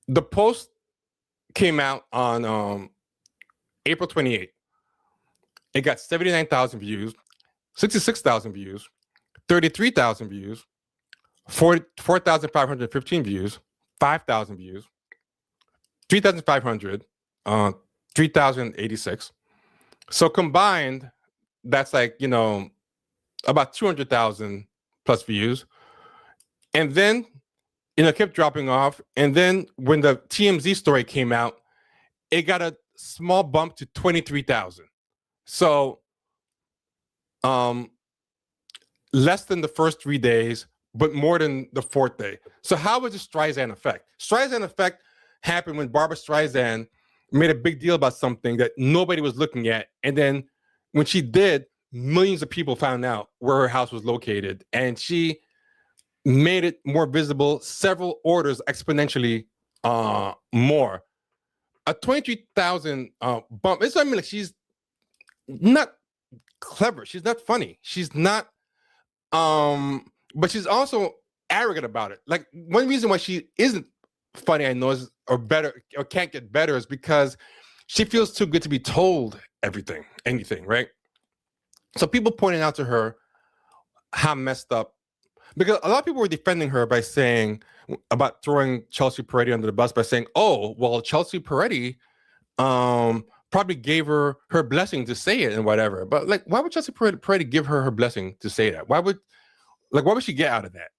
the post came out on April 28th. It got 79,000 views, 66,000 views, 33,000 views, 4,515 views, 5,000 views, 3,500, 3,086. So combined, that's like, you know, about 200,000 plus views. And then, you know, it kept dropping off. And then when the TMZ story came out, it got a small bump to 23,000. So less than the first 3 days, but more than the fourth day. So how was the Streisand effect? Streisand effect happened when Barbara Streisand made a big deal about something that nobody was looking at. And then when she did, millions of people found out where her house was located. And she made it more visible, several orders exponentially more. A 23,000 bump. It's, I mean, like, she's not clever. She's not funny. She's not, but she's also arrogant about it. Like, one reason why she isn't funny, I know, is, or better, or can't get better, is because she feels too good to be told anything, right? So people pointing out to her how messed up because a lot of people were defending her by saying about throwing Chelsea Peretti under the bus by saying, "Oh, well, Chelsea Peretti probably gave her blessing to say it and whatever." But like, why would Chelsea Peretti give her blessing to say that? Why would she get out of that?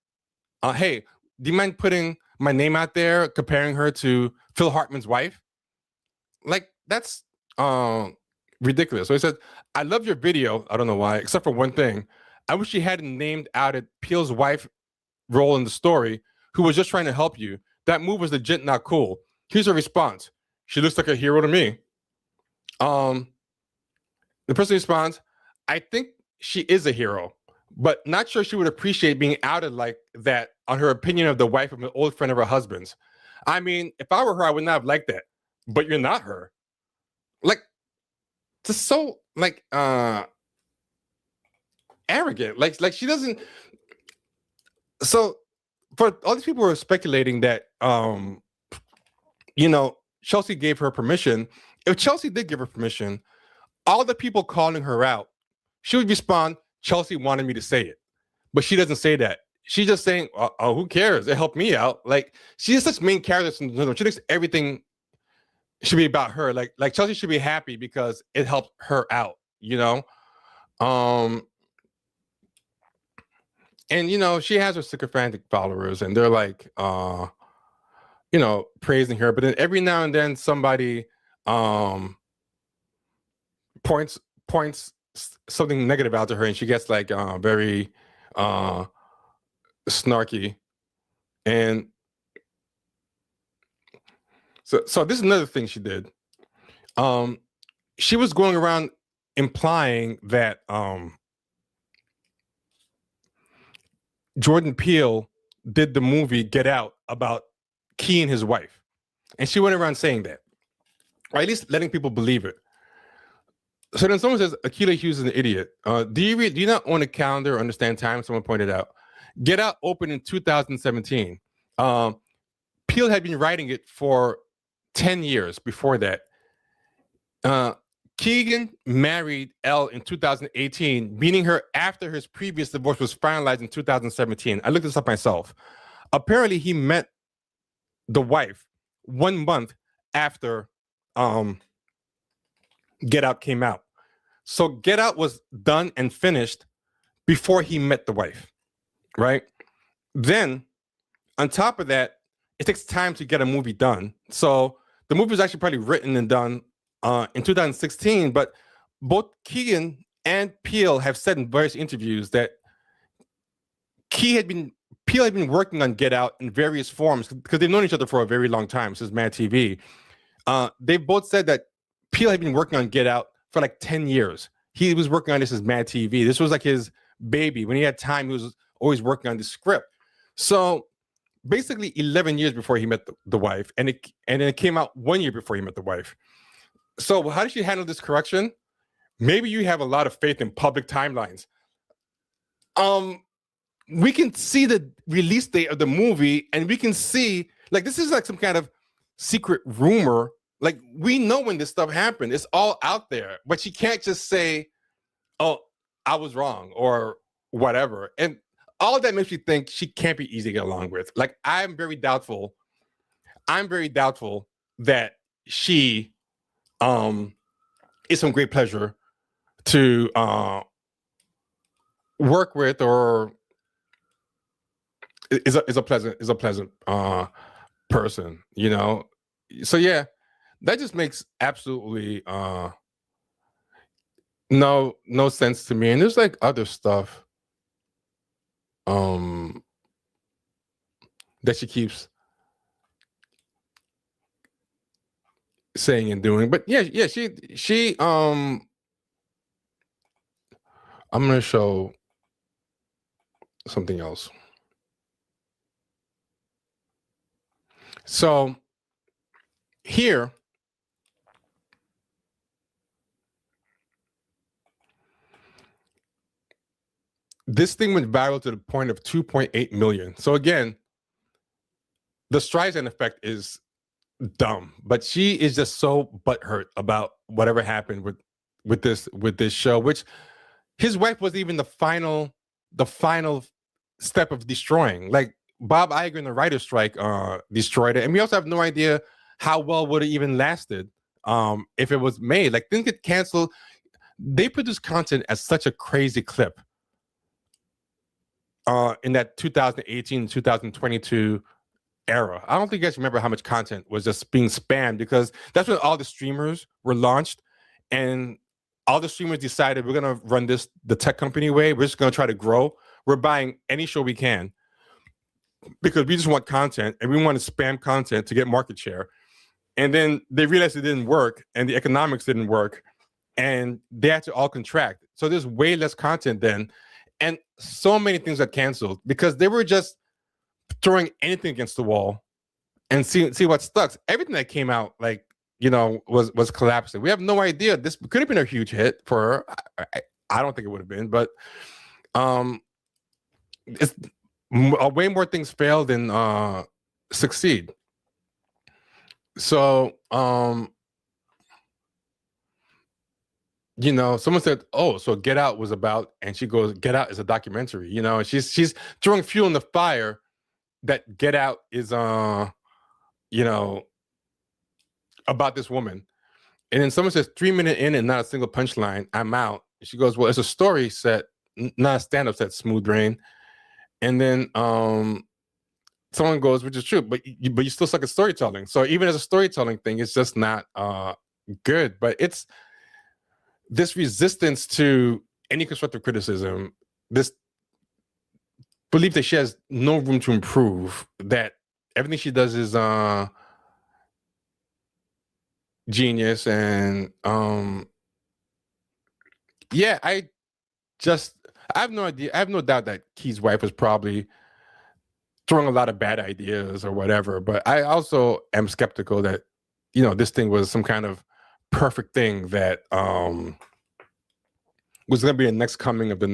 Hey, do you mind putting my name out there, comparing her to Phil Hartman's wife? Like, that's ridiculous. So he said, "I love your video. I don't know why, except for one thing. I wish you hadn't named outed Peele's wife role in the story, who was just trying to help you. That move was legit not cool." Here's her response. "She looks like a hero to me." The person responds, "I think she is a hero, but not sure she would appreciate being outed like that on her opinion of the wife of an old friend of her husband's. I mean, if I were her, I would not have liked that. But you're not her." Like, just so like arrogant. Like she doesn't. So for all these people who are speculating that Chelsea gave her permission. If Chelsea did give her permission, all the people calling her out, she would respond, "Chelsea wanted me to say it." But she doesn't say that. She's just saying, "Oh, who cares? It helped me out." Like, she is such main character. She thinks everything should be about her. Like Chelsea should be happy because it helped her out, And she has her sycophantic followers, and they're like, praising her. But then every now and then somebody points something negative out to her, and she gets like very snarky. And so this is another thing she did. She was going around implying that Jordan Peele did the movie Get Out about Key and his wife. And she went around saying that, or at least letting people believe it. So then someone says, Akilah Hughes is an idiot. Do you not own a calendar or understand time? Someone pointed out. Get Out opened in 2017. Peele had been writing it for 10 years before that. Keegan married Elle in 2018, meeting her after his previous divorce was finalized in 2017. I looked this up myself. Apparently, he met the wife 1 month after Get Out came out. So Get Out was done and finished before he met the wife, right? Then, on top of that, it takes time to get a movie done. So the movie was actually probably written and done in 2016, but both Keegan and Peele have said in various interviews that Peele had been working on Get Out in various forms because they've known each other for a very long time since Mad TV. They both said that Peele had been working on Get Out for like 10 years. He was working on this as Mad TV. This was like his baby. When he had time, he was always working on the script. So basically 11 years before he met the wife, and then it came out 1 year before he met the wife. So how did she handle this correction? Maybe you have a lot of faith in public timelines. We can see the release date of the movie, and we can see, like, this is like some kind of secret rumor. Like, we know when this stuff happened. It's all out there. But she can't just say, "Oh, I was wrong," or whatever. And all of that makes me think she can't be easy to get along with. Like, I'm very doubtful that she is some great pleasure to work with, or is a pleasant person, So yeah, that just makes absolutely no sense to me. And there's like other stuff that she keeps saying and doing. But yeah, she I'm gonna show something else. So here, this thing went viral to the point of 2.8 million. So again, the Streisand effect is dumb, but she is just so butthurt about whatever happened with this show, which his wife was even the final step of destroying. Like Bob Iger and the writer's strike destroyed it, and we also have no idea how well would it even lasted if it was made. Like things get canceled. They produce content at such a crazy clip in that 2018 2022 era. I don't think you guys remember how much content was just being spammed, because that's when all the streamers were launched, and all the streamers decided we're gonna run this the tech company way. We're just gonna try to grow. We're buying any show we can because we just want content, and we want to spam content to get market share. And then they realized it didn't work, and the economics didn't work, and they had to all contract. So there's way less content then, and so many things got canceled because they were just throwing anything against the wall and see what stuck. Everything that came out, like, was collapsing. We have no idea. This could have been a huge hit for her. I don't think it would have been, but it's way more things fail than succeed. So someone said, "Oh, so Get Out was about," and she goes, "Get Out is a documentary." And she's throwing fuel in the fire that Get Out is about this woman. And then someone says 3 minutes in and not a single punchline, I'm out. And she goes, well, it's a story set, not a stand-up set, Smooth Brain. And then someone goes, which is true, but you still suck at storytelling. So even as a storytelling thing, it's just not good. But it's this resistance to any constructive criticism, this belief that she has no room to improve, that everything she does is genius. And I have no idea. I have no doubt that Key's wife was probably throwing a lot of bad ideas or whatever, but I also am skeptical that this thing was some kind of perfect thing that was going to be a next coming of the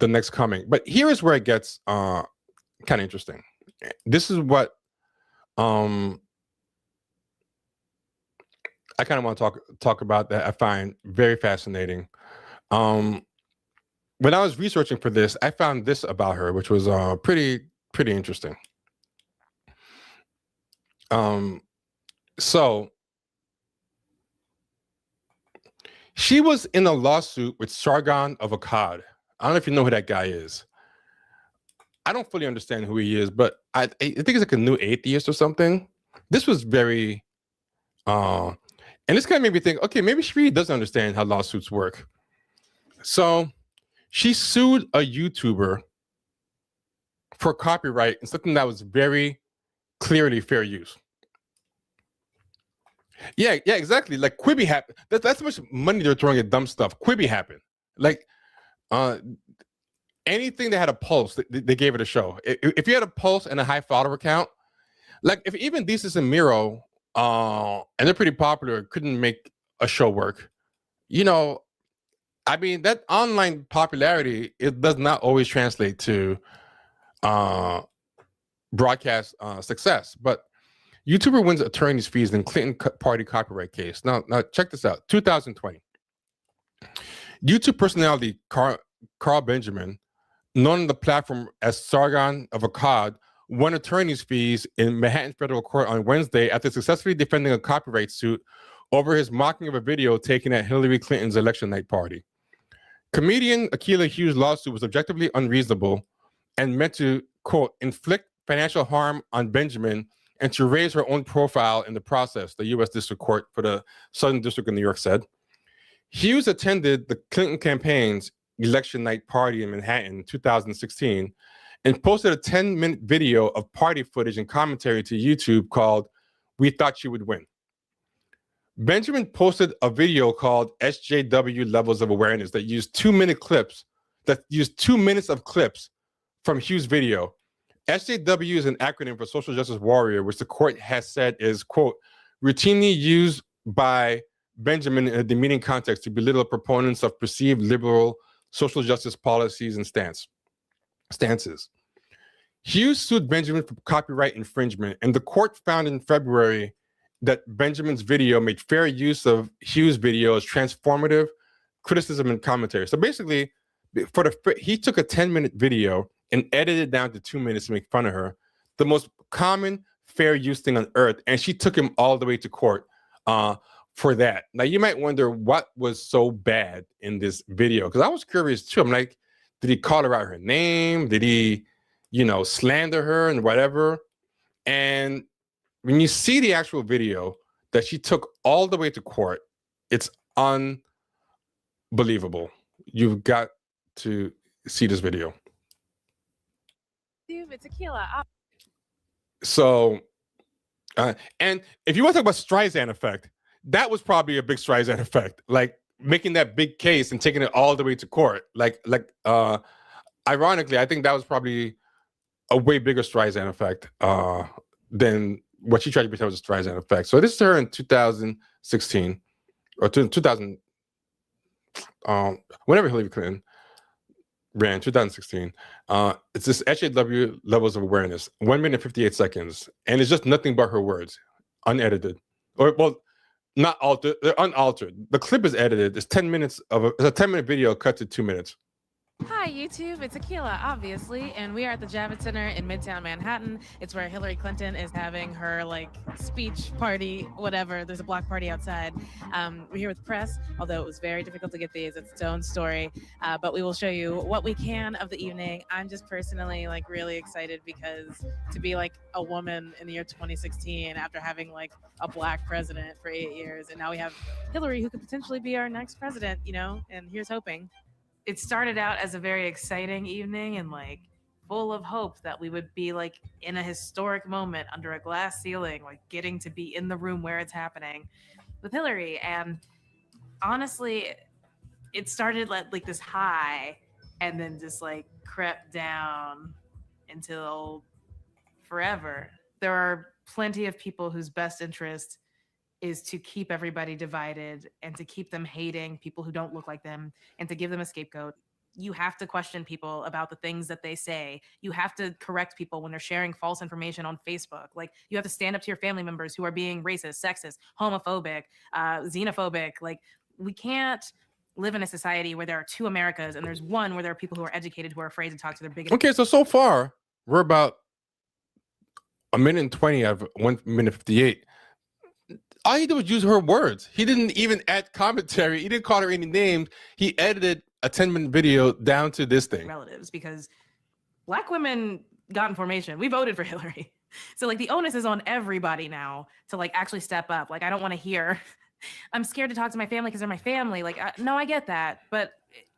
next coming. But here is where it gets kind of interesting. This is what I kind of want to talk about, that I find very fascinating. When I was researching for this, I found this about her, which was pretty interesting. So she was in a lawsuit with Sargon of Akkad. I don't know if you know who that guy is. I don't fully understand who he is, but I think he's like a new atheist or something. This was very, and this kind of made me think, okay, maybe she really doesn't understand how lawsuits work. So she sued a YouTuber for copyright and something that was very clearly fair use. Yeah, exactly. Like Quibi happened. That's how much money they're throwing at dumb stuff. Quibi happened. Like anything that had a pulse, they gave it a show. If you had a pulse and a high follower count, like if even Desus and Miro, and they're pretty popular, couldn't make a show work. I mean, that online popularity, it does not always translate to broadcast success. But YouTuber wins attorney's fees in Clinton party copyright case. Now check this out. 2020. YouTube personality Carl Benjamin, known on the platform as Sargon of Akkad, won attorney's fees in Manhattan federal court on Wednesday after successfully defending a copyright suit over his mocking of a video taken at Hillary Clinton's election night party. Comedian Akilah Hughes' lawsuit was objectively unreasonable and meant to, quote, inflict financial harm on Benjamin and to raise her own profile in the process, the U.S. District Court for the Southern District of New York said. Hughes attended the Clinton campaign's election night party in Manhattan in 2016 and posted a 10-minute video of party footage and commentary to YouTube called "We Thought She Would Win." Benjamin posted a video called SJW Levels of Awareness that used 2 minute clips, that used 2 minutes of clips from Hughes' video. SJW is an acronym for Social Justice Warrior, which the court has said is, quote, routinely used by Benjamin in a demeaning context to belittle proponents of perceived liberal social justice policies and stances. Hughes sued Benjamin for copyright infringement, and the court found in February that Benjamin's video made fair use of Hughes' video as transformative criticism and commentary. So basically, he took a 10-minute video and edited down to 2 minutes to make fun of her. The most common fair use thing on earth. And she took him all the way to court for that. Now, you might wonder what was so bad in this video, because I was curious too. I'm like, did he call her out her name? Did he, slander her and whatever? And when you see the actual video that she took all the way to court, it's unbelievable. You've got to see this video. Dude, it's Akilah. So, and if you want to talk about Streisand effect, that was probably a big Streisand effect, like making that big case and taking it all the way to court. Ironically, I think that was probably a way bigger Streisand effect than what she tried to pretend was a Streisand effect. So this is her in 2016 or 2000, whenever Hillary Clinton ran, 2016. It's this HAW levels of awareness, 1 minute 58 seconds, and it's just nothing but her words, unedited, or well, not altered. They're unaltered. The clip is edited. It's 10 minutes of it's a 10-minute video cut to 2 minutes. Hi, YouTube. It's Akilah, obviously, and we are at the Javits Center in Midtown Manhattan. It's where Hillary Clinton is having her speech party, whatever. There's a block party outside. We're here with the press, although it was very difficult to get these. It's its own story, but we will show you what we can of the evening. I'm just personally really excited because to be a woman in the year 2016 after having a black president for 8 years, and now we have Hillary who could potentially be our next president, and here's hoping. It started out as a very exciting evening and full of hope that we would be in a historic moment under a glass ceiling, getting to be in the room where it's happening with Hillary. And honestly, it started like this high and then just crept down until forever. There are plenty of people whose best interest is to keep everybody divided and to keep them hating people who don't look like them and to give them a scapegoat. You have to question people about the things that they say. You have to correct people when they're sharing false information on Facebook. You have to stand up to your family members who are being racist, sexist, homophobic, xenophobic. We can't live in a society where there are two Americas and there's one where there are people who are educated who are afraid to talk to their biggest. Okay, so far we're about 1 minute and 20 out of 1 minute 58. All he did was use her words. He didn't even add commentary. He didn't call her any names. He edited a 10-minute video down to this thing. Relatives, because black women got information. We voted for Hillary. So the onus is on everybody now to actually step up. I don't want to hear, I'm scared to talk to my family because they're my family. No, I get that. But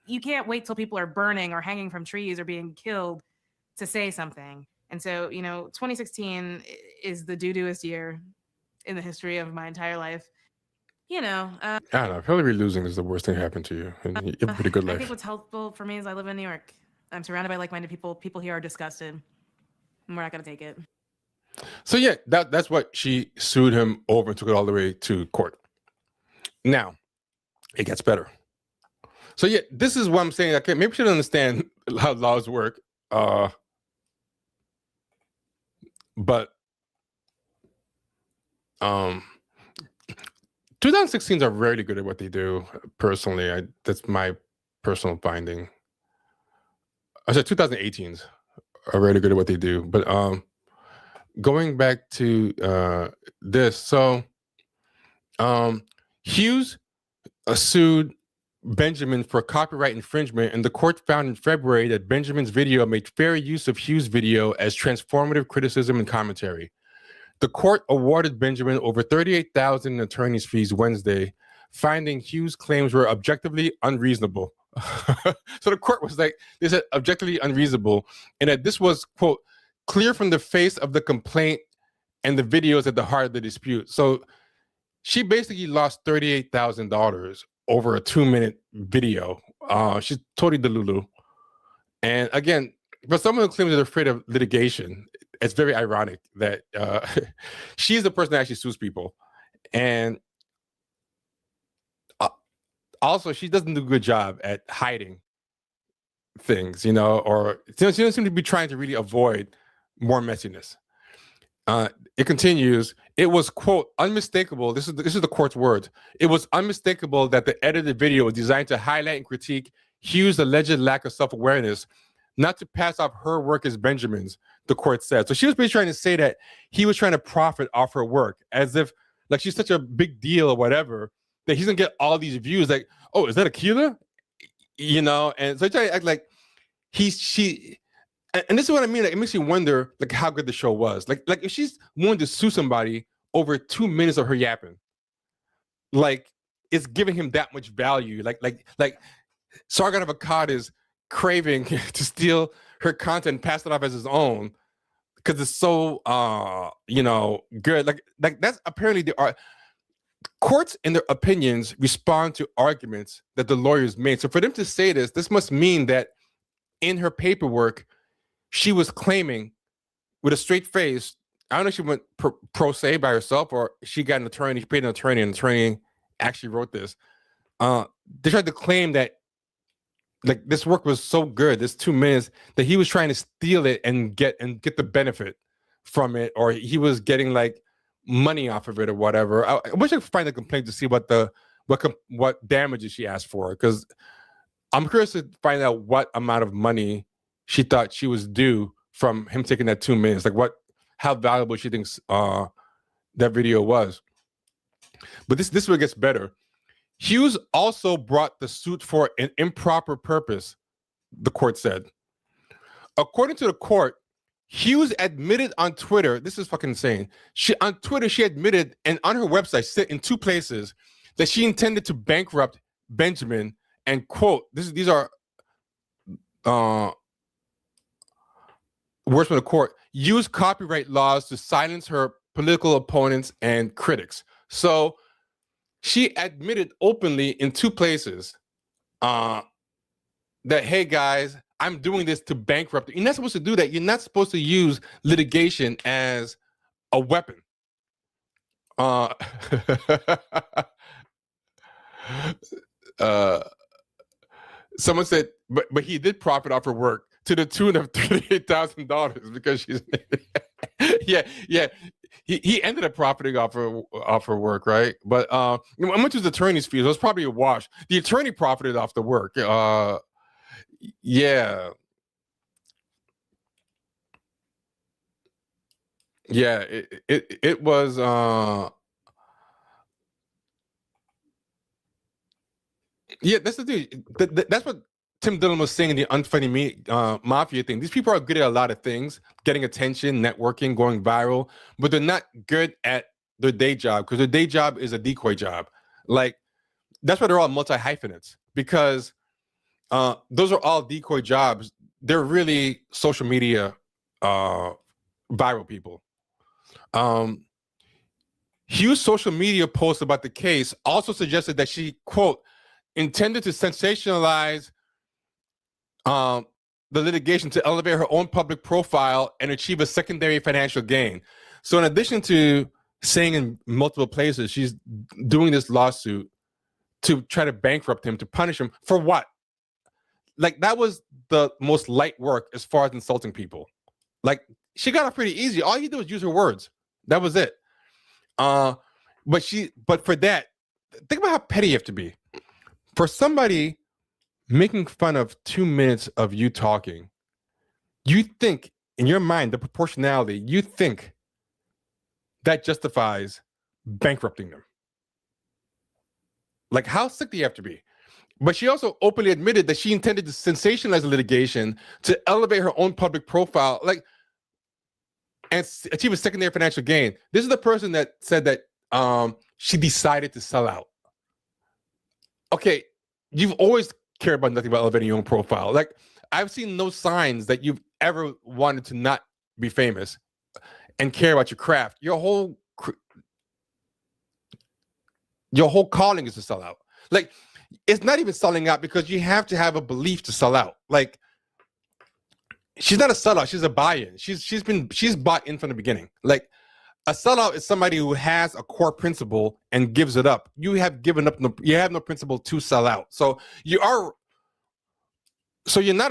you can't wait till people are burning or hanging from trees or being killed to say something. And so, 2016 is the doo-dooest year in the history of my entire life. I don't know. Hillary losing is the worst thing that happened to you. And you have a pretty good life. I think what's helpful for me is I live in New York. I'm surrounded by like-minded people. People here are disgusted. And we're not going to take it. So yeah, that's what she sued him over and took it all the way to court. Now, it gets better. So yeah, this is what I'm saying. Okay, maybe she doesn't understand how laws work. But 2016s are really good at what they do. Personally, that's my personal finding. I said 2018s are really good at what they do. But going back to this, so Hughes sued Benjamin for copyright infringement, and the court found in February that Benjamin's video made fair use of Hughes' video as transformative criticism and commentary. The court awarded Benjamin over $38,000 in attorney's fees Wednesday, finding Hughes' claims were objectively unreasonable. So the court was like, they said objectively unreasonable, and that this was, quote, clear from the face of the complaint and the videos at the heart of the dispute. So she basically lost $38,000 over a 2-minute video. She's totally delulu. And again, for someone who claims they're afraid of litigation, it's very ironic that she's the person that actually sues people. And also, she doesn't do a good job at hiding things, or she doesn't seem to be trying to really avoid more messiness. It continues. It was, quote, unmistakable. This is the court's words. It was unmistakable that the edited video was designed to highlight and critique Hughes' alleged lack of self-awareness, not to pass off her work as Benjamin's, the court said. So she was basically trying to say that he was trying to profit off her work, as if like she's such a big deal or whatever, that he's gonna get all these views. Like, oh, is that Akilah? You know, and so trying to act like she. And this is what I mean. Like, it makes you wonder, like, how good the show was. Like if she's willing to sue somebody over 2 minutes of her yapping, like, it's giving him that much value. Like Sargon of Akkad is craving to steal her content, and pass it off as his own, because it's so good. Like that's apparently the art. Courts, in their opinions, respond to arguments that the lawyers made. So for them to say this must mean that in her paperwork, she was claiming with a straight face. I don't know if she went pro se by herself or she got an attorney, she paid an attorney, and the attorney actually wrote this. They tried to claim that like this work was so good, this 2 minutes, that he was trying to steal it and get the benefit from it, or he was getting like money off of it or whatever. I wish I could find the complaint to see what damages she asked for, because I'm curious to find out what amount of money she thought she was due from him taking that 2 minutes. Like how valuable she thinks that video was. But this one gets better. Hughes also brought the suit for an improper purpose, the court said. According to the court, Hughes admitted on Twitter, this is fucking insane. On Twitter, she admitted, and on her website, in 2 places, that she intended to bankrupt Benjamin and, quote, these are words from the court, use copyright laws to silence her political opponents and critics. So she admitted openly in 2 places that, hey guys, I'm doing this to bankrupt. You're not supposed to do that. You're not supposed to use litigation as a weapon. Someone said, but he did profit off her work to the tune of $38,000 because she's yeah. He ended up profiting off her work, right? But how much was the attorney's fees? It was probably a wash. The attorney profited off the work. Yeah. Yeah, it was yeah, that's the thing. That's what Tim Dillon was saying in the unfunny mafia thing. These people are good at a lot of things, getting attention, networking, going viral, but they're not good at their day job, because their day job is a decoy job. Like, that's why they're all multi-hyphenates, because those are all decoy jobs. They're really social media viral people. Hughes' social media post about the case also suggested that she, quote, intended to sensationalize the litigation to elevate her own public profile and achieve a secondary financial gain. So in addition to saying in multiple places she's doing this lawsuit to try to bankrupt him, to punish him for what? Like, that was the most light work as far as insulting people. Like, she got off pretty easy. All you do is use her words. That was it. But for that, think about how petty you have to be. For somebody making fun of 2 minutes of you talking, you think in your mind, the proportionality, you think that justifies bankrupting them. Like, how sick do you have to be? But she also openly admitted that she intended to sensationalize the litigation to elevate her own public profile, like, and achieve a secondary financial gain. This is the person that said that she decided to sell out. Okay, you've always cared about nothing but elevating your own profile. Like, I've seen no signs that you've ever wanted to not be famous and care about your craft. Your whole calling is to sell out. Like, it's not even selling out, because you have to have a belief to sell out. Like, she's not a sellout, she's a buy-in. She's bought in from the beginning. Like, a sellout is somebody who has a core principle and gives it up. You have given up, you have no principle to sell out. So you're not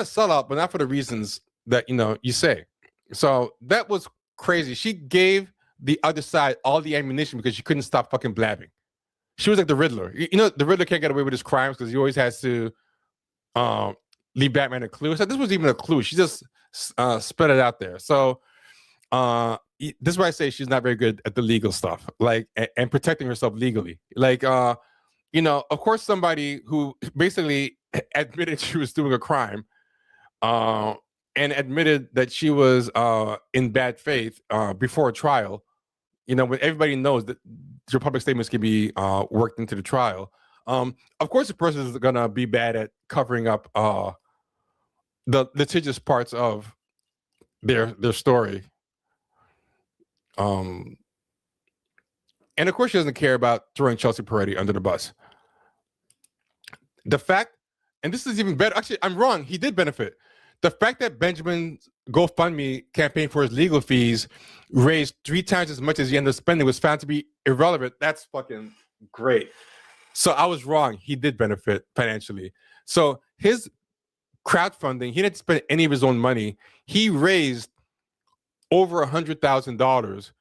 a sellout, but not for the reasons that you say. So that was crazy. She gave the other side all the ammunition because she couldn't stop fucking blabbing. She was like the Riddler. The Riddler can't get away with his crimes because he always has to leave Batman a clue. So this was even a clue. She just spread it out there. So this is why I say she's not very good at the legal stuff, like and protecting herself legally. Like you know, of course, somebody who basically admitted she was doing a crime, and admitted that she was in bad faith before a trial. You know, when everybody knows that your public statements can be worked into the trial. Of course, the person is gonna be bad at covering up the litigious parts of their story. And of course, she doesn't care about throwing Chelsea Peretti under the bus. The fact, and this is even better. Actually, I'm wrong. He did benefit. The fact that Benjamin's GoFundMe campaign for his legal fees raised 3 times as much as he ended up spending was found to be irrelevant. That's fucking great. So I was wrong. He did benefit financially. So his crowdfunding, he didn't spend any of his own money. He raised over $100,000.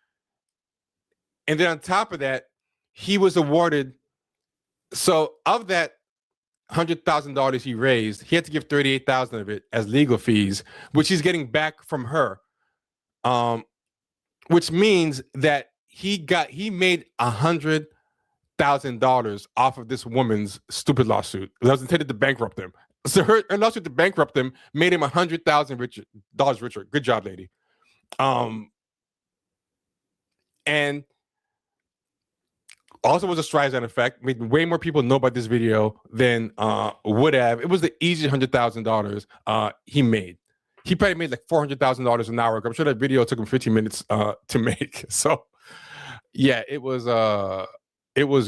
And then on top of that, he was awarded. So of that $100,000 he raised, he had to give $38,000 of it as legal fees, which he's getting back from her. Which means that he made $100,000 off of this woman's stupid lawsuit that was intended to bankrupt him. So her lawsuit to bankrupt him made him $100,000 richer. Good job, lady. And also was a Streisand effect. Made way more people know about this video than would have. It was the easiest $100,000 he made. He probably made like $400,000 an hour. I'm sure that video took him 15 minutes to make. So yeah, it was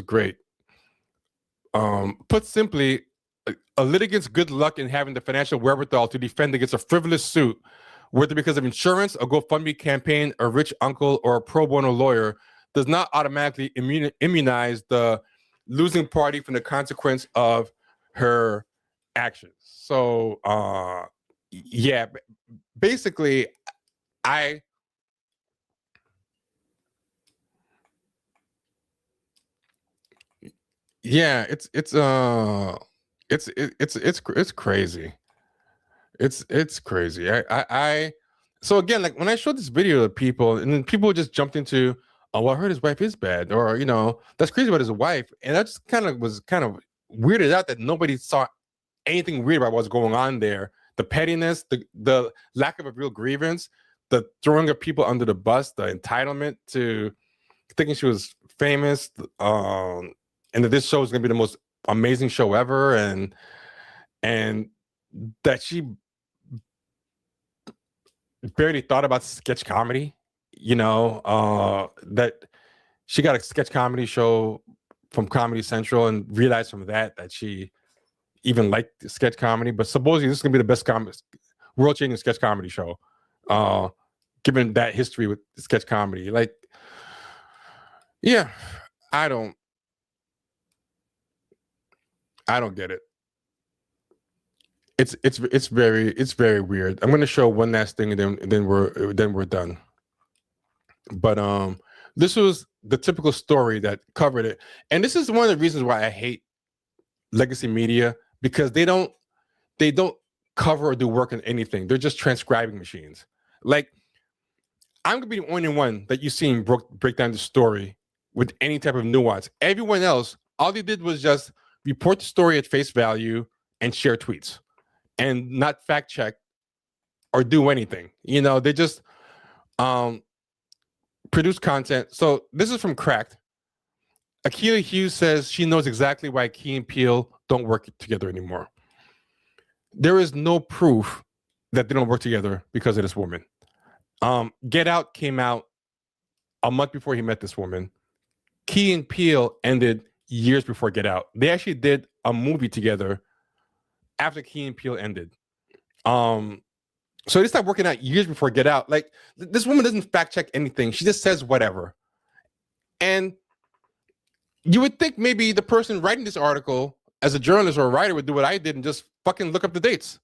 great. Put simply, a litigant's good luck in having the financial wherewithal to defend against a frivolous suit, whether because of insurance, a GoFundMe campaign, a rich uncle, or a pro bono lawyer, does not automatically immunize the losing party from the consequence of her actions. So, yeah, basically, it's crazy. It's crazy. So again, like when I showed this video to people, and then people just jumped into, oh, well, I heard his wife is bad, or you know, that's crazy about his wife, and that just was kind of weirded out that nobody saw anything weird about what's going on there. The pettiness, the lack of a real grievance, the throwing of people under the bus, the entitlement to thinking she was famous, and that this show is going to be the most amazing show ever, and that she barely thought about sketch comedy, you know, that she got a sketch comedy show from Comedy Central and realized from that she even liked sketch comedy. But supposedly this is gonna be the best world-changing sketch comedy show, given that history with sketch comedy. Like, yeah, I don't get it. It's very weird. I'm gonna show one last thing and then we're done. But this was the typical story that covered it, and this is one of the reasons why I hate legacy media, because they don't cover or do work on anything. They're just transcribing machines. Like, I'm gonna be the only one that you seen break down the story with any type of nuance. Everyone else, all they did was just report the story at face value and share tweets and not fact check or do anything. You know, they just produce content. So this is from Cracked. Akilah Hughes says she knows exactly why Key and Peele don't work together anymore. There is no proof that they don't work together because of this woman. Get Out came out a month before he met this woman. Key and Peele ended years before Get Out. They actually did a movie together after Key and Peele ended. So they started working out years before Get Out. Like, this woman doesn't fact check anything. She just says whatever. And you would think maybe the person writing this article as a journalist or a writer would do what I did and just fucking look up the dates.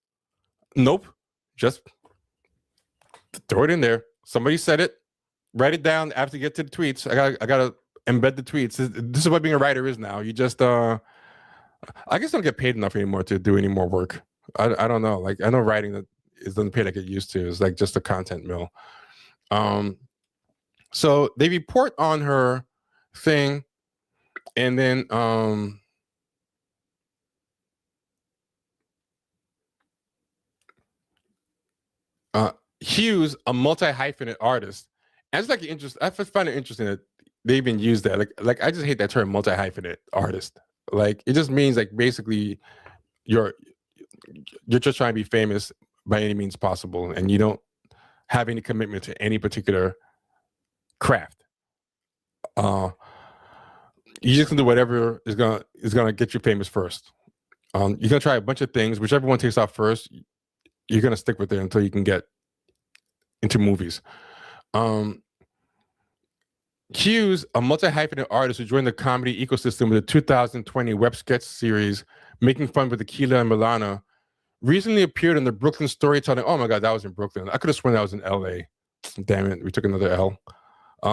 Nope. Just throw it in there. Somebody said it. Write it down after you get to the tweets. I gotta embed the tweets. This is what being a writer is now. You just I guess don't get paid enough anymore to do any more work. I don't know. Like, I know writing that it doesn't pay like it used to. It's like just a content mill. So they report on her thing, and then Hughes, a multi-hyphenate artist. And it's like I find it interesting that they even use that. Like I just hate that term, multi-hyphenate artist. Like, it just means like basically you're just trying to be famous by any means possible, and you don't have any commitment to any particular craft. You just can do whatever is gonna get you famous first. You're gonna try a bunch of things, whichever one takes off first. You're gonna stick with it until you can get into movies. Hughes, a multi-hyphenate artist who joined the comedy ecosystem with the 2020 web sketch series Making Fun with Akilah and Milana, recently appeared in the Brooklyn Storytelling. Oh my God, that was in Brooklyn. I could have sworn that was in LA. Damn it, we took another L.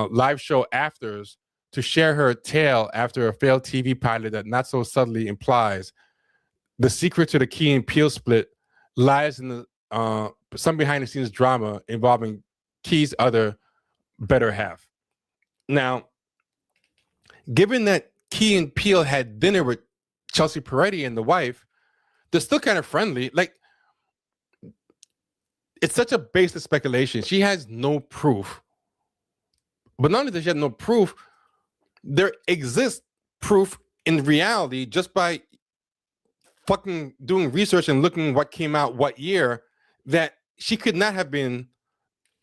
Live show Afters to share her tale after a failed TV pilot that not so subtly implies the secret to the Key and Peele split lies in the some behind-the-scenes drama involving Key's other better half. Now, given that Key and Peele had dinner with Chelsea Peretti and the wife, they're still kind of friendly. Like, it's such a baseless speculation. She has no proof. But not only does she have no proof, there exists proof in reality just by fucking doing research and looking what came out what year, that she could not have been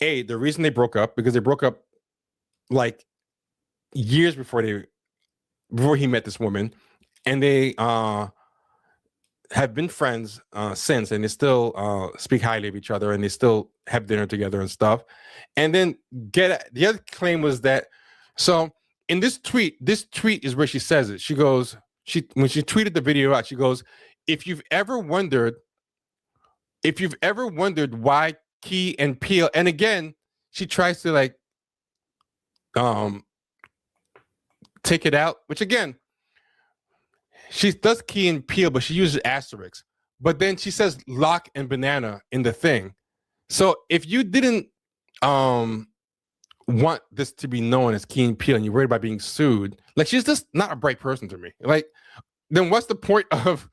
the reason they broke up, because they broke up like years before he met this woman, and they have been friends since, and they still speak highly of each other, and they still have dinner together and stuff. And then the other claim was that, so in this tweet is where she says it. She goes, when she tweeted the video out, she goes, if you've ever wondered why Key and Peele, and again, she tries to like take it out, which again, she does Key and Peele, but she uses asterisks. But then she says Lock and Banana in the thing. So if you didn't want this to be known as Key and Peele and you're worried about being sued, like, she's just not a bright person to me. Like, then what's the point of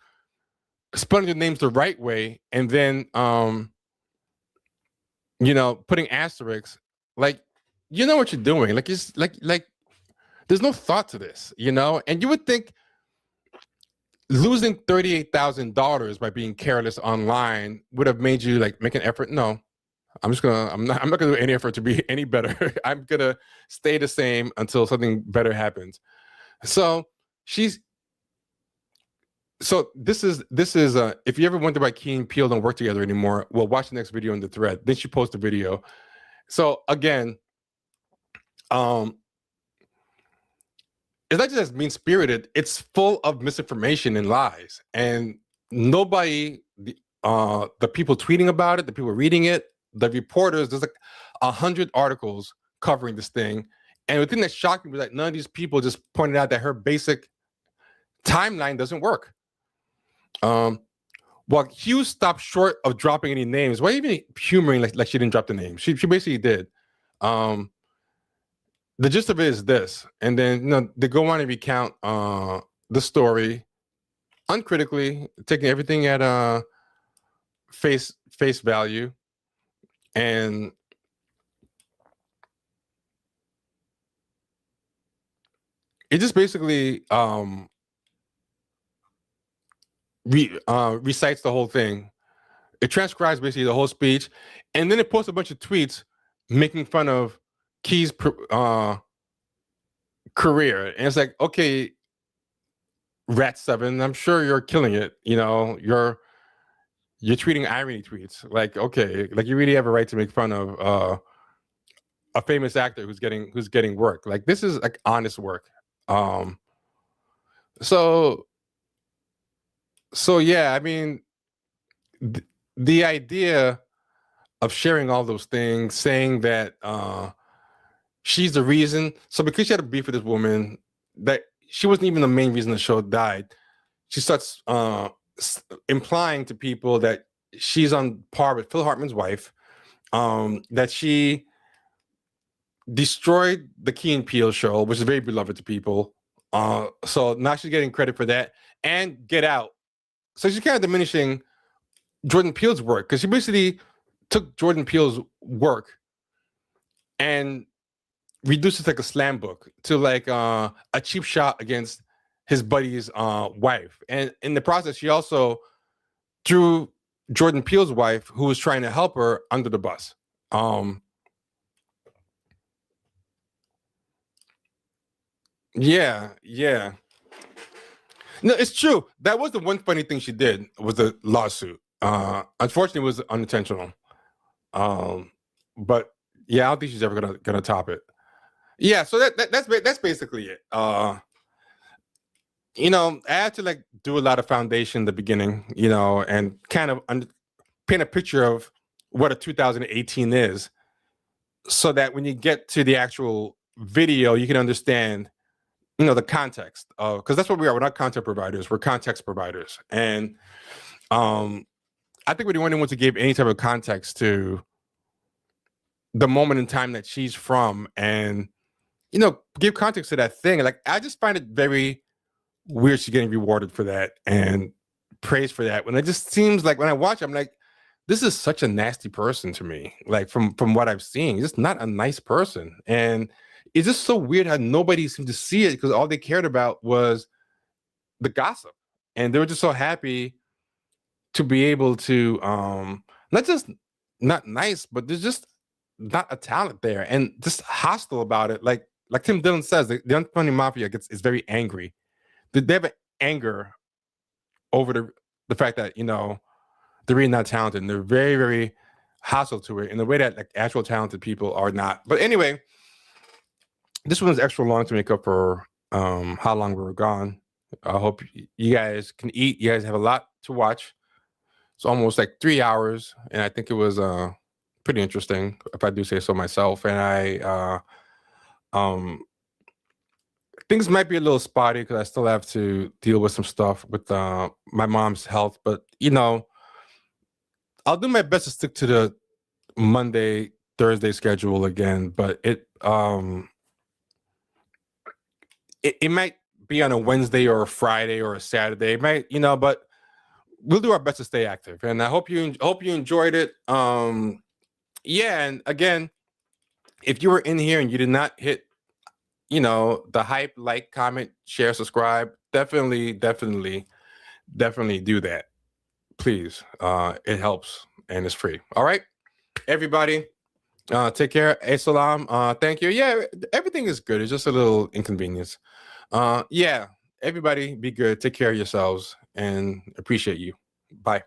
spelling the names the right way and then putting asterisks? Like, you know what you're doing. Like, it's like there's no thought to this, and you would think losing $38,000 by being careless online would have made you like make an effort. No, I'm not gonna do any effort to be any better. I'm gonna stay the same until something better happens. So this is if you ever wonder why Key and Peele don't work together anymore, well, watch the next video in the thread. Then she posts a video. So again, it's not just mean-spirited, it's full of misinformation and lies. And nobody, the people tweeting about it, the people reading it, the reporters, there's like 100 articles covering this thing. And the thing that shocked me was that none of these people just pointed out that her basic timeline doesn't work. While Hughes stopped short of dropping any names, why even humoring like she didn't drop the name? She basically did. The gist of it is this, and then they go on and recount the story uncritically, taking everything at face value, and it just basically recites the whole thing. It transcribes basically the whole speech, and then it posts a bunch of tweets making fun of Key's career. And it's like, okay, Rat7, I'm sure you're killing it. You're tweeting irony tweets. Like, okay, like you really have a right to make fun of a famous actor who's getting work. Like, this is like honest work. So yeah, I mean, the idea of sharing all those things, saying that she's the reason. So because she had a beef with this woman, that she wasn't even the main reason the show died, she starts implying to people that she's on par with Phil Hartman's wife, that she destroyed the Key and Peele show, which is very beloved to people. So now she's getting credit for that, and Get Out. So she's kind of diminishing Jordan Peele's work, because she basically took Jordan Peele's work and reduced it to like a slam book, to like a cheap shot against his buddy's wife. And in the process, she also threw Jordan Peele's wife, who was trying to help her, under the bus. Yeah. No, it's true. That was the one funny thing she did, was the lawsuit. Unfortunately, it was unintentional. But yeah, I don't think she's ever gonna top it. Yeah, so that's basically it. You know, I had to like do a lot of foundation in the beginning, you know, and kind of paint a picture of what a 2018 is, so that when you get to the actual video, you can understand, you know, the context of, because that's what we are. We're not content providers, we're context providers. And I think we're the only ones who gave any type of context to the moment in time that she's from, and, you know, give context to that thing. Like, I just find it very weird she's getting rewarded for that and praised for that, when it just seems like, when I watch, I'm like, this is such a nasty person to me. Like, from what I've seen, just not a nice person. And it's just so weird how nobody seemed to see it, because all they cared about was the gossip, and they were just so happy to be able to not just not nice, but there's just not a talent there, and just hostile about it. Like Tim Dillon says, the unfunny mafia is very angry. They have an anger over the fact that, you know, they're really not talented, and they're very, very hostile to it in the way that like actual talented people are not. But anyway, this one's extra long to make up for how long we were gone. I hope you guys can eat. You guys have a lot to watch. It's almost like 3 hours, and I think it was pretty interesting, if I do say so myself. And I things might be a little spotty, because I still have to deal with some stuff with my mom's health. But, you know, I'll do my best to stick to the Monday, Thursday schedule again. But it might be on a Wednesday or a Friday or a Saturday. It might, you know, but we'll do our best to stay active. And I hope you enjoyed it. Yeah, and again, if you were in here and you did not hit, you know, the hype, like, comment, share, subscribe, definitely do that, please. It helps, and it's free. All right, everybody, take care. Salam. Thank you. Yeah, everything is good. It's just a little inconvenience. Yeah, everybody be good. Take care of yourselves, and appreciate you. Bye.